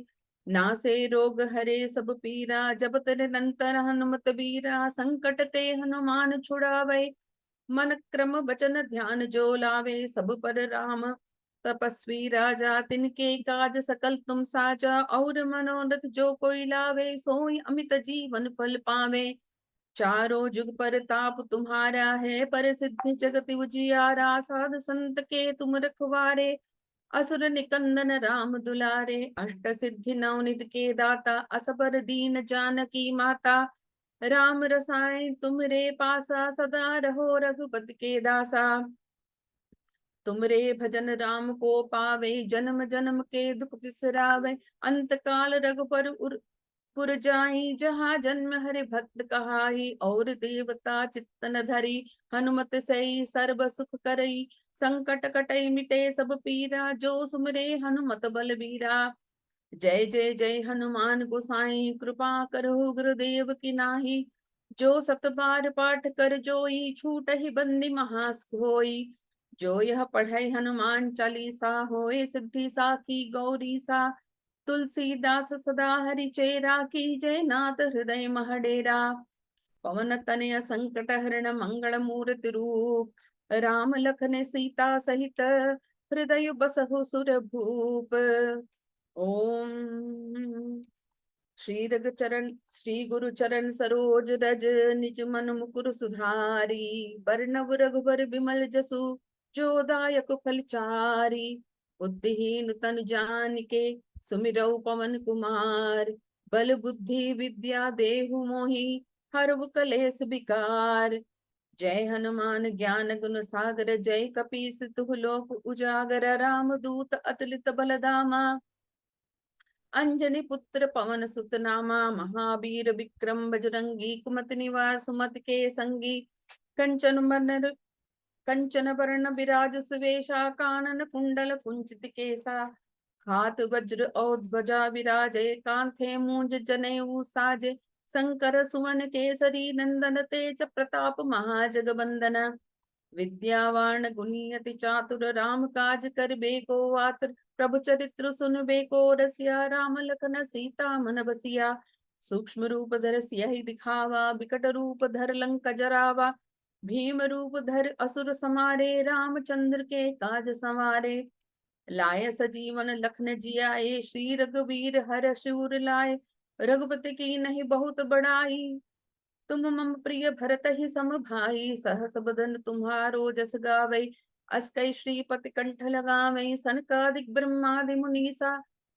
S3: नासे रोग हरे सब पीरा जपत निरंतर हनुमत बीरा संकट ते हनुमान छुड़ावे मन क्रम वचन ध्यान जो लावे सब पर राम तपस्वी राजा तिनके काज सकल तुम साजा और मनोरथ जो कोई लावे सोई अमित जीवन फल पावे चारों जुग पर ताप तुम्हारा है पर सिद्धि जगत उजियारा साधु संत के तुम रखवारे असुर निकंदन राम दुलारे अष्ट सिद्धि नवनिध के दाता असबर दीन जानकी माता राम रसायन तुमरे पासा सदा रहो रघुपति के दासा तुमरे भजन राम को पावे जन्म जन्म के दुख बिसरावे अंत काल रघुपर पुर जाई जहाँ जन्म हरि भक्त कहाई और देवता चित्तन धरी हनुमत सई सर्व सुख करई संकट कटई मिटे सब पीरा जो सुमरे हनुमत बलबीरा जय जय जय हनुमान गोसाई कृपा करो गुरुदेव की नाही जो सत बार पाठ कर जोई छूट ही बंदी महासुख होई जो यह पढ़े हनुमान चालीसा होए सिद्धि साखी गौरी सा तुलसीदास सदा हरि चेरा की जय नाथ हृदय महडेरा पवन तनय संकट हरण मंगल मूर्ति रूप राम लखन सीता सहित हृदय बसहु सुर भूप ओम श्री गुरु चरण सरोज रज निज मन मुकुर सुधारी बरनव रघुबर बिमल जसु जो दायक फल चारी बुद्धिहीन तन जानिके सुमिरौ पवन कुमार बल बुद्धि विद्या देहु मोहि हरव कलेस विकार जय हनुमान ज्ञान गुण सागर जय कपीस तुह लोक उजागर राम दूत अतुलित बलधामा अंजनी पुत्र पवन सुत नामा महावीर विक्रम बजरंगी कुमति निवार सुमति के संगी कंचन वर्ण विराज सुवेशा कानन कुंडल कुंचित केसा हाथ वज्र और ध्वजा विराजे कांथे मूंज जनेऊ साजे शंकर सुवन केसरी नंदन तेज प्रताप महाजगबंदन विद्यावान गुणी अति चातुर राम काज कर बेको आतुर प्रभु चरित्र सुन बेको रसिया राम लखन सीता मन बसिया सूक्ष्म रूप धर सियहि दिखावा बिकट रूप धर लंक जरावा भीम रूप धर असुर समारे रामचंद्र के काज संवारे लाय सजीवन लखन जियाए श्री रघुवीर हर शूर लाए रघुपति की नहीं बहुत बड़ाई तुम मम प्रिय भरत ही सम भाई सहस बदन तुम्हारो जस गावै अस कई श्रीपति कंठ लगावै सनकादिक ब्रह्मादि मुनीसा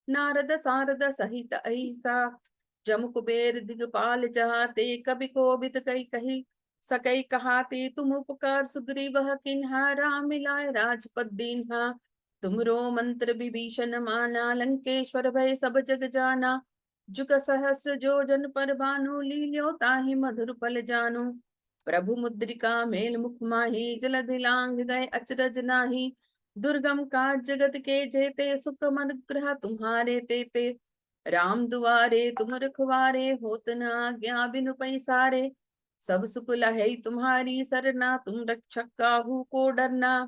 S3: नारद सारद सहित ऐसा जम कुबेर दिगपाल जहाते कवि कोविद कई कही सकई कहाते तुम उपकार सुग्रीव किन्हा राम मिलाए राजपद दीन्हा तुमरो मंत्र विभीषण माना लंकेश्वर भय सब जग जाना जुग सहस्र जो जन पर भानु, लील्यो ताहि मधुर फल जानु। प्रभु मुद्रिका मेल मुख माही, जलधि लांघ गए अचरज नाही। दुर्गम काज जगत के जेते, सुख मन ग्रह तुम्हारे तेते। राम दुआरे तुम रखवारे, होत न आज्ञा बिनु पैसारे। सब सुख लहै तुम्हारी सरना, तुम रक्षक काहू को डरना।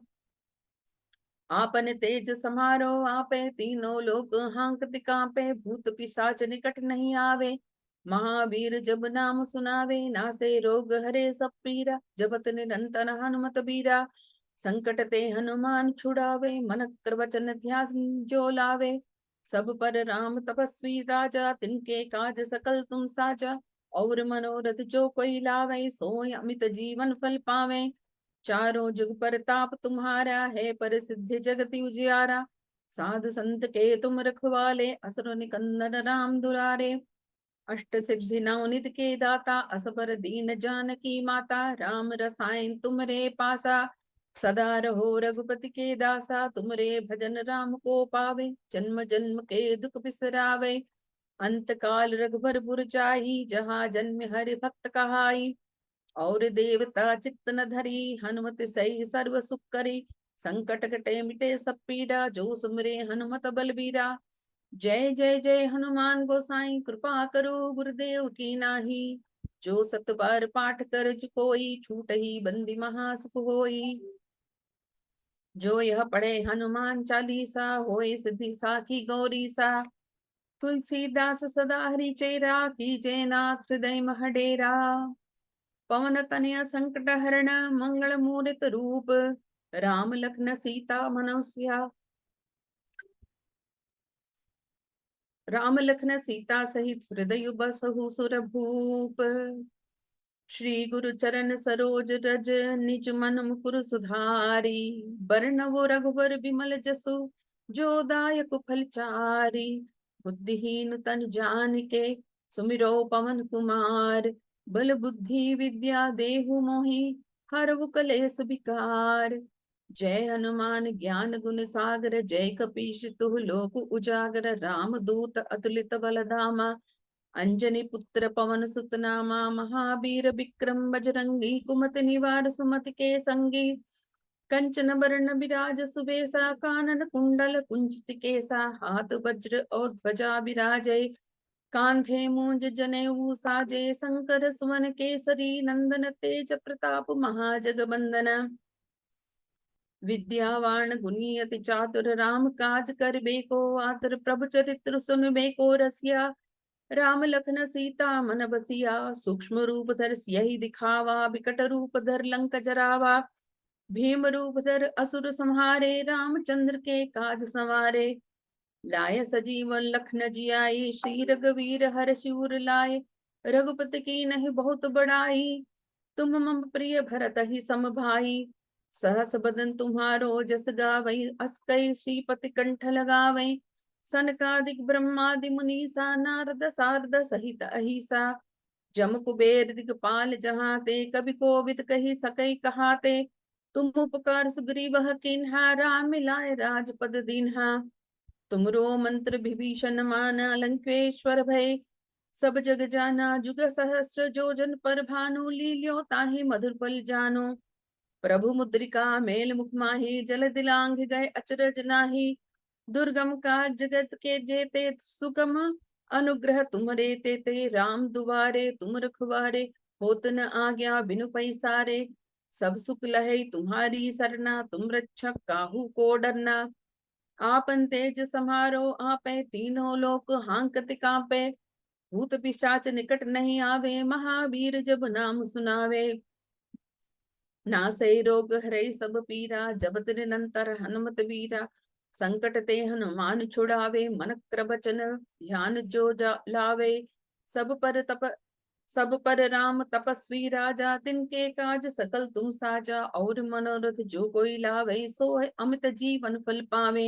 S3: आपन तेज समारो आपे, तीनों लोक हांकत कांपे। भूत पिशाच निकट नहीं आवे, महावीर जब नाम सुनावे। नासे रोग हरे सब पीरा, जपत निरंतर हनुमत बीरा। संकट ते हनुमान छुड़ावे, मन वचन ध्यान जो लावे। सब पर राम तपस्वी राजा, तिनके काज सकल तुम साजा। और मनोरथ जो कोई लावे, सोय अमित जीवन फल पावे। चारों जुग परताप तुम्हारा है, प्रसिद्ध जगति उजियारा। साधु संत के तुम रखवाले, असुर निकंदन राम दुलारे। अष्ट सिद्धि नवनिध के दाता, असबर दीन जानकी माता। राम रसायन तुमरे पासा, सदा रहो रघुपति के दासा। तुमरे भजन राम को पावे, जन्म जन्म के दुख बिसरावे। अंत काल रघुबर पुर जाई, जहाँ जन्म हरि भक्त कहाई। और देवता चित्त न धरी, हनुमत सही सर्व सुख करी। संकट कटे मिटे सब पीड़ा, जो सुमरे हनुमत बलबीरा। जय जय जय हनुमान गोसाई, कृपा करो गुरुदेव की नाही। जो सत बार पाठ कर कोई, छूट ही बंदी महासुख होई। जो यह पढ़े हनुमान चालीसा, होए सिद्धि साखी गौरी सा। तुलसीदास सदा हरि चेरा, कीजे नाथ हृदय मह डेरा। पवन तनय संकट हरण, मंगल मूर्त रूप। राम लखन सीता मनोसिया, राम लखन सीता सहित हृदय बसहु सुर भूप। श्री गुरु चरण सरोज रज, निज मन मुकुर सुधारी। बरनवो रघुबर बिमल जसु, जो दायक फल चारी। बुद्धिहीन तन जानिके, सुमिरो पवन कुमार। बल बुद्धि विद्या देहु मोहि, हरहु कलेस विकार। जय हनुमान ज्ञान गुण सागर, जय कपीश तुह लोक उजागर। राम दूत अतुलित बल धामा, अंजनी पुत्र पवन सुत नामा। महावीर विक्रम बजरंगी, कुमति निवार सुमति के संगी। कंचन बरन बिराज सुबेसा, कानन कुंडल कुंचित केसा। हाथ वज्र और ध्वजा विराजय, कांधे मूंज जनेऊ साजे। शंकर सुमन केसरी नंदन, तेज प्रताप महाजगबंदन। विद्यावान गुणी अति चातुर, राम काज करबेको आतुर। प्रभु चरित्र सुनबेको रसिया, राम लखन सीता मन बसिया। सूक्ष्म रूप धर सियहि दिखावा, बिकट रूप धर लंक जरावा। भीम रूप धर असुर संहारे, रामचंद्र के काज संवारे। लाय सजीवन लखन जियाई, श्री रघुवीर हर शिवर लाय। रघुपति की नहीं बहुत बड़ाई, तुम मम प्रिय भरत ही सम भाई। सहस बदन तुम्हारो जस गावई, अस कई श्रीपति कंठ लगावई। सनकादिक ब्रह्मादि मुनीसा, नारद सारद सहित अहिसा। जम कुबेर दिगपाल जहाँ ते, कवि कोविद कही सकई कहाते। तुम उपकार सुग्रीव किन्हा, राम मिलाए राजपद दीन्हा। तुमरो मंत्र विभीषण माना, लंकेश्वर भय सब जग जाना। जुग सहस्र जो जन पर भानु, लील्यो ताहि मधुर फल जानो। प्रभु मुद्रिका मेल मुख माही, जल दिलांघ गए अचरज नाही। दुर्गम काज जगत के जेते, सुगम अनुग्रह तुमरे तेते। राम दुआरे तुम रखवारे, होत न आज्ञा बिनु पैसारे। सब सुख लहै तुम्हारी सरना, तुम रक्षक काहू को डरना। आपन तेज समारो आपे, तीनों लोक हांकत कांपे। भूत पिशाच निकट नहीं आवे, महावीर जब नाम सुनावे। नासै रोग हरै सब पीरा, जपत निरंतर हनुमत वीरा। संकट ते हनुमान छुड़ावे, मन क्रम वचन ध्यान जो लावे। सब पर राम तपस्वी राजा, तिनके काज सकल तुम साजा। और मनोरथ जो कोई लावे, सो है अमित जीवन फल पावे।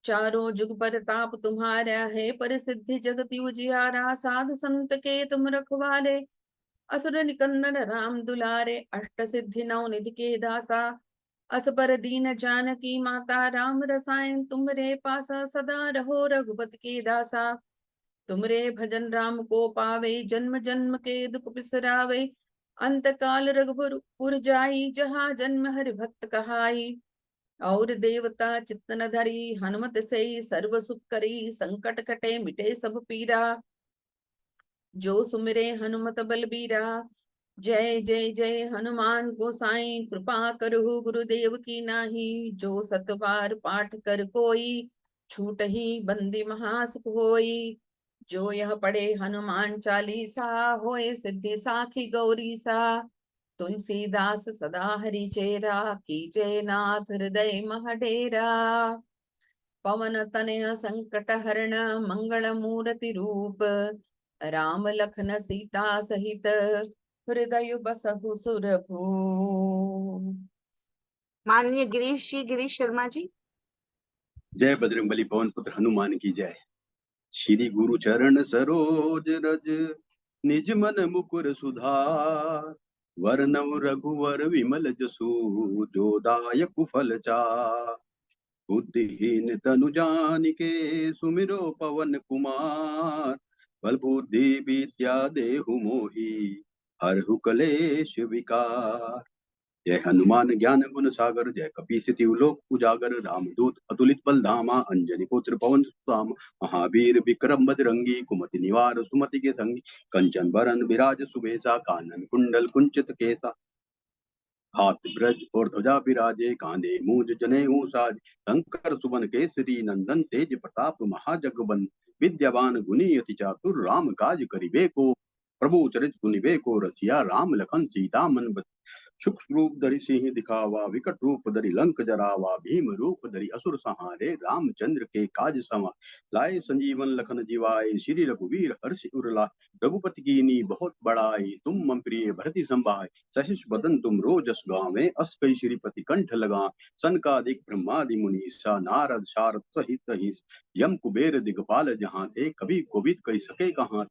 S3: चारों जुग परताप तुम्हारा है, प्रसिद्धि जगति उजियारा। साधु संत के तुम रखवाले, असुर निकंदन राम दुलारे। अष्ट सिद्धि नवनिधि के दासा, असबर दीन जानकी माता। राम रसायन तुमरे पासा, सदा रहो रघुपति के दासा। तुमरे भजन राम को पावे, जन्म जन्म के दुख बिसरावे। अंत काल रघुपुर जाई, जहाँ जन्म हरि भक्त कहाई। और देवता चित्त न धरी, हनुमत से सर्व सुख करी। संकट कटे मिटे सब पीरा, जो सुमिरे हनुमत बलबीरा। जय जय जय हनुमान गोसाई, कृपा करहु गुरुदेव की नाही। जो सत बार पाठ कर कोई, छूटहि बंदी महासुख होई। जो यह पढ़े हनुमान चालीसा, होए सिद्धि साखी गौरी सा। तुलसीदास सदा हरि चेरा, कीजय नाथ हृदय मह डेरा। पवन तनय संकट हरण, मंगल मूर्ति रूप। राम लखन सीता सहित, हृदय बसहु सुरभूप।
S9: माननीय गिरीश जी, गिरीश शर्मा जी।
S10: जय बजरंगबली पवन पुत्र हनुमान की जय। श्री गुरु चरण सरोज रज, निज मन मुकुर सुधार। वरनउ रघुवर विमल जसु, जो दायक फल चार। बुद्धिहीन तनु जानिके, सुमिरो पवन कुमार। बल बुद्धि विद्या देहु मोहि, हरहु कलेश विकार। जय हनुमान ज्ञान गुण सागर, जय कपीस तिहु लोक उजागर। रामदूत अतुलित बल धामा, अंजनी पुत्र पवन सुत। महावीर विक्रम बजरंगी, कुमति निवार सुमति के संगी। कंचन बरन विराज सुबेसा, कानन कुंडल कुंचित केसा। हाथ ब्रज और ध्वजा विराजे, कांधे मूज जनेऊ साज। शंकर सुवन केसरी नंदन, तेज प्रताप महाजगबंदन। विद्यावान गुणी अति चातुर, राम काज करिबे को। प्रभु चरित सुनिबे को रसिया, राम लखन सीता मन बसिया। सूक्ष्म रूप धरि सिंह दिखावा, विकट रूप धरि लंक जरावा। भीम रूप धरि असुर संहारे, रामचंद्र के काज समा। लाए संजीवन लखन जिवाए, श्री रघुवीर हर्ष उर लाए। रघुपति कीनी बहुत बड़ाई, तुम मम प्रिय भरति संभाय। सहिष बदन तुम रोजस गावें, अस कई श्रीपति कंठ लगा। सनकादिक ब्रह्मादि मुनीसा, नारद शारद सहित अहिस। यम कुबेर दिगपाल जहाँ ते, कभी कोविद कही सके कहाँ।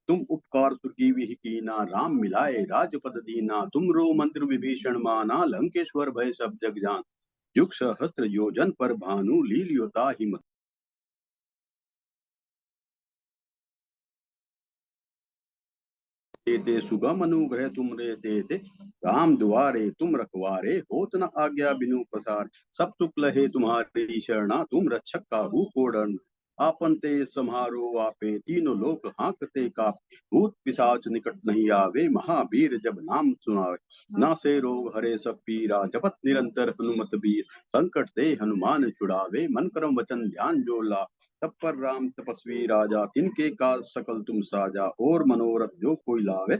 S10: तुम उपकार सुग्रीवी कीना, राम मिलाए राजपद दीना। तुम रो मंत्र विभीषण माना, लंकेश्वर भय सब जग जान। युग सहस्त्र योजन पर भानु, लील्यो ताहि मत। ते सुगम अनुग्रह तुम रे ते, राम दुआरे तुम रखवारे। होत न आज्ञा बिनु पसार, सब सुख लहे तुम्हारी शरणा। तुम रक्षक काहू को डरना, आपन ते सम्हारो आपे। तीनों लोक हांकते कापे, भूत पिशाच निकट नहीं आवे। महावीर जब नाम सुनावे, नासे रोग हरे सब पीरा। जपत निरंतर हनुमत बीर, संकट ते हनुमान छुड़ावे। मन क्रम वचन ध्यान जो ला, तब पर राम तपस्वी राजा। तिनके काज सकल तुम साजा, और मनोरथ जो कोई लावे।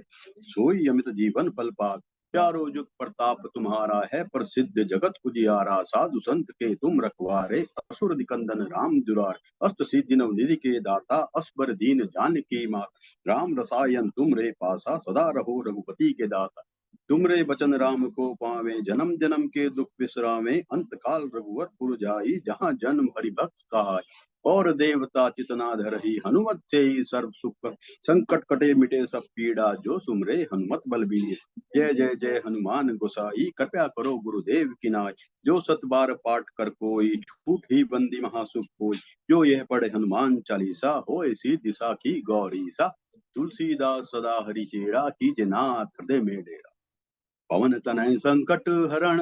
S10: सोई अमित जीवन फल पावे, चारों जुग प्रताप तुम्हारा है। प्रसिद्ध जगत उजियारा, साधु संत के तुम रखवारे। असुर निकंदन राम दुलार, अष्ट सिद्धि नव निधि के दाता। असबर दीन जानकी मात, राम रसायन तुम रे पासा। सदा रहो रघुपति के दाता, तुमरे बचन राम को पावे। जन्म जन्म के दुख बिसरावे, अंत काल रघुवर पुर जाई। जहाँ जन्म हरि भक्त कहाई, और देवता चितना धरही। हनुमत से ही सर्व सुख, संकट कटे मिटे सब पीड़ा। जो सुमरे हनुमत बलबीर, जय जय जय हनुमान गोसाई। कृपया करो गुरुदेव की नाय, जो सत बार पाठ कर कोई। छूट ही बंदी महासुख होई, जो यह पढ़े हनुमान चालीसा। होए सी दिशा की गौरी सा, तुलसीदास सदा हरि चेरा। कीजे नाथ हृदय में डेरा, पवन तनय संकट हरण।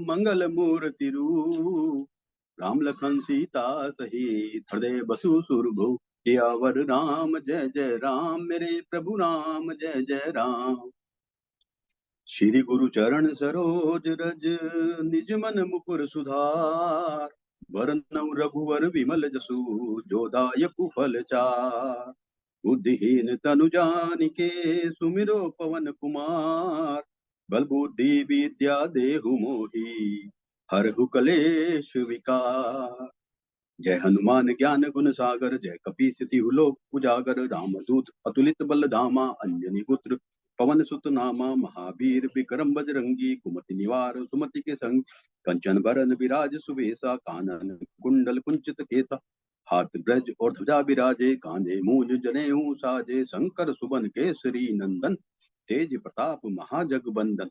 S10: मंगल मूर्ति रूप, राम लखन सीता सहित, हृदय बसु सुरभु। सियावर राम जय जय राम, मेरे प्रभु राम जय जय राम। श्री गुरु चरण सरोज रज, निज मन मुकुर सुधार। वरनउ रघुवर विमल जसु, जो दायक फल चार। बुद्धिहीन तनु जानिके, सुमिरो पवन कुमार। बल बुद्धि विद्या देहु मोहि, हरहु कलेश विकार। जय हनुमान ज्ञान गुण सागर, जय कपीस तिहु लोक उजागर। रामदूत अतुलित बल धामा, अंजनी पुत्र पवन सुत नामा। महावीर विक्रम बजरंगी, कुमति निवार सुमति के संग। कंचन बरन विराज सुबेसा, कानन कुंडल कुंचित केसा। हाथ ब्रज और ध्वजा विराजे, कांधे मूज जनेऊ साजे। शंकर सुवन केसरी नंदन, तेज प्रताप महाजगबंदन।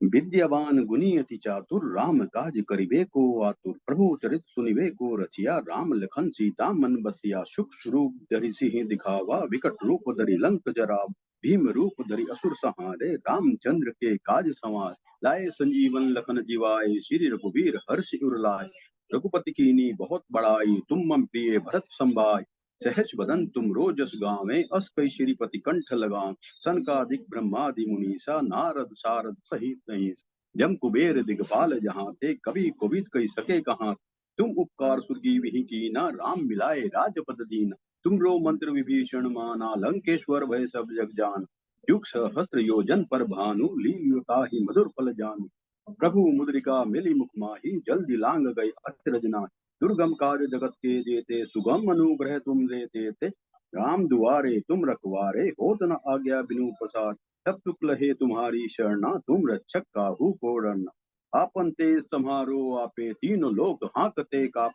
S10: विद्यावान गुणी अति चातुर राम काज करिबे को आतुर। प्रभु चरित सुनिबे को रचिया राम लखन सीता मन बसिया। सूक्ष्म रूप धरि सिंह दिखावा विकट रूप धरि लंक जराव। भीम रूप धरि असुर संहारे रामचंद्र के काज संवार। लाए संजीवन लखन जीवाए श्री रघुवीर हर्ष उर लाए। रघुपति कीनी बहुत बड़ाई तुम मम प्रिय भरत संभाय। सहज बदन तुम रोजस गावें अस कई श्रीपति कंठ लगावें। सनकादिक ब्रह्मादि मुनीसा नारद सारद सहित नहीं। जम कुबेर दिगपाल जहाँ थे कभी कोविद कही सके कहाँ। तुम उपकार सुरगी विहि कीना राम मिलाए राजपद दीना। तुम रो मंत्र विभीषण माना लंकेश्वर भय सब जग जान। युग सहस्त्र योजन पर भानु लील्युता ही मधुर फल जानु। प्रभु मुद्रिका मिली मुख माही जल्दी लांग गए अचरज नाहि। दुर्गम कार्य जगत के जेते सुगम अनुग्रह तुम देते थे। राम दुआरे तुम रखवारे होत न आज्ञा बिनु पसार। तब तुक लहे तुम्हारी शरणा तुम रक्षक काहू को डरना। आपन तेज सम्हारो आपे तीनों लोक हाँकते का।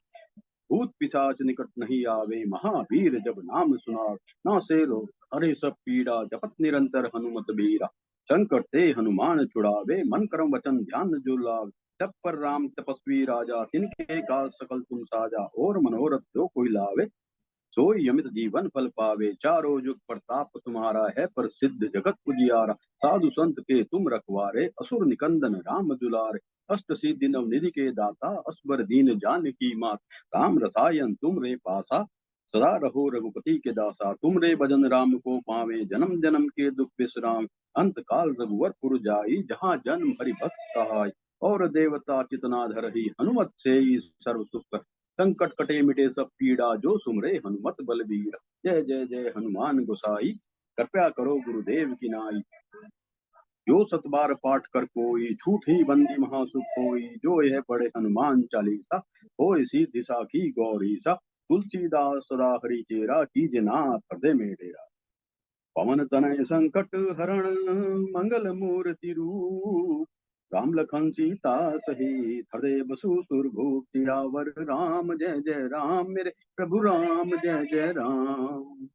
S10: भूत पिशाच निकट नहीं आवे महावीर जब नाम सुनावे। ना से रो हरे सब पीड़ा जपत निरंतर हनुमत बीरा। संकट ते हनुमान छुड़ावे मन कर्म वचन ध्यान जो लावे। तब पर राम तपस्वी राजा तिनके काज सकल तुम साजा। और मनोरथ जो कोई लावे सोई यमित जीवन फल पावे। चारों जुग प्रताप तुम्हारा है प्रसिद्ध जगत उजियारा। साधु संत के तुम रखवारे असुर निकंदन राम दुलारे। अष्ट सिद्धि नव निधि के दाता असबर दीन जानकी मात। राम रसायन तुम रे पासा सदा रहो रघुपति के दासा। तुम रे भजन राम को पावे जन्म जन्म के दुख विश्राम। अंत काल रघुवर पुर जाई जहाँ जन्म हरि भक्त कहाई। और देवता चितना धरही हनुमत से ही सर्व सुख। संकट कटे मिटे सब पीड़ा जो सुमरे हनुमत बलबीर। जय जय जय हनुमान गोसाई कृपया करो गुरुदेव की नाई। जो सत बार पाठ कर कोई छूटी बंदी महासुख होई। जो यह पढ़े हनुमान चालीसा होय सिद्धि साखी गौरी सा। तुलसीदास सदा हरि चेरा कीजे नाथ हृदय में डेरा। पवन तनय संकट हरण मंगल मूर्ति रूप। राम लखन सीता सहित हृदय बसु सुरभूप। सियावर राम जय जय राम मेरे प्रभु राम जय जय राम।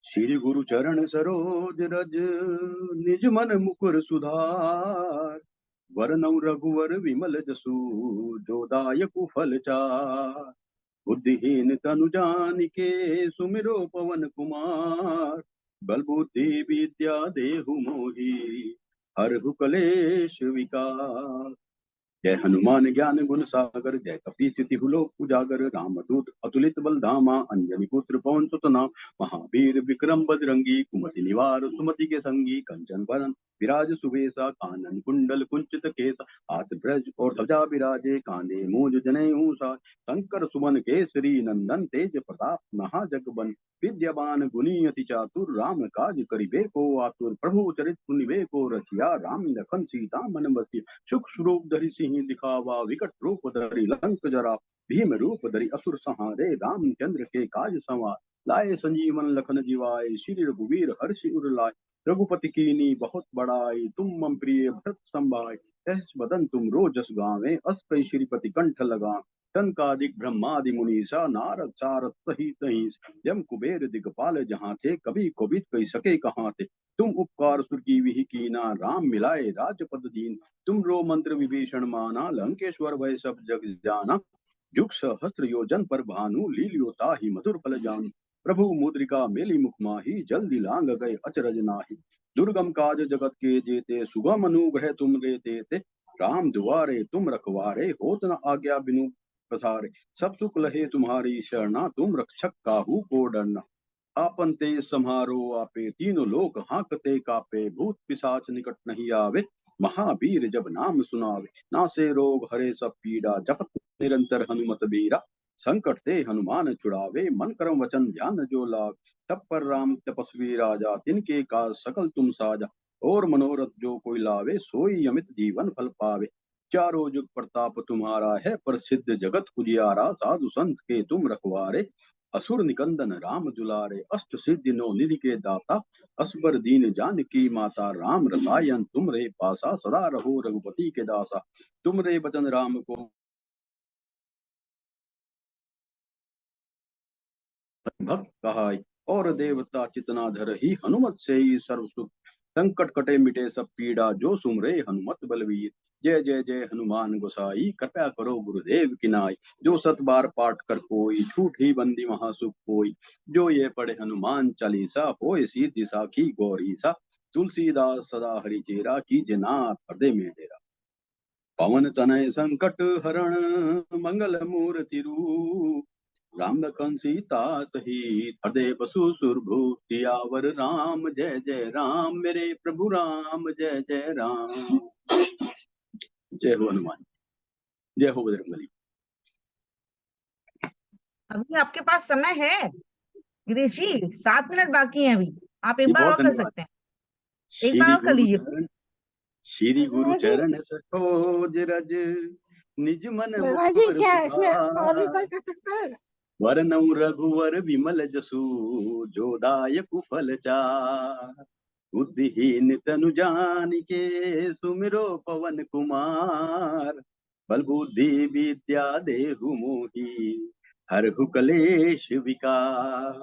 S10: श्री गुरु चरण सरोज रज निज मन मुकुर सुधार। वरनौ रघुवर विमल जसु जो दायक फल चार। बुद्धिहीन तनु जानिके सुमिरो पवन कुमार। बल बुद्धि विद्या देहु मोहि हरहु कलेश विकार। जय हनुमान ज्ञान गुण सागर जय कपीस लोक उजागर। रामदूत अतुलित बल धामा अंजनी पुत्र पवन सुत नाम। महावीर विक्रम बजरंगी कुमति निवार सुमति के संगी। कंचन बरन विराज सुबेसा कानन कुंडल कुंचित केसा। हाथ ब्रज और ध्वजा विराजे कांधे मूंज जनेऊ सा। शंकर सुमन केसरी नंदन तेज प्रताप महाजगबन। विद्यावान गुणी अति चातुर राम काज करिबे को आतुर। प्रभु चरित सुनिबे को रचिया राम लखन सीता मन बसिया। सूक्ष्म रूप धरि सिंह दिखावा विकट रूप धरि लंक जरा। भीम रूप धरि असुर संहारे रामचंद्र के काज संवार। लाए संजीवन लखन जीवाए श्री रघुवीर हर्ष उर लाए। रघुपति कीनी बहुत बड़ाई तुम मम प्रिय भरत संभाय। सहस बदन तुम रोजस गावें अस कई श्रीपति कंठ लगावें। सनकादिक ब्रह्मादि मुनीसा नारद सारद सहित अहिंस। जम कुबेर दिगपाल जहाँ थे कभी कोविद कही सके कहाँ थे। तुम उपकार सुरगी विहि कीना राम मिलाए राजपद दीन। तुम रो मंत्र विभीषण माना लंकेश्वर भय सब जग जाना। जुग सहस्त्र योजन पर भानु लील्योता ही मधुर फल जानु। प्रभु मुद्रिका मेली मुख माही जल्दी लांग गए अचरज नाहि। दुर्गम काज जगत के जेते सुगम अनुग्रह तुम देते थे। राम दुआरे तुम रखवारे होत न आज्ञा बिनु पसारे। सब सुख लहे तुम्हारी शरणा तुम रक्षक काहू को डरना। आपन तेज सम्हारो आपे तीनों लोक हाँकते कापे। भूत पिशाच निकट नहीं आवे महावीर जब नाम सुनावे। नासे रोग हरे सब पीड़ा जपत निरंतर हनुमत बीरा। संकट ते हनुमान छुड़ावे मन कर्म वचन ध्यान जो लाग। तब पर राम तपस्वी राजा तिनके काज सकल तुम साजा। और मनोरथ जो कोई लावे सोई अमित जीवन फल पावे। चारों जुग प्रताप तुम्हारा है प्रसिद्ध जगत उजियारा। साधु संत के तुम रखवारे असुर निकंदन राम दुलारे। अष्ट सिद्धि नौ निधि के दाता असबर दीन जानकी माता। राम रसायन तुम रे पासा सदा रहो रघुपति के दासा। तुम रे बचन राम को भक्त कहाई। और देवता चितना धर ही हनुमत से ही सर्व सुख। संकट कटे मिटे सब पीड़ा जो सुमरे हनुमत बलवीर। जय जय जय हनुमान गोसाई कृपया करो गुरुदेव की नाई। जो सत बार पाठ कर कोई छूट ही बंदी महासुख कोई। जो ये पढ़े हनुमान चालीसा होए सीधी साखी गौरी सा। तुलसीदास सदा हरि चेरा कीजे नाथ हृदय में डेरा। पवन तनय संकट हरण मंगल मूर्ति रूप। राम लखन सीता सहित हृदय बसु सुरभूप। सियावर राम जय जय राम मेरे प्रभु राम जय जय राम। जय हो हनुमान, जय हो बजरंगबली।
S9: अभी आपके पास समय है गिरीश जी, 7 मिनट बाकी हैं अभी, आप एक
S10: जी
S9: बार
S10: बहुत
S9: और कर
S10: धन्यवाद।
S9: सकते हैं, एक बार और कर लीजिए।
S10: श्री गुरु चरण सरोज रज निज मन
S1: बाबाजी
S10: मुकुर
S1: क्या है इसमें और भी
S10: सुधार।
S1: कोई कर सकता है?
S10: वरनउ रघुवर विमल जसु जो दायक फल चार। बुद्धिहीन तनु जानिके सुमिरो पवन कुमार। बल बुद्धि विद्या देहु मोहि हरहु कलेश विकार।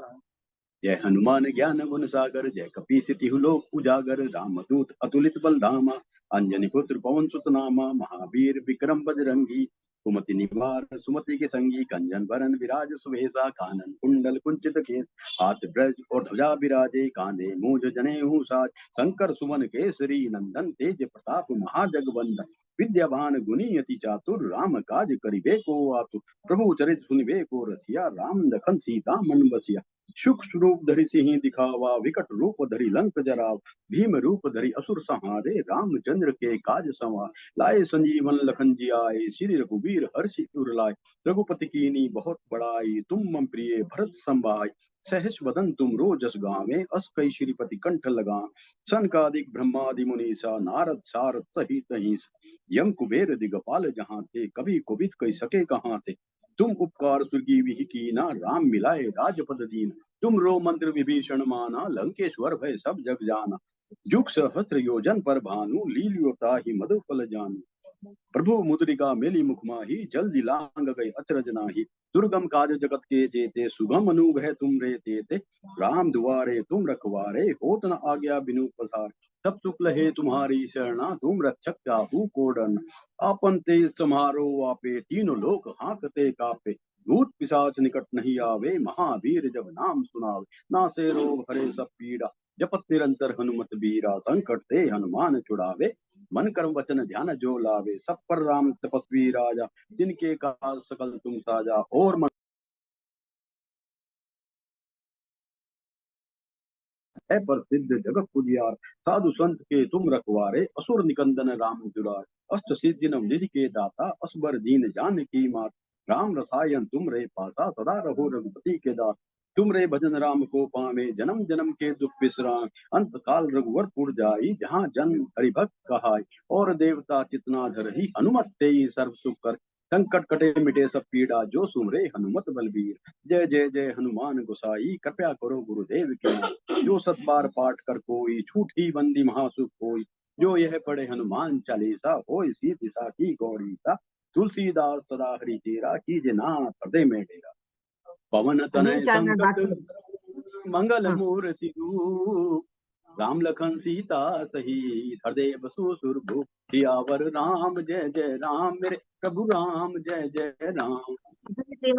S10: जय हनुमान ज्ञान गुण सागर जय कपीस तिहु लोक उजागर। रामदूत अतुलित बल धामा अंजनी पुत्र पवन सुत नामा। महावीर विक्रम बजरंगी कुमति निवार सुमति के संगी। कंचन बरन विराज सुवेशा कानन कुंडल कुंचित केस। हाथ ब्रज और ध्वजा विराजे कांधे मूंज जनेऊ साज। शंकर सुमन केसरी नंदन तेज प्रताप महाजगवंदन। विद्यावान गुणी अति चातुर राम काज करिबे को आतुर। प्रभु चरित सुनिबे को रसिया राम लखन सीता मन बसिया। सूक्ष्म रूप धरि सिंह दिखावा विकट रूप धरि लंक जराव। भीम रूप धरि असुर संहारे रामचंद्र के काज संवार। लाए संजीवन लखन जी आए श्री रघुवीर हर्षि उर लाए। रघुपति कीनी बहुत बड़ाई तुम मम प्रिय भरत संभाय। सहस बदन तुम रोजस गावे अस कई श्रीपति कंठ लगा। सनकादिक ब्रह्मादि मुनीसा नारद सारद सहित अहिंसा। यम कुबेर दिगपाल जहाँ थे कभी कुबित कई सके कहाँ थे। तुम उपकार स्वर्गीय विहि कीना राम मिलाए राजपद दीन। तुम रो मंत्र विभीषण माना लंकेश्वर भय सब जग जाना। जुग सहस्त्र योजन पर भानु लील्योता ही मधुफल जानु। प्रभु मुद्रिका मेली मुख माही जल्दी लांग गए अचरज नाही। दुर्गम काज जगत के जेते सुगम अनुग्रह तुम रे तेते। राम दुआरे तुम रखवारे होत न आज्ञा बिनु पसार। सब सुख लहे तुम्हारी शरणा तुम रक्षक काहू को डरना। आपन तेज समारो आपे तीनों लोक हांकते कापे। भूत पिशाच निकट नहीं आवे महावीर जब नाम सुनावे। नासे रोग हरे सब पीड़ा जपत निरंतर हनुमत बीरा। संकट ते हनुमान छुड़ावे मन कर्म वचन ध्यान जो लावे। सब पर राम तपस्वी राजा जिनके काज सकल तुम साजा। और मन है प्रसिद्ध जगत पुजियार। साधु संत के तुम रखवारे असुर निकंदन राम दुलार। अष्ट सिद्धि नव निधि के दाता असबर दीन जान की मात। राम रसायन तुम रे पासा सदा रहो रघुपति के दास। तुम रे भजन राम को पावे जन्म जन्म के दुख विश्राम। अंत काल रघुवर पुर जाई जहाँ जन हरिभक्त कहाई। और देवता चितना धरही हनुमत से ही सर्व सुख कर। संकट कटे मिटे सब पीड़ा जो सुमरे हनुमत बलबीर। जय जय जय हनुमान गोसाई कृपया करो गुरुदेव की नाई। जो सत बार पाठ कर कोई छूटी बंदी महासुख कोई। जो यह पढ़े हनुमान चालीसा होए सीधी साखी गौरी सा। तुलसीदास सदा हरि चेरा कीजे नाथ हृदय में डेरा। पवन
S9: अभी
S10: तनय
S9: 4 मिनट
S10: संकट
S9: बाकी है।
S10: मंगल
S9: हाँ।
S10: मूर्ति रूप। राम लखन सीता सहित हृदय बसु सुरभूप। सियावर राम जय जय राम मेरे प्रभु राम जय जय राम।